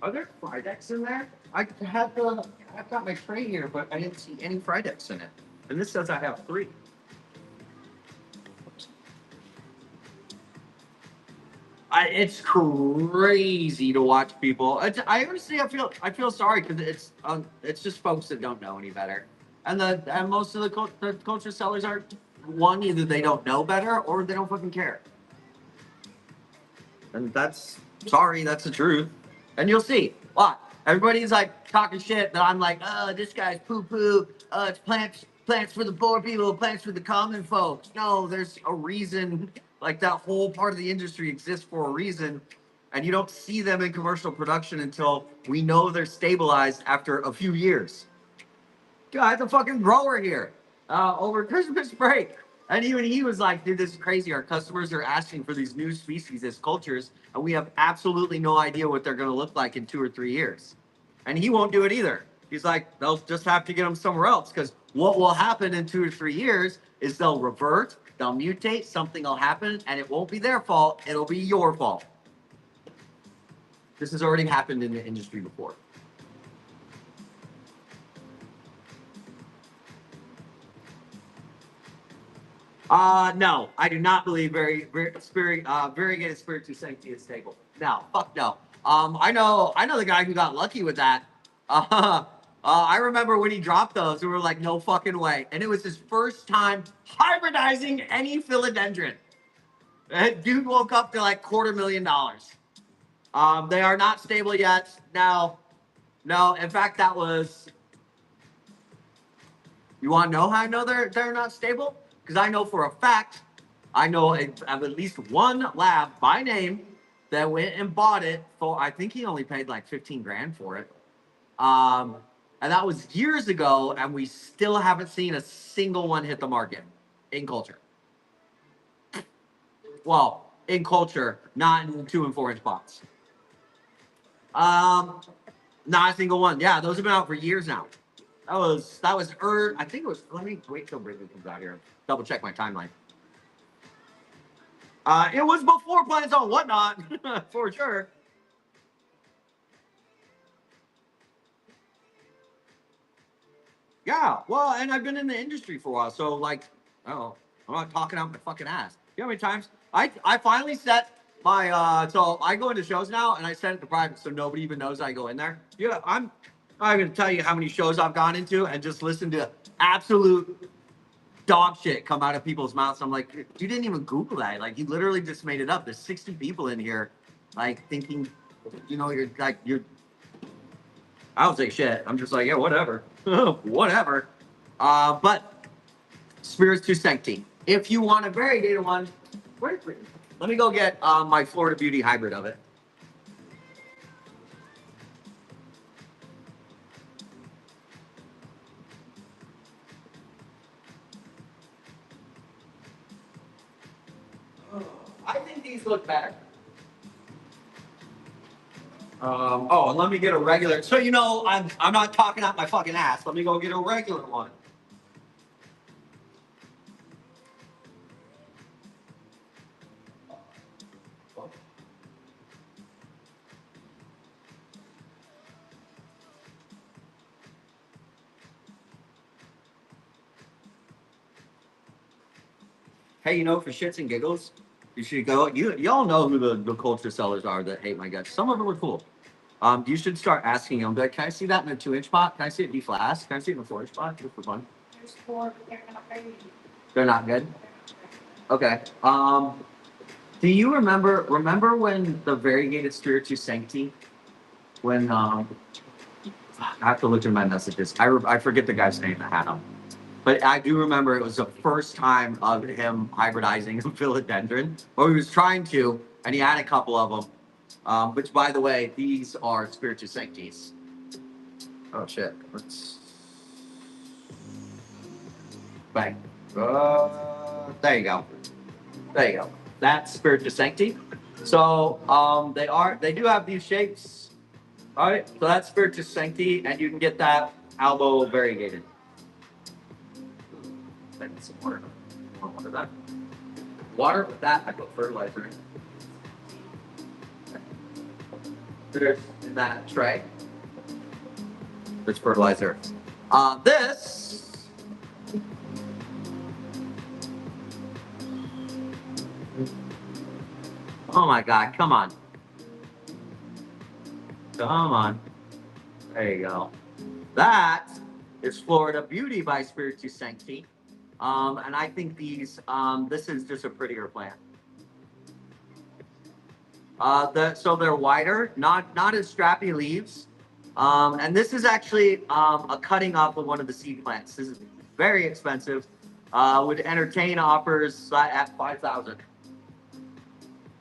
Are there Fridex in there? I've got my tray here, but I didn't see any Fridex in it. And this says I have 3. It's crazy to watch people. I honestly, I feel sorry because it's just folks that don't know any better, and most of the culture sellers are one, either they don't know better or they don't fucking care, and that's the truth. And you'll see. What? Everybody's like talking shit that I'm like, oh, this guy's poo poo. It's plants for the poor people, plants for the common folks. No, there's a reason. Like that whole part of the industry exists for a reason, and you don't see them in commercial production until we know they're stabilized after a few years. God, the fucking grower here over Christmas break. And even he was like, dude, this is crazy. Our customers are asking for these new species as cultures, and we have absolutely no idea what they're going to look like in 2 or 3 years. And he won't do it either. He's like, they'll just have to get them somewhere else because what will happen in 2 or 3 years is they'll revert, they'll mutate, something will happen, and it won't be their fault. It'll be your fault. This has already happened in the industry before. No, I do not believe variegated spiritu sanctity is stable. No, fuck no. I know the guy who got lucky with that. I remember when he dropped those, we were like, no fucking way. And it was his first time hybridizing any philodendron. That dude woke up to like $250,000. They are not stable yet. No, in fact, that was. You want to know how I know they're not stable? Because I know for a fact I know of at least one lab by name that went and bought it for. I think he only paid like 15 grand for it. And that was years ago, and we still haven't seen a single one hit the market in culture. Well, in culture, not in 2 and 4 inch pots. Not a single one. Yeah, those have been out for years now. That was I think it was. Let me wait till Brittany comes out here. Double check my timeline. It was before Plants on Whatnot, for sure. Yeah, well, and I've been in the industry for a while, so like, oh, I'm not talking out my fucking ass. You know how many times I finally set my so I go into shows now and I set it to private so nobody even knows I go in there. Yeah, I'm not gonna tell you how many shows I've gone into and just listen to absolute dog shit come out of people's mouths. I'm like, you didn't even Google that. Like, you literally just made it up. There's 60 people in here, like thinking, you're. I don't say shit. I'm just like, yeah, whatever, whatever. But Spirits to Sancti. If you want a variegated one, let me go get my Florida Beauty hybrid of it. I think these look better. Oh, and let me get a regular. So you know, I'm not talking out my fucking ass. Let me go get a regular one. Hey, you know, for shits and giggles, you should go. Y'all know who the culture sellers are that hate my guts. Some of them are cool. You should start asking them. Like, can I see that in a 2 inch pot? Can I see it deflask? Can I see it in a 4 inch pot? Just for fun.
There's 4, but they're not very.
They're not good. Okay. Do you remember when the variegated Spiritus Sancti? When I have to look in my messages. I forget the guy's name that had them. But I do remember it was the first time of him hybridizing a philodendron, or he was trying to, and he had a couple of them. Which, by the way, these are Spiritus Sanctis. Oh shit! Let's bang. There you go. There you go. That's Spiritus Sancti. So they do have these shapes. All right. So that's Spiritus Sancti, and you can get that elbow variegated. I need some water. Water that. Water with that. I put fertilizer in. There's in that tray. There's fertilizer. This. Oh my God! Come on. Come on. There you go. That is Florida Beauty by Spiritus Sancti. And I think these, this is just a prettier plant. So they're wider, not as strappy leaves. And this is actually a cutting off of one of the seed plants. This is very expensive. Would entertain offers at 5,000.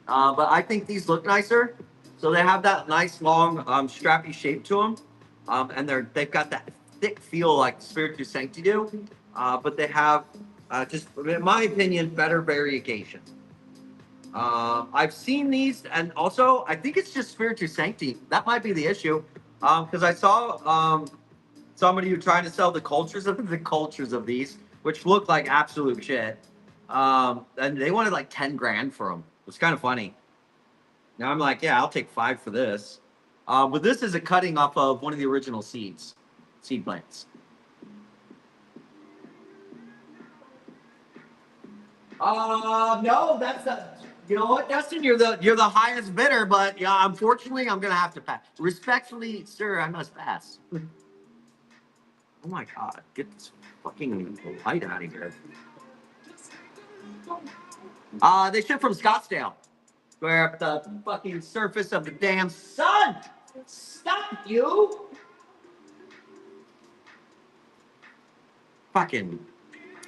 But I think these look nicer. So they have that nice long strappy shape to them, and they've got that thick feel like Spiritus Sancti do. But they have, just in my opinion, better variegation. I've seen these, and also I think it's just Spiritus Sancti. That might be the issue, because I saw somebody who tried to sell the cultures of these, which look like absolute shit, and they wanted like 10 grand for them. It's kind of funny. Now I'm like, yeah, I'll take 5 for this. But this is a cutting off of one of the original seed plants. No, that's the. You know what, Dustin? You're the highest bidder, but yeah, unfortunately, I'm gonna have to pass. Respectfully, sir, I must pass. Oh my God, get this fucking light out of here. They ship from Scottsdale, where the fucking surface of the damn sun. Stop you! Fucking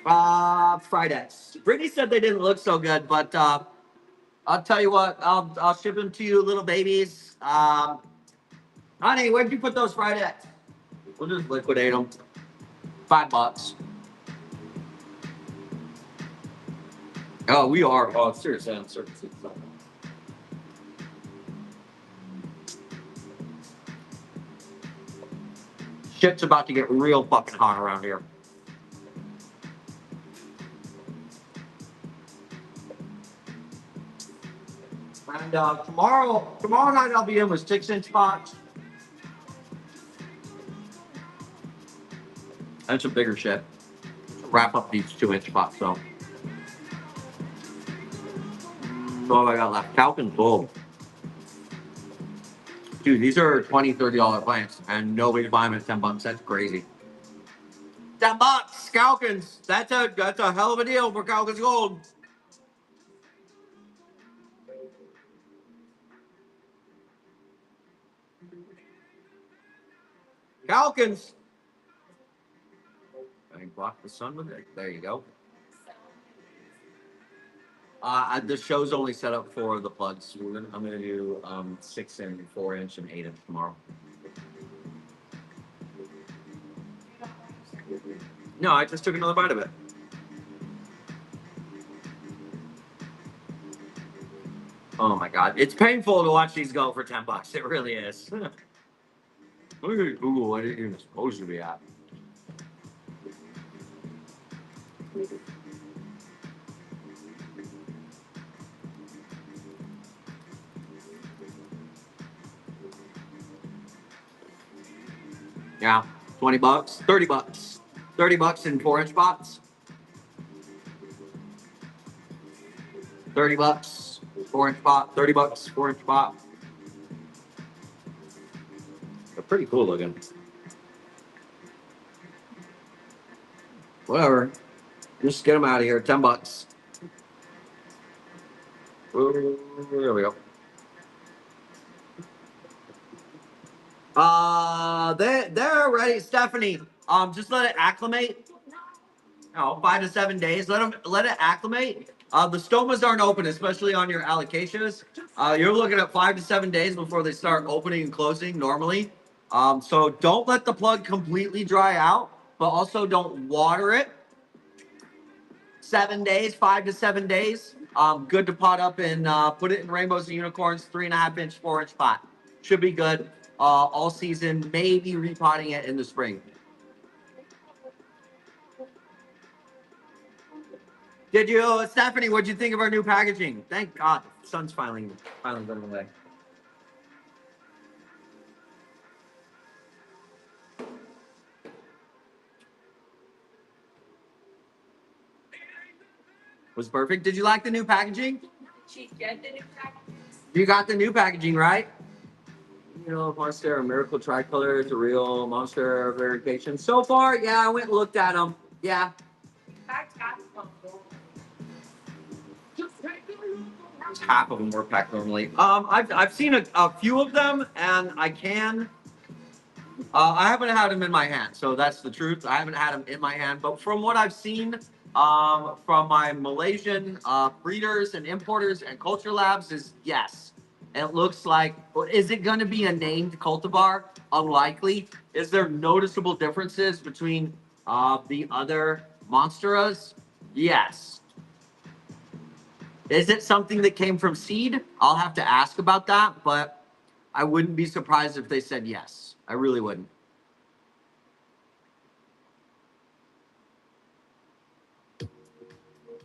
Friday. Brittany said they didn't look so good, but I'll tell you what, I'll ship them to you, little babies. Honey, where'd you put those Fridays? We'll just liquidate them. $5. Oh, we are. Oh, seriously, on services. Shit's about to get real fucking hot around here. And tomorrow night I'll be in with 6-inch spots. And some bigger shit. Wrap up these 2-inch spots, so. What have I got left? Falcon Gold. Dude, these are $20, $30 plants, and nobody's buying them at $10. That's crazy. $10, Calkins. That's a hell of a deal for Calkins Gold. Calkins. I block the sun with it. There you go. The show's only set up for the plugs. I'm gonna do 6 and 4-inch and 8-inch tomorrow. No, I just took another bite of it. Oh my god, it's painful to watch these go for $10. It really is. Look at Google. What it even supposed to be at. Yeah, $20, $30, $30 in 4-inch spots. $30, 4-inch spot. $30, 4-inch spot. They're pretty cool looking. Whatever. Just get them out of here. $10. Ooh, there we go. They're ready, Stephanie. Just let it acclimate. 5 to 7 days. Let it acclimate. The stomas aren't open, especially on your alocasias. You're looking at 5 to 7 days before they start opening and closing normally. So don't let the plug completely dry out, but also don't water it. 7 days, 5 to 7 days. Good to pot up and put it in rainbows and unicorns, 3.5-inch, 4-inch pot. Should be good all season. Maybe repotting it in the spring. Did you, Stephanie? What'd you think of our new packaging? Thank God, the sun's finally going away. Was perfect. Did you like the new packaging?
Did she get the new packaging?
You got the new packaging, right? You know, Monstera Miracle Tricolor is a real Monstera verification. So far, yeah, I went and looked at them. Yeah. Half of them were packed normally. I've seen a few of them, and I haven't had them in my hand, so that's the truth. I haven't had them in my hand, but from what I've seen from my Malaysian breeders and importers and culture labs is yes. And it looks like, is it going to be a named cultivar? Unlikely. Is there noticeable differences between the other Monsteras? Yes. Is it something that came from seed? I'll have to ask about that, but I wouldn't be surprised if they said yes. I really wouldn't.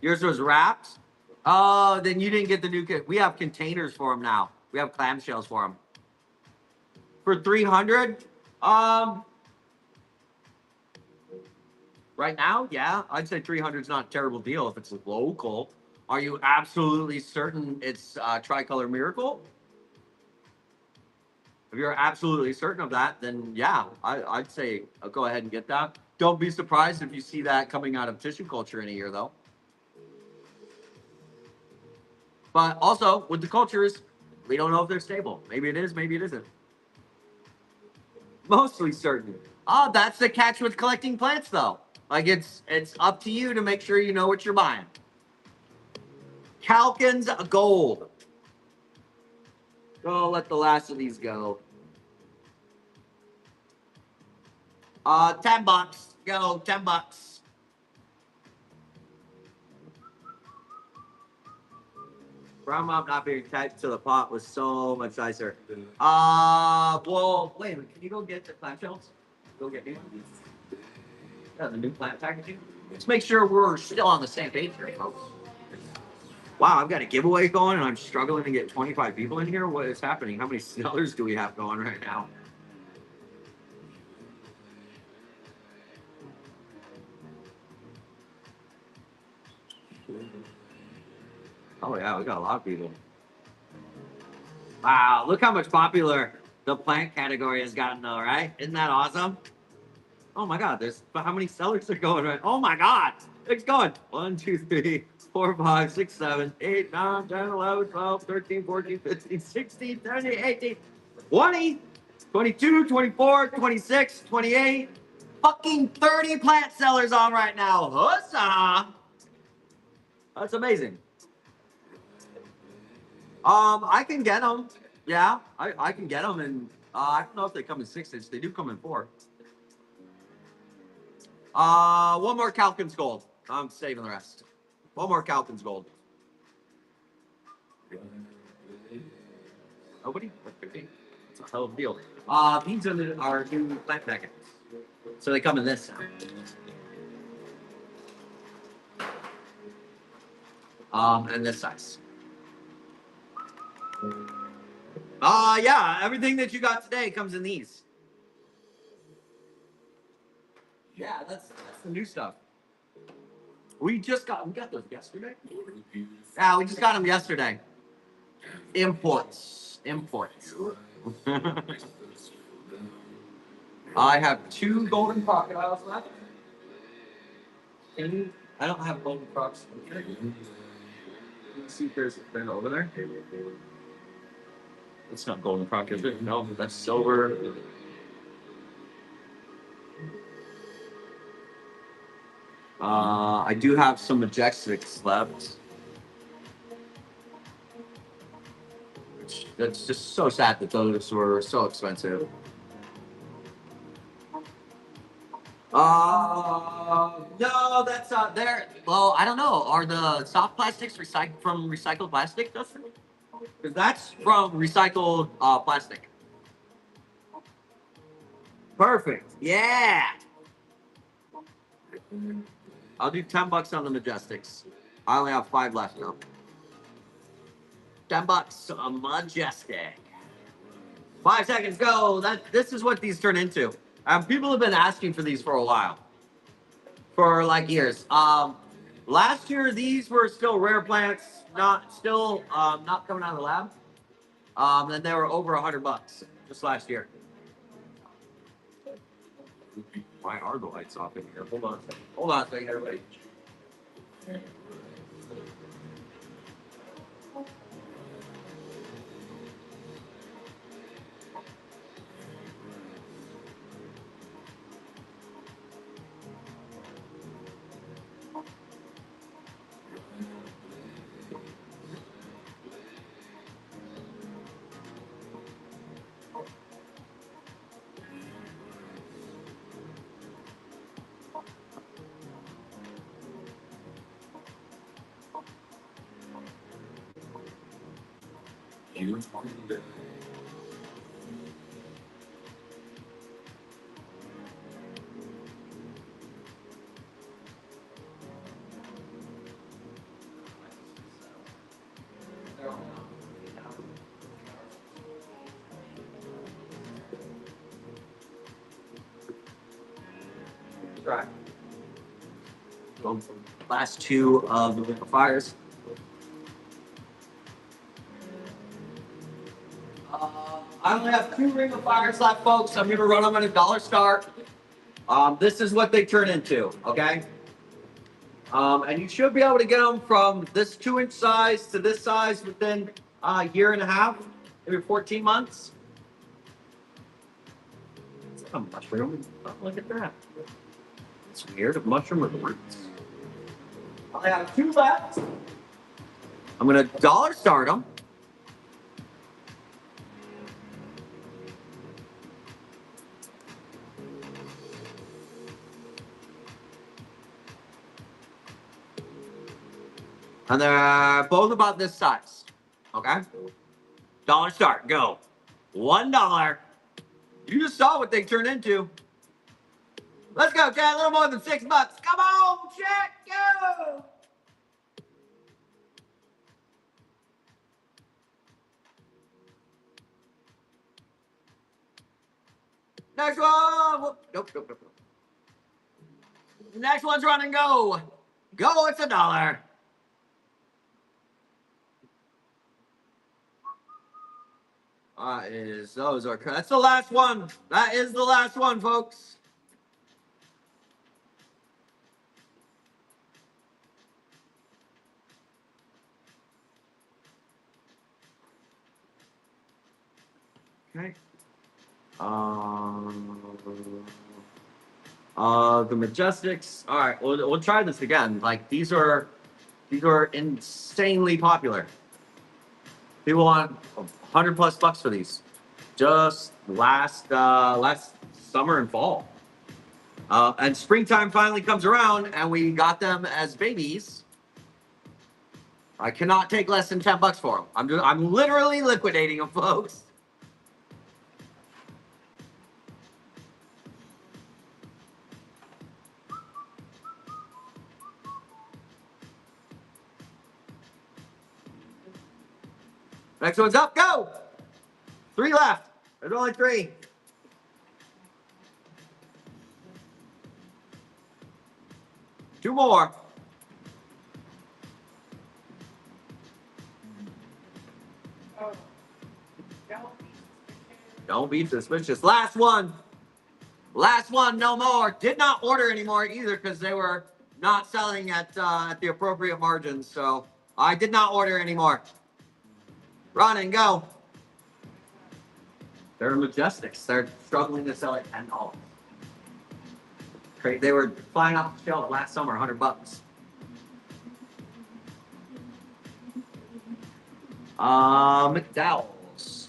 Yours was wrapped? Oh, then you didn't get the new kit. We have containers for them now. We have clamshells for them. For 300? Right now, yeah, I'd say 300 is not a terrible deal if it's local. Are you absolutely certain it's Tricolor Miracle? If you're absolutely certain of that, then yeah, I'd say go ahead and get that. Don't be surprised if you see that coming out of tissue culture in a year, though. But also, with the cultures, we don't know if they're stable. Maybe it is, maybe it isn't. Mostly certain. Oh, that's the catch with collecting plants, though. Like it's up to you to make sure you know what you're buying. Calkins Gold. Go, let the last of these go. $10. Go, $10. Brown up not being typed to the pot was so much nicer. Well, wait a minute. Can you go get the clamshells? Go get new. Yeah, the new plant packaging. Let's make sure we're still on the same page here, folks. Wow, I've got a giveaway going and I'm struggling to get 25 people in here. What is happening? How many sellers do we have going right now? Oh yeah, we got a lot of people. Wow, look how much popular the plant category has gotten though, right? Isn't that awesome? Oh my god, there's how many sellers are going right? Oh my god, it's going. 1, 2, 3, 4, 5, 6, 7, 8, 9, 10, 11, 12, 13, 14, 15, 16, 17, 18, 20, 22, 24, 26, 28. Fucking 30 plant sellers on right now. Hussa! That's amazing. I can get them. Yeah, I can get them, and I don't know if they come in 6-inch. They do come in 4. One more Calkins Gold. I'm saving the rest. One more Calkins Gold. Nobody? It's a hell of a deal. These are our new plant packets. So they come in this. And this size. Yeah, everything that you got today comes in these. Yeah, that's the new stuff. We got those yesterday. Yeah, we just got them yesterday. Imports. I have 2 golden crocodiles left. I don't have golden crocs. Let's see if there's a thing over there. It's not golden croc, is it? No, that's silver. I do have some Majestics left. That's just so sad that those were so expensive. No, that's not there. Well, I don't know. Are the soft plastics recycled from recycled plastic, Dustin? Because that's from recycled plastic. Perfect. Yeah. I'll do $10 on the Majestics. I only have 5 left now. $10 a Majestic. 5 seconds go. This is what these turn into. People have been asking for these for a while, for like years. Last year these were still rare plants, not coming out of the lab. And they were over $100 just last year. Why are the lights off in here? Hold on a second, everybody. Right. Last 2 of the liquefiers. I only have 2 Ring of Fires left, folks. I'm going to run them at $1 start. This is what they turn into, okay? And you should be able to get them from this 2-inch size to this size within a year and a half, maybe 14 months. It's like a mushroom. Oh, look at that. It's weird. Mushroom or the roots? I have 2 left. I'm gonna dollar start them. And they're both about this size. Okay? Dollar start. Go. $1. You just saw what they turned into. Let's go, Cat. A little more than $6. Come on, check. Go. Next one. Whoop. Nope, nope, nope, nope. Next one's run and go. Go. It's $1. That's the last one. That is the last one, folks. Okay. The Majestics. All right, we'll try this again. Like these are insanely popular. People want $100+ for these. Just last summer and fall. And springtime finally comes around, and we got them as babies. I cannot take less than $10 for them. I'm literally liquidating them, folks. Next one's up. Go. 3 left. There's only 3. Two more.
Oh.
Don't be suspicious. Last one. Last one. No more. Did not order anymore either because they were not selling at the appropriate margins. So I did not order anymore. Run and go. They're Majestics. They're struggling to sell at $10. They were flying off the shelf last summer, $100. McDowell's.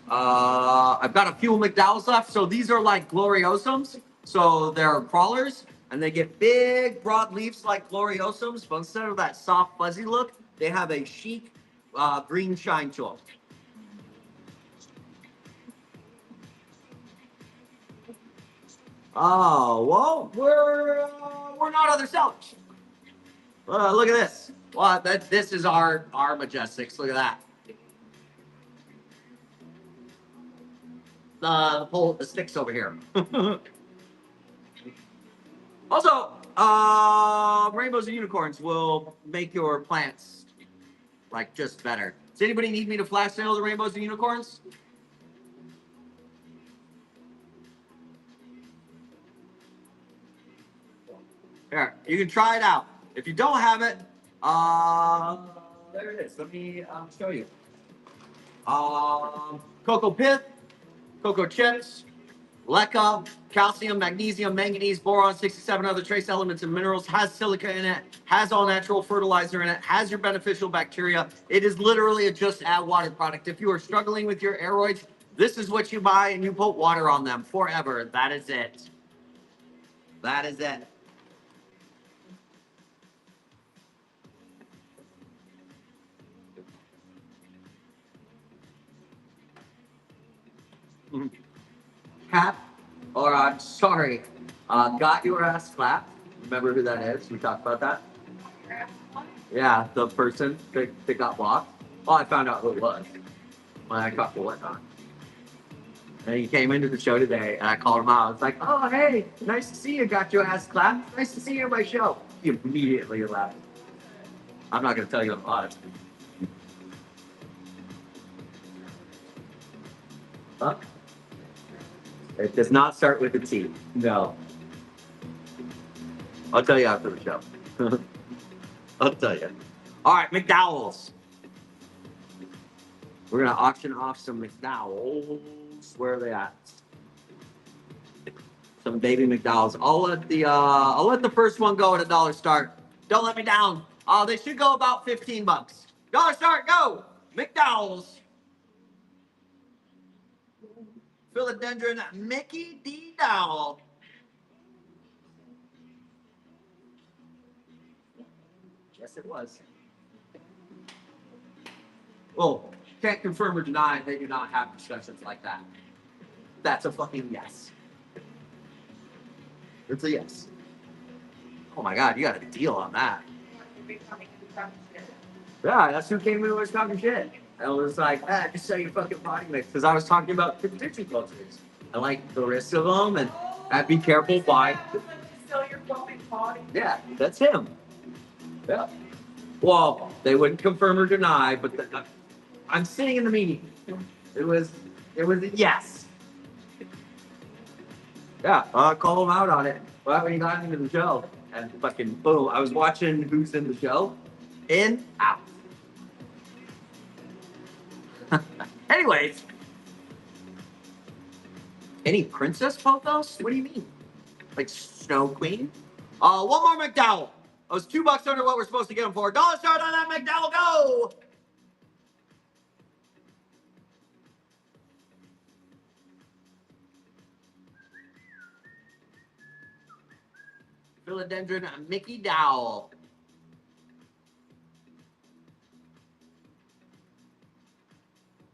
I've got a few McDowell's left. So these are like Gloriosums. So they're crawlers, and they get big, broad leaves like Gloriosums. But instead of that soft, fuzzy look, they have a chic green shine to them. Oh, well, we're not other sellers. Look at this. Well, this is our Majestics. Look at that. The sticks over here. Also, rainbows and unicorns will make your plants like just better. Does anybody need me to flash sale the rainbows and unicorns? Here, you can try it out. If you don't have it, there it is. Let me show you. Cocoa pith, cocoa chips, leca, calcium, magnesium, manganese, boron, 67 other trace elements and minerals, has silica in it, has all natural fertilizer in it, has your beneficial bacteria. It is literally a just add water product. If you are struggling with your aeroids, this is what you buy and you put water on them forever. That is it. That is it. Cap, or I'm sorry, got your ass clapped. Remember who that is? We talked about that. Yeah, the person that got blocked. Well, I found out who it was when I caught the on. And he came into the show today, and I called him out. I was like, "Oh, hey, nice to see you. Got your ass clapped. Nice to see you on my show." He immediately left. I'm not going to tell you about it. Huh? It does not start with a T. No. I'll tell you after the show. I'll tell you. All right, McDowell's. We're going to auction off some McDowell's. Where are they at? Some baby McDowell's. I'll let the first one go at $1 start. Don't let me down. They should go about $15. $1 start, go! McDowell's. Philodendron Mickey D. Dowell. Yes, it was. Well, can't confirm or deny they do not have discussions like that. That's a fucking yes. It's a yes. Oh my god, you got a deal on that. Yeah, that's who came in and was talking shit. And was like, just sell your fucking body mix. Because I was talking about competition cultures. I like the risk of them and be careful why.
Sell your fucking body.
Yeah, that's him. Yeah. Well, they wouldn't confirm or deny, but I'm sitting in the meeting. It was a yes. Yeah, call him out on it. Well, when he got into the show, and fucking boom, I was watching Who's in the Show. In, out. Anyways, any princess photos? What do you mean? Like Snow Queen? One more McDowell. I was $2 under what we're supposed to get him for. $1 start on that McDowell, go! Philodendron Mickey Dowell.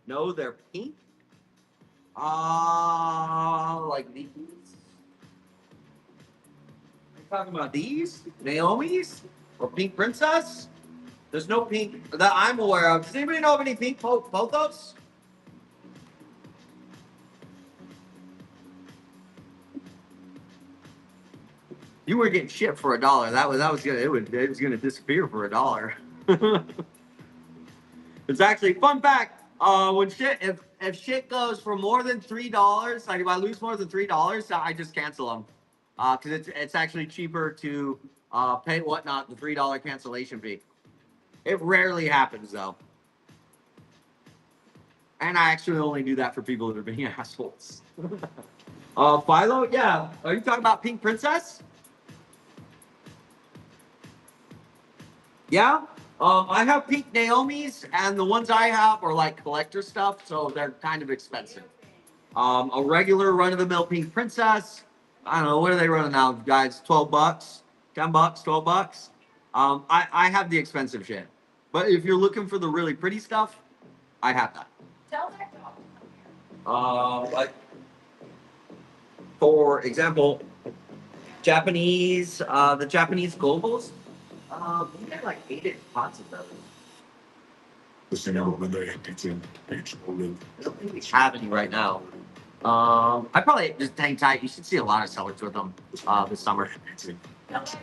No, they're pink. Like these. Are you talking about these? Naomi's? Or Pink Princess? There's no pink that I'm aware of. Does anybody know of any pink photos? You were getting shit for $1. That was gonna it was gonna disappear for $1. It's actually fun fact. When shit if shit goes for more than $3, like if I lose more than $3, I just cancel them. Because it's actually cheaper to pay Whatnot the $3 cancellation fee. It rarely happens though. And I actually only do that for people that are being assholes. Philo, yeah. Are you talking about Pink Princess? Yeah. I have Pink Naomi's, and the ones I have are like collector stuff, so they're kind of expensive. A regular run-of-the-mill Pink Princess, I don't know, what are they running now, guys? $12, $10, $12. I have the expensive shit, but if you're looking for the really pretty stuff, I have that.
Tell that dog.
Like for example, Japanese, the Japanese globals. We get like 8 pots of those. I don't think we have any right now. I probably just hang tight. You should see a lot of sellers with them this summer. She doesn't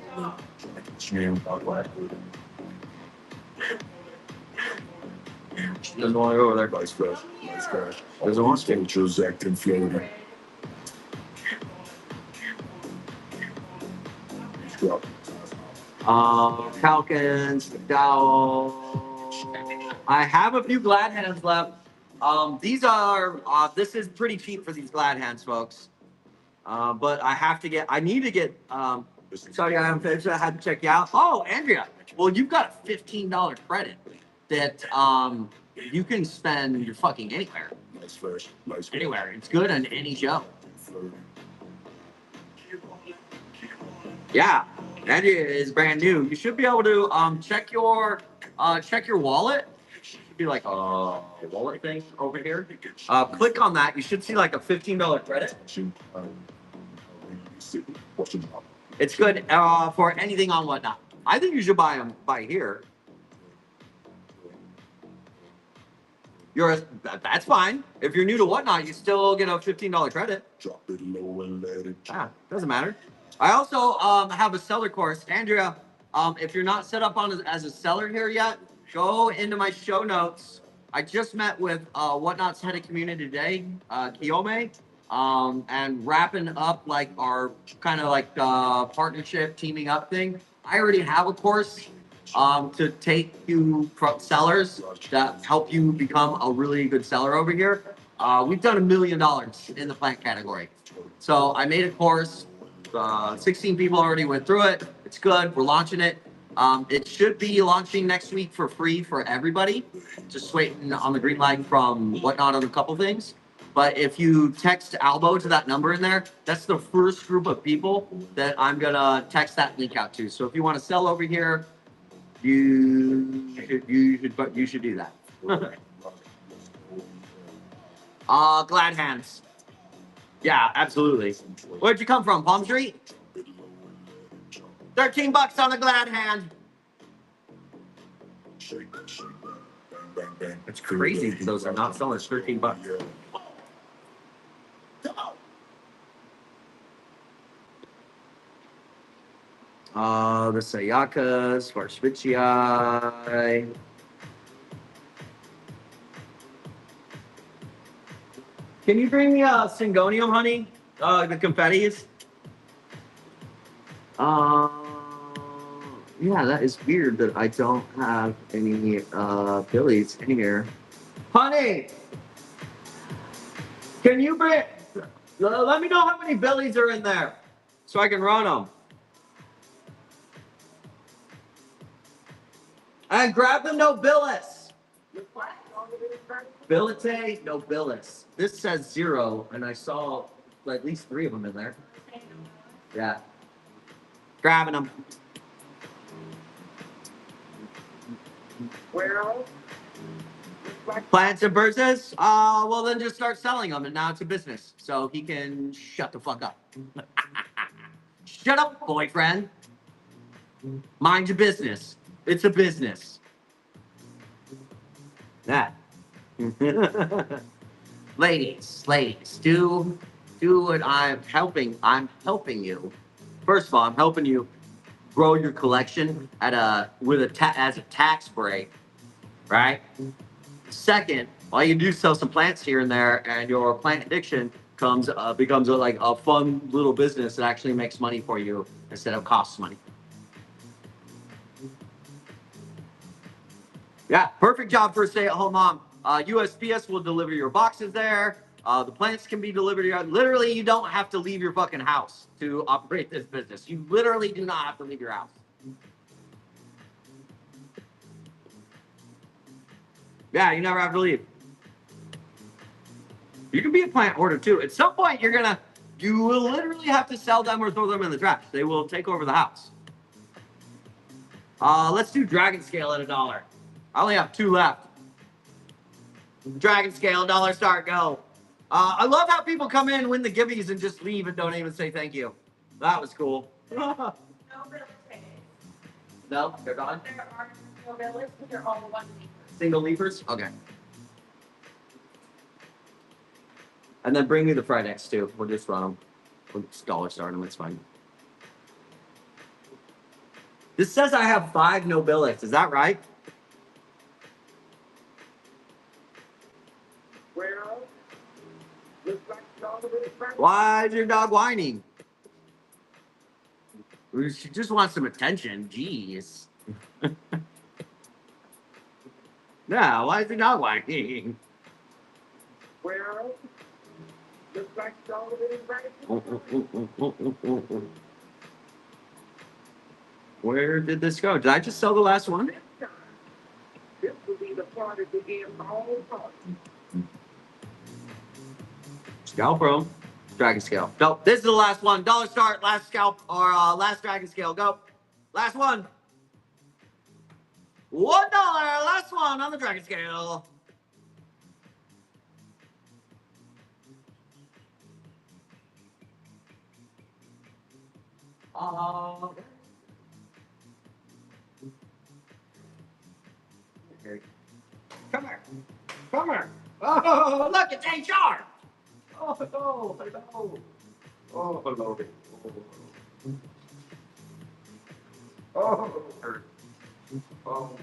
want to go over there.
Nice crash. Nice crash.
Doesn't want to.
Vultures act in Florida.
Calkins, McDowell. I have a few glad hands left. These are this is pretty cheap for these glad hands, folks. But I need to get sorry, I had to check you out. Oh, Andrea. Well, you've got a $15 credit that you can spend your fucking anywhere.
Nice flash. Nice flash.
Anywhere. It's good on any show. Yeah. Andrea is brand new. You should be able to check your wallet. It should be like a wallet thing over here. Click on that. You should see like a $15 credit. It's good for anything on Whatnot. I think you should buy them by here. That's fine. If you're new to Whatnot, you still get a $15 credit.
Drop it low and let it.
Doesn't matter. I also have a seller course. Andrea, if you're not set up on as a seller here yet, go into my show notes. I just met with Whatnot's head of community today, Kiyome, and wrapping up like our kind of like partnership teaming up thing. I already have a course to take you from sellers that help you become a really good seller over here. We've done $1 million in the plant category. So I made a course. 16 people already went through it. It's good. We're launching it. It should be launching next week for free for everybody. Just waiting on the green light from Whatnot on a couple things. But if you text Albo to that number in there, that's the first group of people that I'm gonna text that link out to. So if you want to sell over here, you should do that. Glad hands. Yeah, absolutely. Where'd you come from? Palm Street? $13 on the glad hand. It's crazy. Those are not selling. It's $13. The Sayakas, Varsvichii. Can you bring me Syngonium, honey? The confettis? Yeah, that is weird that I don't have any Billies in here. Honey! Can you bring... Let me know how many Billies are in there so I can run them. And grab the Nobilis. Billete, Nobilis. This says 0, and I saw at least 3 of them in there. Yeah. Grabbing them. Plants and Burzes? Well, then just start selling them, and now it's a business. So he can shut the fuck up. Shut up, boyfriend. Mind your business. It's a business. That. ladies, do what I'm helping you. First of all, I'm helping you grow your collection as a tax break, right? Second, all you do sell some plants here and there, and your plant addiction becomes like a fun little business that actually makes money for you instead of costs money. Yeah, perfect job for a stay-at-home mom. USPS will deliver your boxes there. The plants can be delivered to your... Literally, you don't have to leave your fucking house to operate this business. You literally do not have to leave your house. Yeah, you never have to leave. You can be a plant hoarder too. At some point, you will literally have to sell them or throw them in the trash. They will take over the house. Let's do Dragon Scale at $1. I only have 2 left. Dragon Scale, $1 start, go. I love how people come in, win the gibbies, and just leave and don't even say thank you. That was cool.
No Billies.
No, they're gone?
There are no Billies, but they're all one leaf.
Single leafers? Okay. And then bring me the fried eggs too. We'll just run them. We'll just $1 start them. It's fine. This says I have 5 Nobilis. Is that right? Why is your dog whining? She just wants some attention. Jeez. Yeah, why is your dog whining? Where did this go? Did I just sell the last one?
This will be the part of the game all part.
Scalp room. Dragon Scale. No, this is the last one. $1 start, last scalp, or last Dragon Scale. Go. Last one. $1. Last one on the Dragon Scale. Come here. Come here. Oh, look, it's HR. Oh, hello. Hello. Oh, hello. Oh, oh,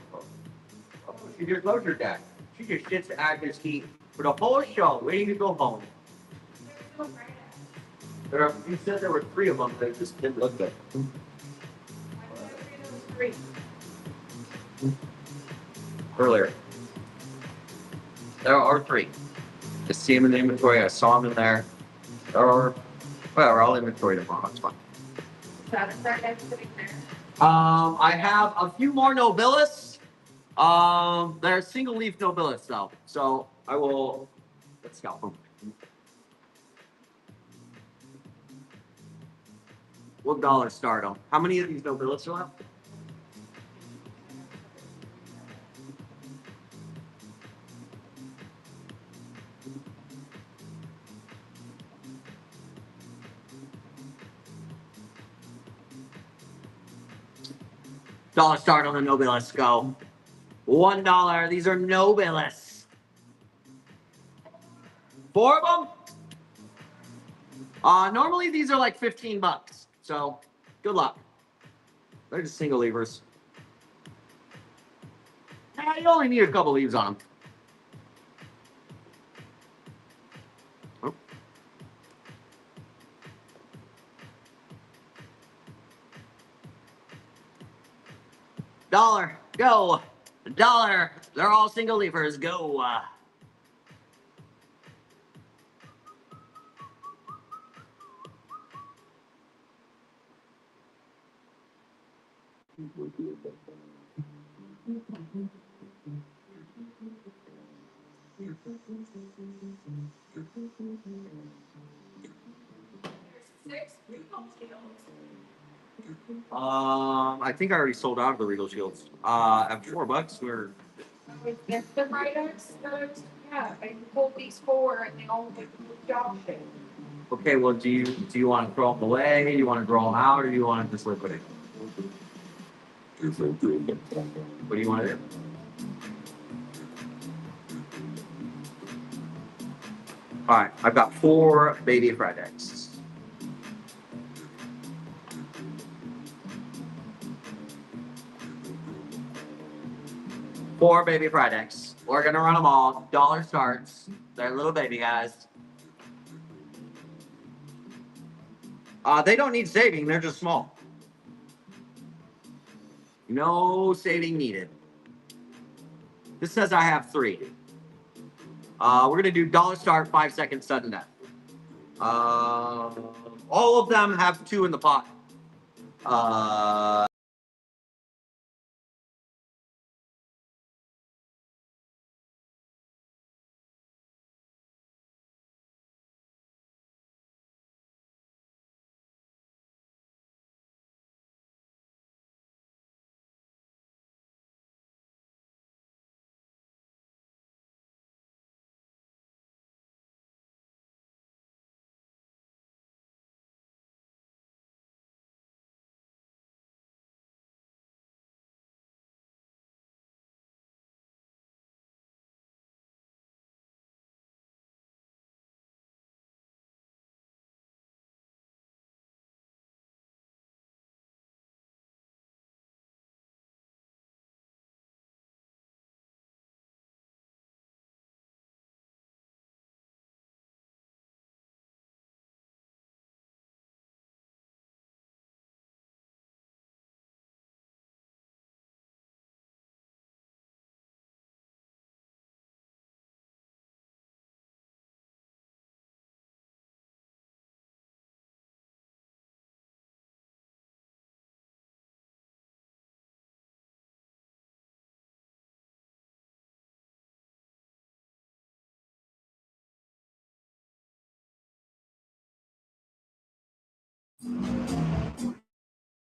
she just loves her dad. She just sits at his feet for the whole show, waiting to go home. You said there were 3 of them. They just didn't look good. Earlier. There are 3. I see him in the inventory. I saw him in there. There are Whatever, I'll inventory tomorrow. It's fine.
Satisfied everything there.
I have a few more nobilis. They're single leaf nobilis though, so I will. Let's scalp them. What dollar start them? How many of these nobilis are left? Dollar start on the nobilis. Go. $1. These are nobilis. 4 of them. Normally these are like $15. So, good luck. They're just single levers. You only need a couple leaves on them. Oh. Dollar, go. Dollar. They're all single levers. Go. I think I already sold out of the Regal Shields. At $4, we're.
If the right X, yeah, I pulled these 4 and they all like job shape.
Okay, well, do you want to throw them away? Do you want to throw them out, or do you want to just liquidate? What do you want to do? All right, I've got 4 baby fried eggs. Four baby fried eggs. We're gonna run them all. Dollar starts. They're little baby guys. They don't need saving. They're just small. No saving needed. This says I have 3. We're gonna do dollar start, 5-second sudden death. All of them have 2 in the pot.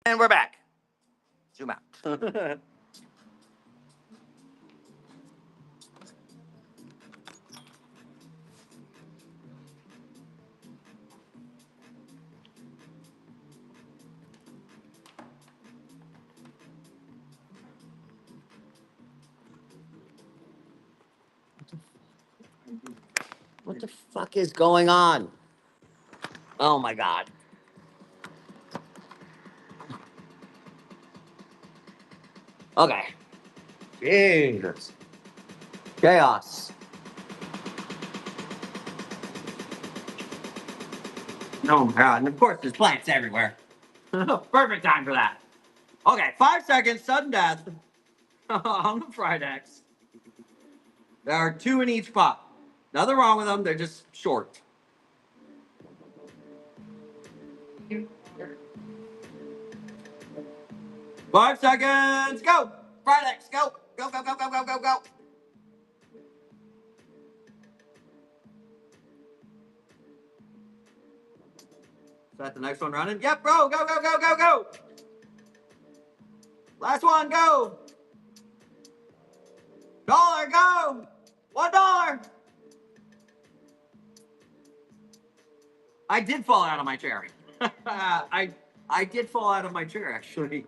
And we're back. Zoom out. What the fuck is going on? Oh my god. Okay. Jesus. Chaos. Oh my god. And of course, there's plants everywhere. Perfect time for that. Okay, 5 seconds, sudden death on the fried eggs. There are 2 in each pot. Nothing wrong with them, they're just short. 5 seconds, go! Fridex, go! Go, go, go, go, go, go, go! Is that the next one running? Yep, bro, go, go, go, go, go! Last one, go! $1, go! $1! I did fall out of my chair. I did fall out of my chair, actually.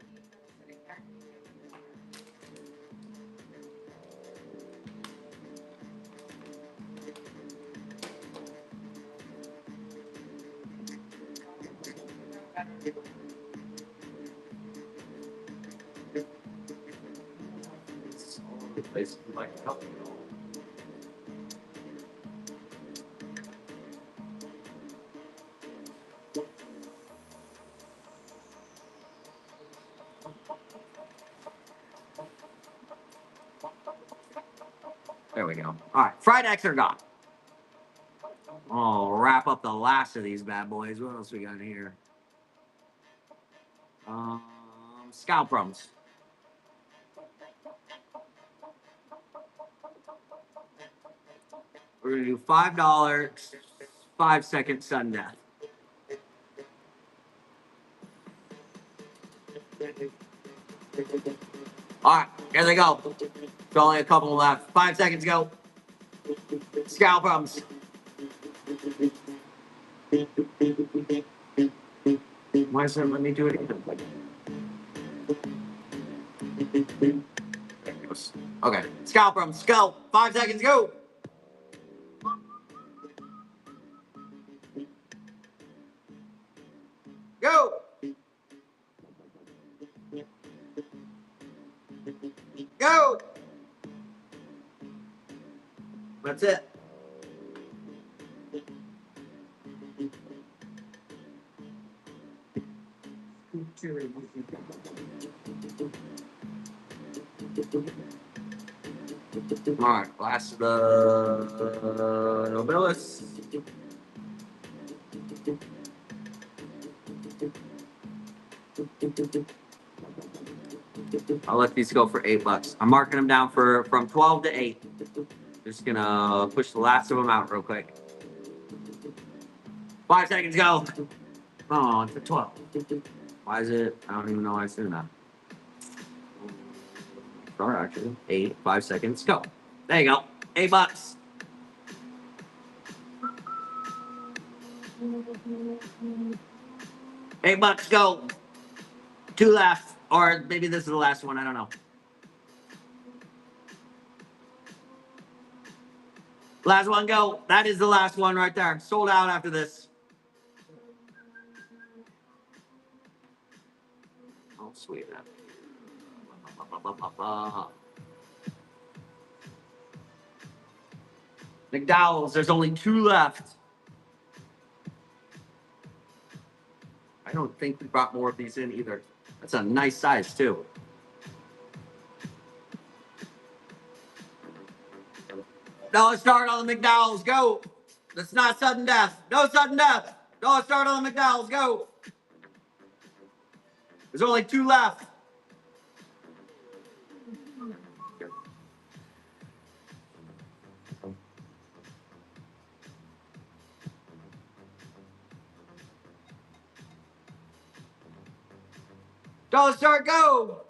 There we go. All right, fried eggs are gone. Oh, wrap up the last of these bad boys. What else we got here? Scalp runs. We're gonna do $5, 5 second sudden death. All right, here they go. There's only a couple left. 5 seconds go. Scalp runs. Why doesn't it let me do it again? There it goes. Okay, scalp runs. Go. 5 seconds. Go. Go. Go. That's it. All right, last of the Nobilis. I'll let these go for $8. I'm marking them down for from 12 to 8. Just gonna push the last of them out real quick. 5 seconds go. Oh, it's a 12. Why is it? I don't even know why it's doing that. Sorry, actually. 8, 5 seconds, go. There you go. $8. $8, go. 2 left. Or maybe this is the last one. I don't know. Last one, go. That is the last one right there. Sold out after this. Oh, sweet. McDowell's, there's only 2 left. I don't think we brought more of these in either. That's a nice size, too. $1 start on the McDowell's, go. That's not sudden death. No sudden death. $1 start on the McDowell's, go. There's only 2 left. $1 start, go.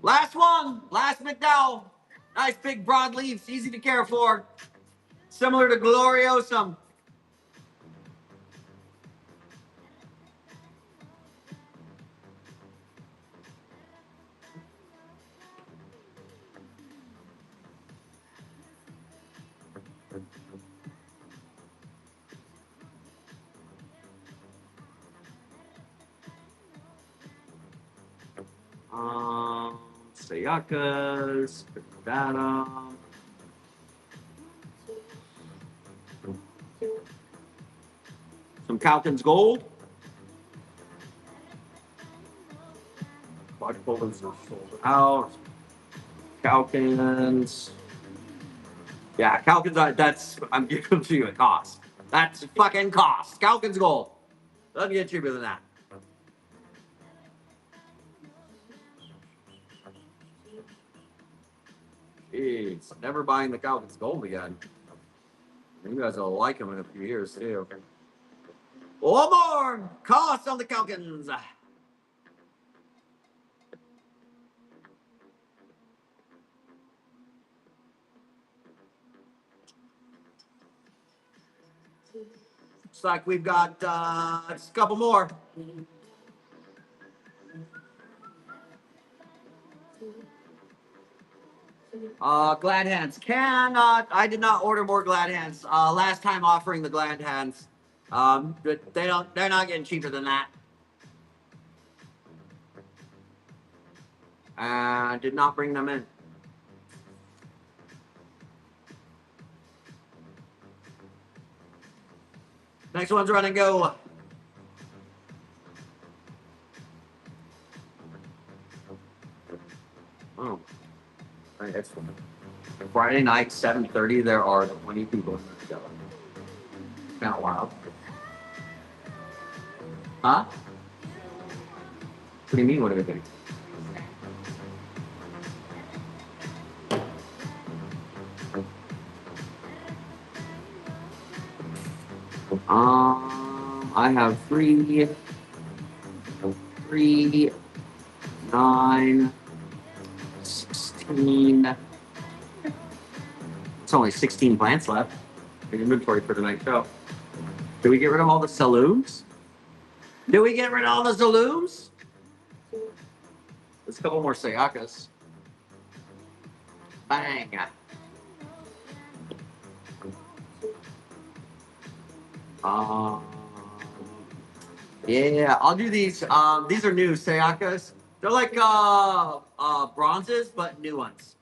Last one. Last McDowell. Nice big broad leaves, easy to care for. Similar to Gloriosum. Sayakas, data. Some Calkins Gold. Out. Calkins. Yeah, Calkins, that's, I'm giving to you a cost. That's fucking cost. Calkins Gold. Doesn't get cheaper than that. Jeez, never buying the Calkins Gold again. You guys will like them in a few years too. One more cost on the Calkins. Looks like we've got just a couple more. Glad hands cannot. I did not order more glad hands. Last time offering the glad hands. But they don't. They're not getting cheaper than that. Did not bring them in. Next one's run and go. Oh, it's Friday night, 7:30. There are 20 people in the show. Not wild. Huh? What do you mean? What are we doing? I have 3, 9, 16. It's only 16 plants left in inventory for tonight's show. Did we get rid of all the saloons? Did we get rid of all the saloons? There's a couple more Sayakas. Bang. Yeah, I'll do these. These are new Sayakas. They're like bronzes, but new ones.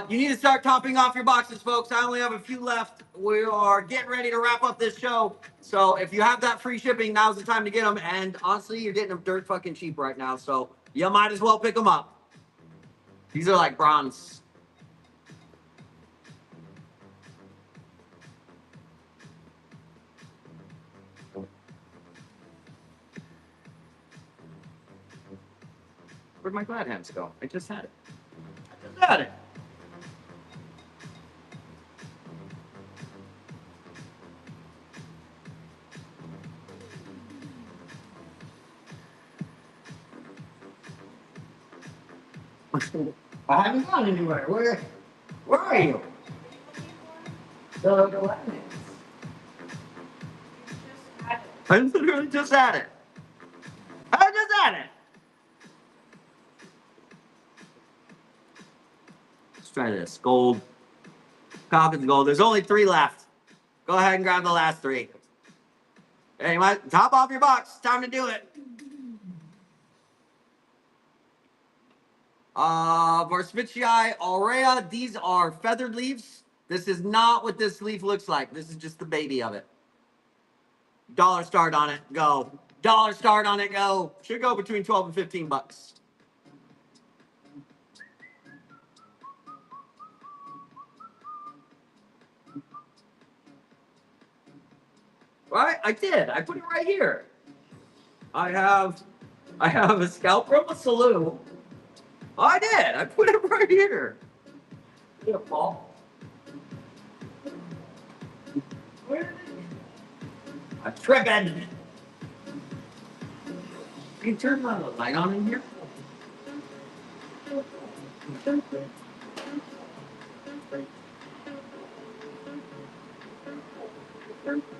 You need to start topping off your boxes, folks. I only have a few left. We are getting ready to wrap up this show. So if you have that free shipping, now's the time to get them. And honestly, you're getting them dirt fucking cheap right now. So you might as well pick them up. These are like bronze. Where'd my glad hands go? I just had it. I just had it. I haven't gone anywhere. Where are you? The glad hands. I literally just had it. I just had it. Let's try this. Gold. Calkins gold. There's only 3 left. Go ahead and grab the last 3. Hey, you might top off your box. Time to do it. Varsvichii aurea. These are feathered leaves. This is not what this leaf looks like. This is just the baby of it. Dollar start on it. Go. Dollar start on it. Go. Should go between 12 and 15 bucks. Right? I did. I put it right here. I have a scalp from a saloon. I did. I put it right here. Yeah, Paul. Where did it? I'm tripping. Can you turn the light on in here?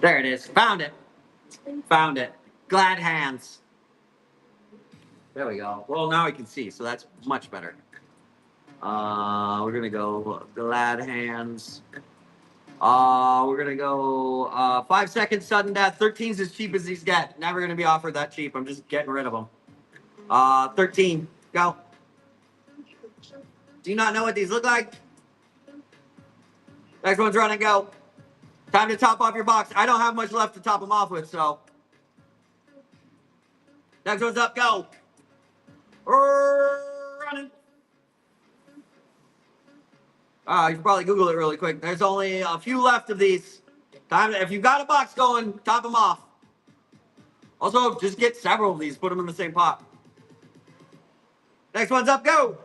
There it is. Found it. Found it. Glad hands. There we go. Well, now we can see, so that's much better. We're gonna go glad hands. We're gonna go 5 seconds sudden death. 13's as cheap as these get. Never gonna be offered that cheap. I'm just getting rid of them. 13. Go. Do you not know what these look like? Next one's run and go. Time to top off your box. I don't have much left to top them off with, so. Next one's up. Go. Running. You should probably Google it really quick. There's only a few left of these. Time. If you've got a box going, top them off. Also, just get several of these. Put them in the same pot. Next one's up. Go.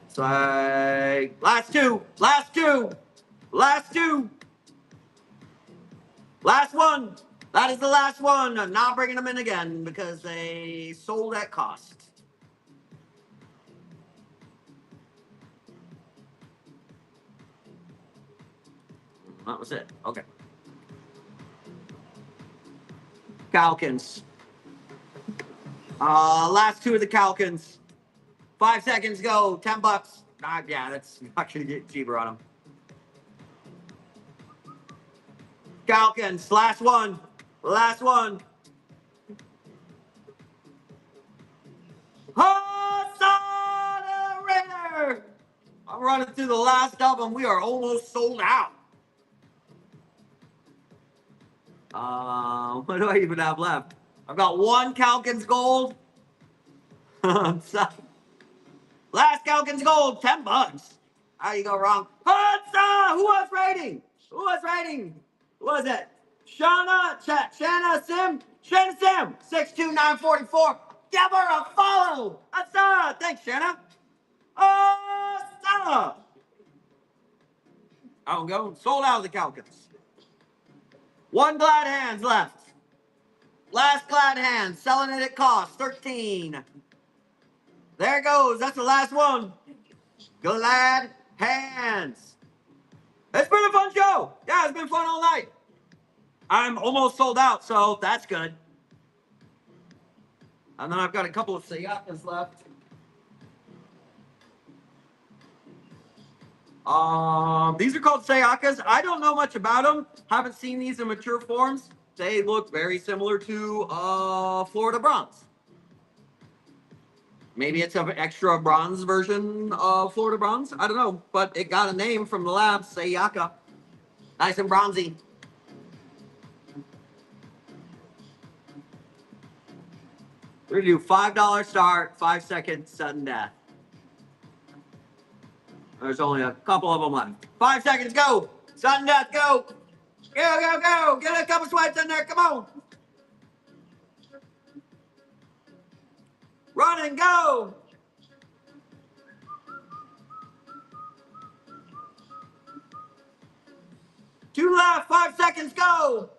So, last two. Last two. Last two. Last one. That is the last one. I'm not bringing them in again because they sold at cost. That was it. Okay. Calkins. Last two of the Calkins. 5 seconds go. $10. Yeah, that's not gonna get cheaper on them. Calkins. Last one. Last one. Rare. I'm running through the last of them. We are almost sold out. What do I even have left? I've got one Calkins Gold. Last Calkins Gold, $10. How you go wrong? Who was rating? Who was rating? Who was it? Shanna Sim? Shanna Sim, 62944. Give her a follow. Thanks, Shanna. I'm going. Sold out of the Calkins. One glad hands left. Last glad hand, selling it at cost, 13. There it goes. That's the last one. Glad hands. It's been a fun show. Yeah, it's been fun all night. I'm almost sold out, so that's good. And then I've got a couple of Sayakas left. These are called Sayakas. I don't know much about them. Haven't seen these in mature forms. They look very similar to Florida Bronze. Maybe it's an extra bronze version of Florida Bronze. I don't know, but it got a name from the lab, Sayaka. Nice and bronzy. We're gonna do $5 start, 5 second sudden death. There's only a couple of them left. 5 seconds, go. Sudden death, go. Go, go, go. Get a couple swipes in there. Come on. Run and go. Two left, 5 seconds, go.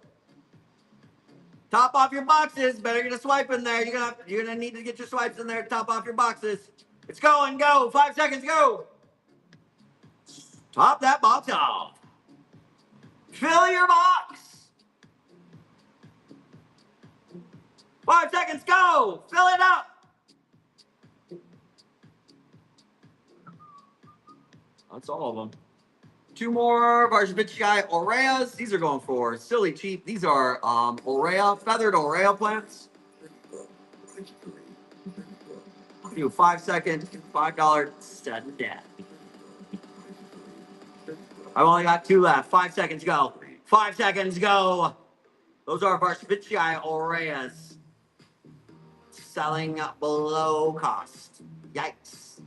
Top off your boxes. Better get a swipe in there. You're gonna need to get your swipes in there. Top off your boxes. It's going, go. 5 seconds, go. Top that box off. Fill your box. 5 seconds, go. Fill it up. That's all of them. Two more Varshavitchai Oreas. These are going for silly cheap. These are Orea, feathered Orea plants. Do 5 second, $5 sudden death. I've only got two left. 5 seconds, go. 5 seconds, go. Those are Varshavitchai Oreas. Selling below cost. Yikes.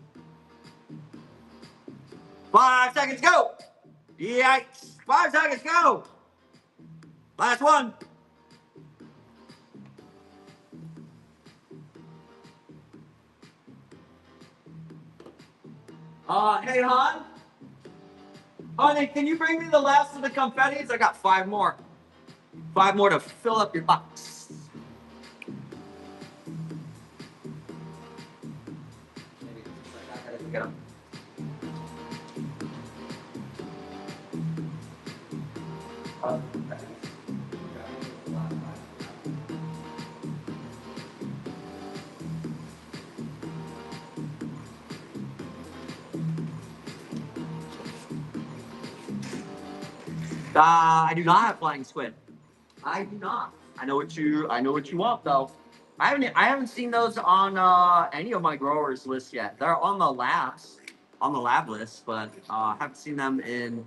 5 seconds, go. Yikes. 5 seconds, go. Last one. Hey, hon. Honey, can you bring me the last of the confettis? I got 5 more. 5 more to fill up your box. I gotta get them. I do not have flying squid. I do not. I know what you want though. I haven't seen those on any of my growers lists yet. They're on the lab list, but haven't seen them in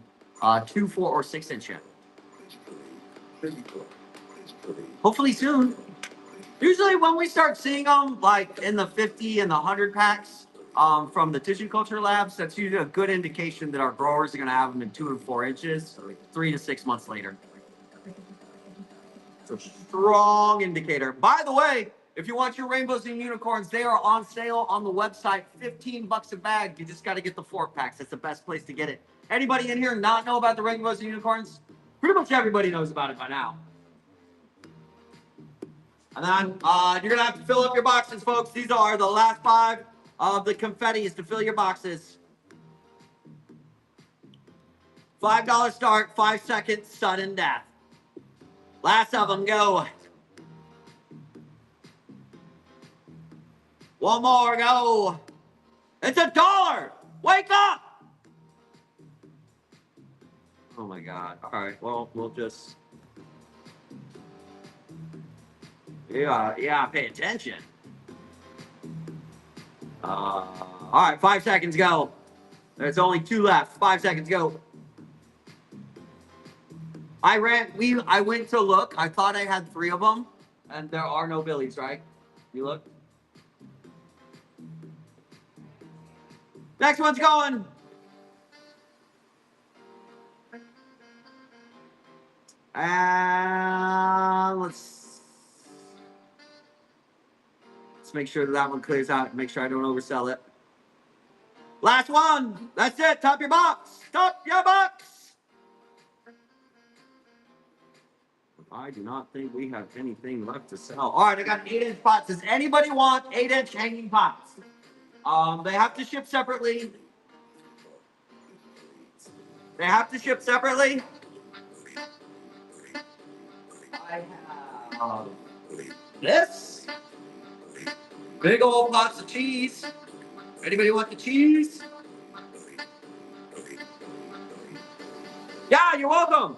2, 4, or 6 inch yet. Hopefully soon. Usually when we start seeing them like in the 50 and the 100 packs, from the tissue culture labs, that's usually a good indication that our growers are going to have them in 2 and 4 inches, 3 to 6 months later. It's a strong indicator. By the way, if you want your rainbows and unicorns, they are on sale on the website. $15 a bag. You just got to get the 4-packs. That's the best place to get it. Anybody in here not know about the rainbows and unicorns? Pretty much everybody knows about it by now. And then you're going to have to fill up your boxes, folks. These are the last 5 of the confettis to fill your boxes. $5 start, 5 seconds, sudden death. Last of them, go. One more, go. It's $1. Wake up. Oh my God. All right. Well, we'll just. Yeah, pay attention. All right, 5 seconds, go. There's only 2 left. 5 seconds, go. I went to look. I thought I had 3 of them, and there are no billies, right? You look. Next one's going. And let's make sure that one clears out. Make sure I don't oversell it. Last one. That's it. Top your box. Top your box. I do not think we have anything left to sell. All right, I got 8-inch pots. Does anybody want 8-inch hanging pots? They have to ship separately. They have to ship separately. I have this. Big old pots of cheese. Anybody want the cheese? Yeah, you're welcome.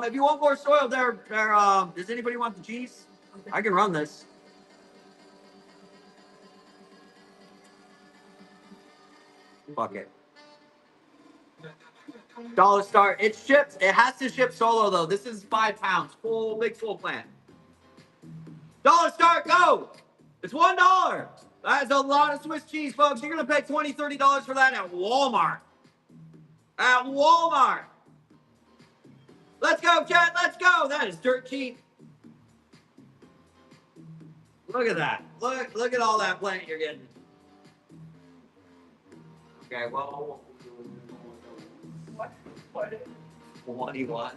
If you want more soil, does anybody want the cheese? I can run this. Fuck it. $1 start. It ships. It has to ship solo though. This is 5 pounds. Big full plant. $1 start. Go. It's $1. That is a lot of Swiss cheese, folks. You're gonna pay $20, $30 for that at Walmart. At Walmart. Let's go, chat. Let's go. That is dirt cheap. Look at that. Look at all that plant you're getting. Okay, well. What do you want?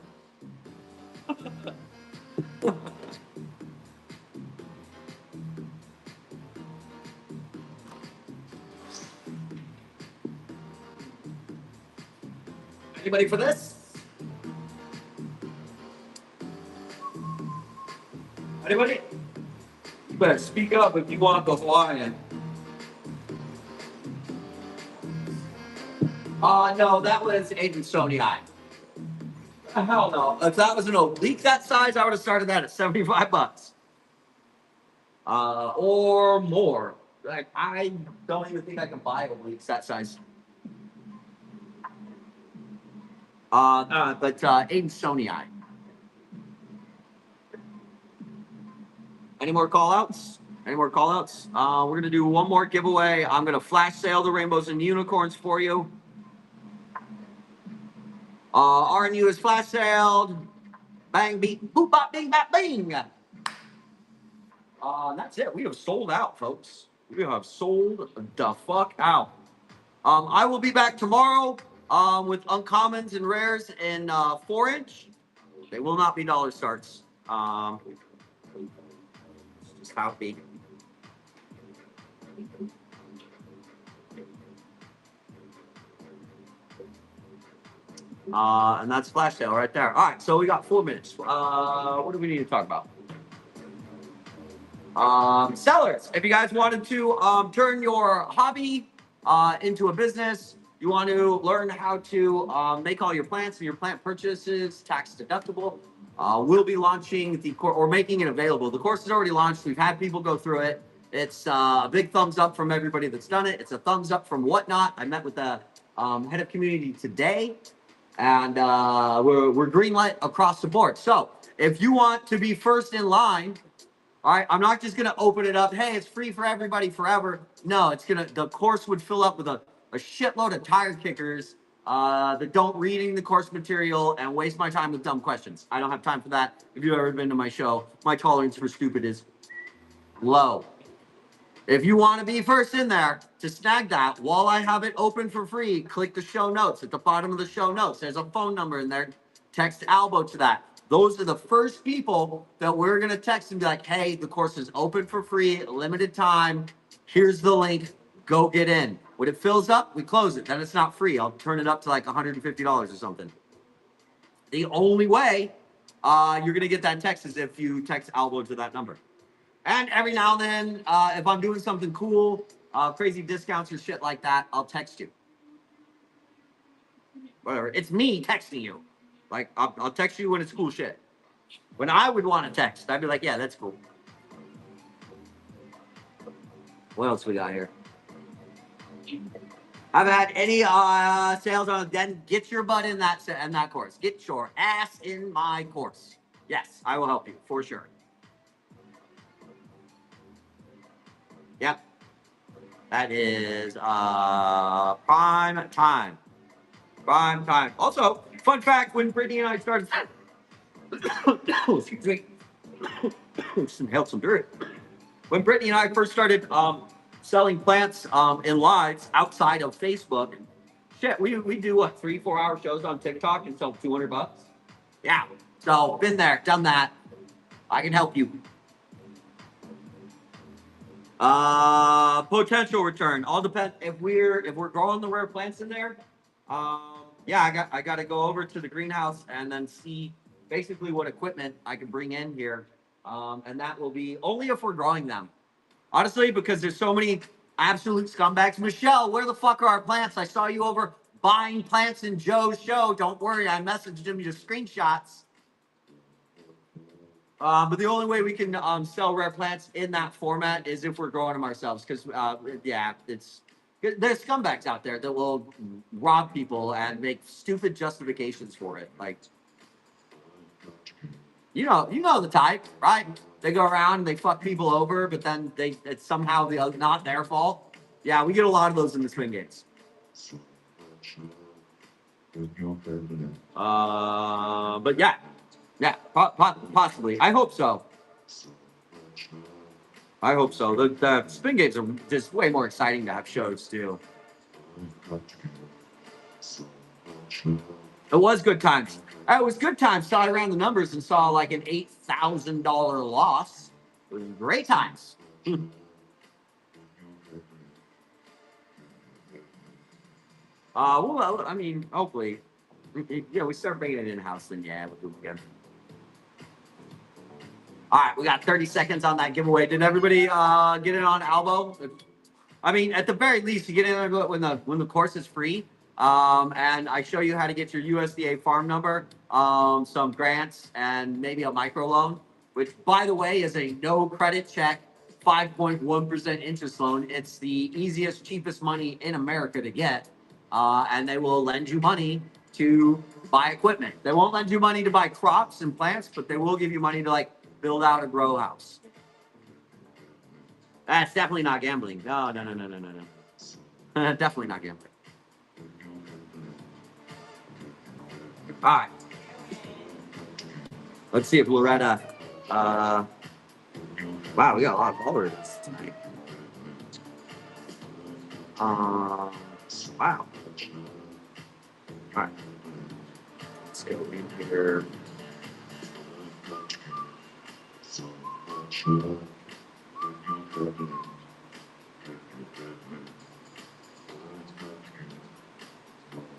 Anybody for this? Anybody? You better speak up if you want the Hawaiian. No, that was Aidensonii. Hell no. If that was an oblique that size, I would have started that at $75. Or more. Like, I don't even think I can buy obliques that size. But Aidensonii. Any more call outs? Any more call outs? We're going to do one more giveaway. I'm going to flash sale the rainbows and unicorns for you. RNU is flash sailed. Bang, beat, boop, bop, bing, bop, bing. That's it. We have sold out, folks. We have sold the fuck out. I will be back tomorrow with uncommons and rares in 4-inch. They will not be $1 starts. Just how it be. And that's flash sale right there. All right, so we got 4 minutes. What do we need to talk about? Sellers, if you guys wanted to turn your hobby into a business, you want to learn how to make all your plants and your plant purchases tax deductible, we'll be launching the course, or making it available. The course is already launched. We've had people go through it. It's a big thumbs up from everybody that's done it. It's a thumbs up from Whatnot. I met with the head of community today, and we're greenlit across the board. So if you want to be first in line All right, I'm not just gonna open it up. Hey, it's free for everybody forever. No, the course would fill up with a shitload of tire kickers that don't reading the course material and waste my time with dumb questions. I don't have time for that. If you've ever been to my show, my tolerance for stupid is low. If you want to be first in there to snag that, while I have it open for free, click the show notes. At the bottom of the show notes, there's a phone number in there. Text Albo to that. Those are the first people that we're going to text and be like, hey, the course is open for free, limited time. Here's the link. Go get in. When it fills up, we close it. Then it's not free. I'll turn it up to like $150 or something. The only way you're going to get that text is if you text Albo to that number. And every now and then, if I'm doing something cool, crazy discounts or shit like that, I'll text you. Whatever. It's me texting you. Like, I'll text you when it's cool shit. When I would want to text, I'd be like, yeah, that's cool. What else we got here? I've had any sales on then get your butt in that course. Get your ass in my course. Yes, I will help you for sure. Yep. That is prime time. Prime time. Also, fun fact, when Brittany and I started excuse me. Inhaled some dirt. When Brittany and I first started selling plants in lives outside of Facebook, shit, we do what, 3-4 hour shows on TikTok and sell $200. Yeah. So been there, done that. I can help you. Potential return. All depends if we're growing the rare plants in there. Yeah, I got to go over to the greenhouse and then see basically what equipment I can bring in here. And that will be only if we're growing them. Honestly, because there's so many absolute scumbags. Michelle, where the fuck are our plants? I saw you over buying plants in Joe's show. Don't worry, I messaged him just screenshots. But the only way we can sell rare plants in that format is if we're growing them ourselves. Because, yeah, there's scumbags out there that will rob people and make stupid justifications for it. Like, you know the type, right? They go around and they fuck people over, but then it's somehow not their fault. Yeah, we get a lot of those in the swing games. But yeah, possibly. I hope so. I hope so. The spin games are just way more exciting to have shows too. It was good times. It was good times. Saw around the numbers and saw like an $8,000 loss. It was great times. Well, I mean, hopefully, we start bringing it in house. Then yeah, we'll do it again. All right, we got 30 seconds on that giveaway. Did everybody get it on Albo? I mean, at the very least, you get in there when the course is free. And I show you how to get your USDA farm number, some grants, and maybe a microloan, which, by the way, is a no credit check, 5.1% interest loan. It's the easiest, cheapest money in America to get, and they will lend you money to buy equipment. They won't lend you money to buy crops and plants, but they will give you money to like build out a grow house. That's definitely not gambling. No. Definitely not gambling. All right. Let's see if Loretta. Wow, we got a lot of followers tonight. Wow. All right. Let's go in here.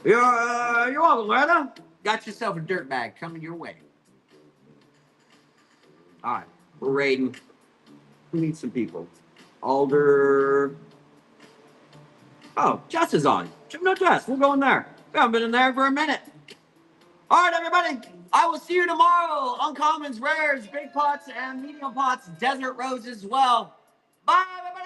You're welcome, Loretta. Got yourself a dirt bag coming your way. All right, we're raiding. We need some people. Alder. Oh, Jess is on. No, Jess, we're going there. We haven't been in there for a minute. All right, everybody. I will see you tomorrow. Uncommons, rares, big pots, and medium pots, desert roses as well. Bye, everybody.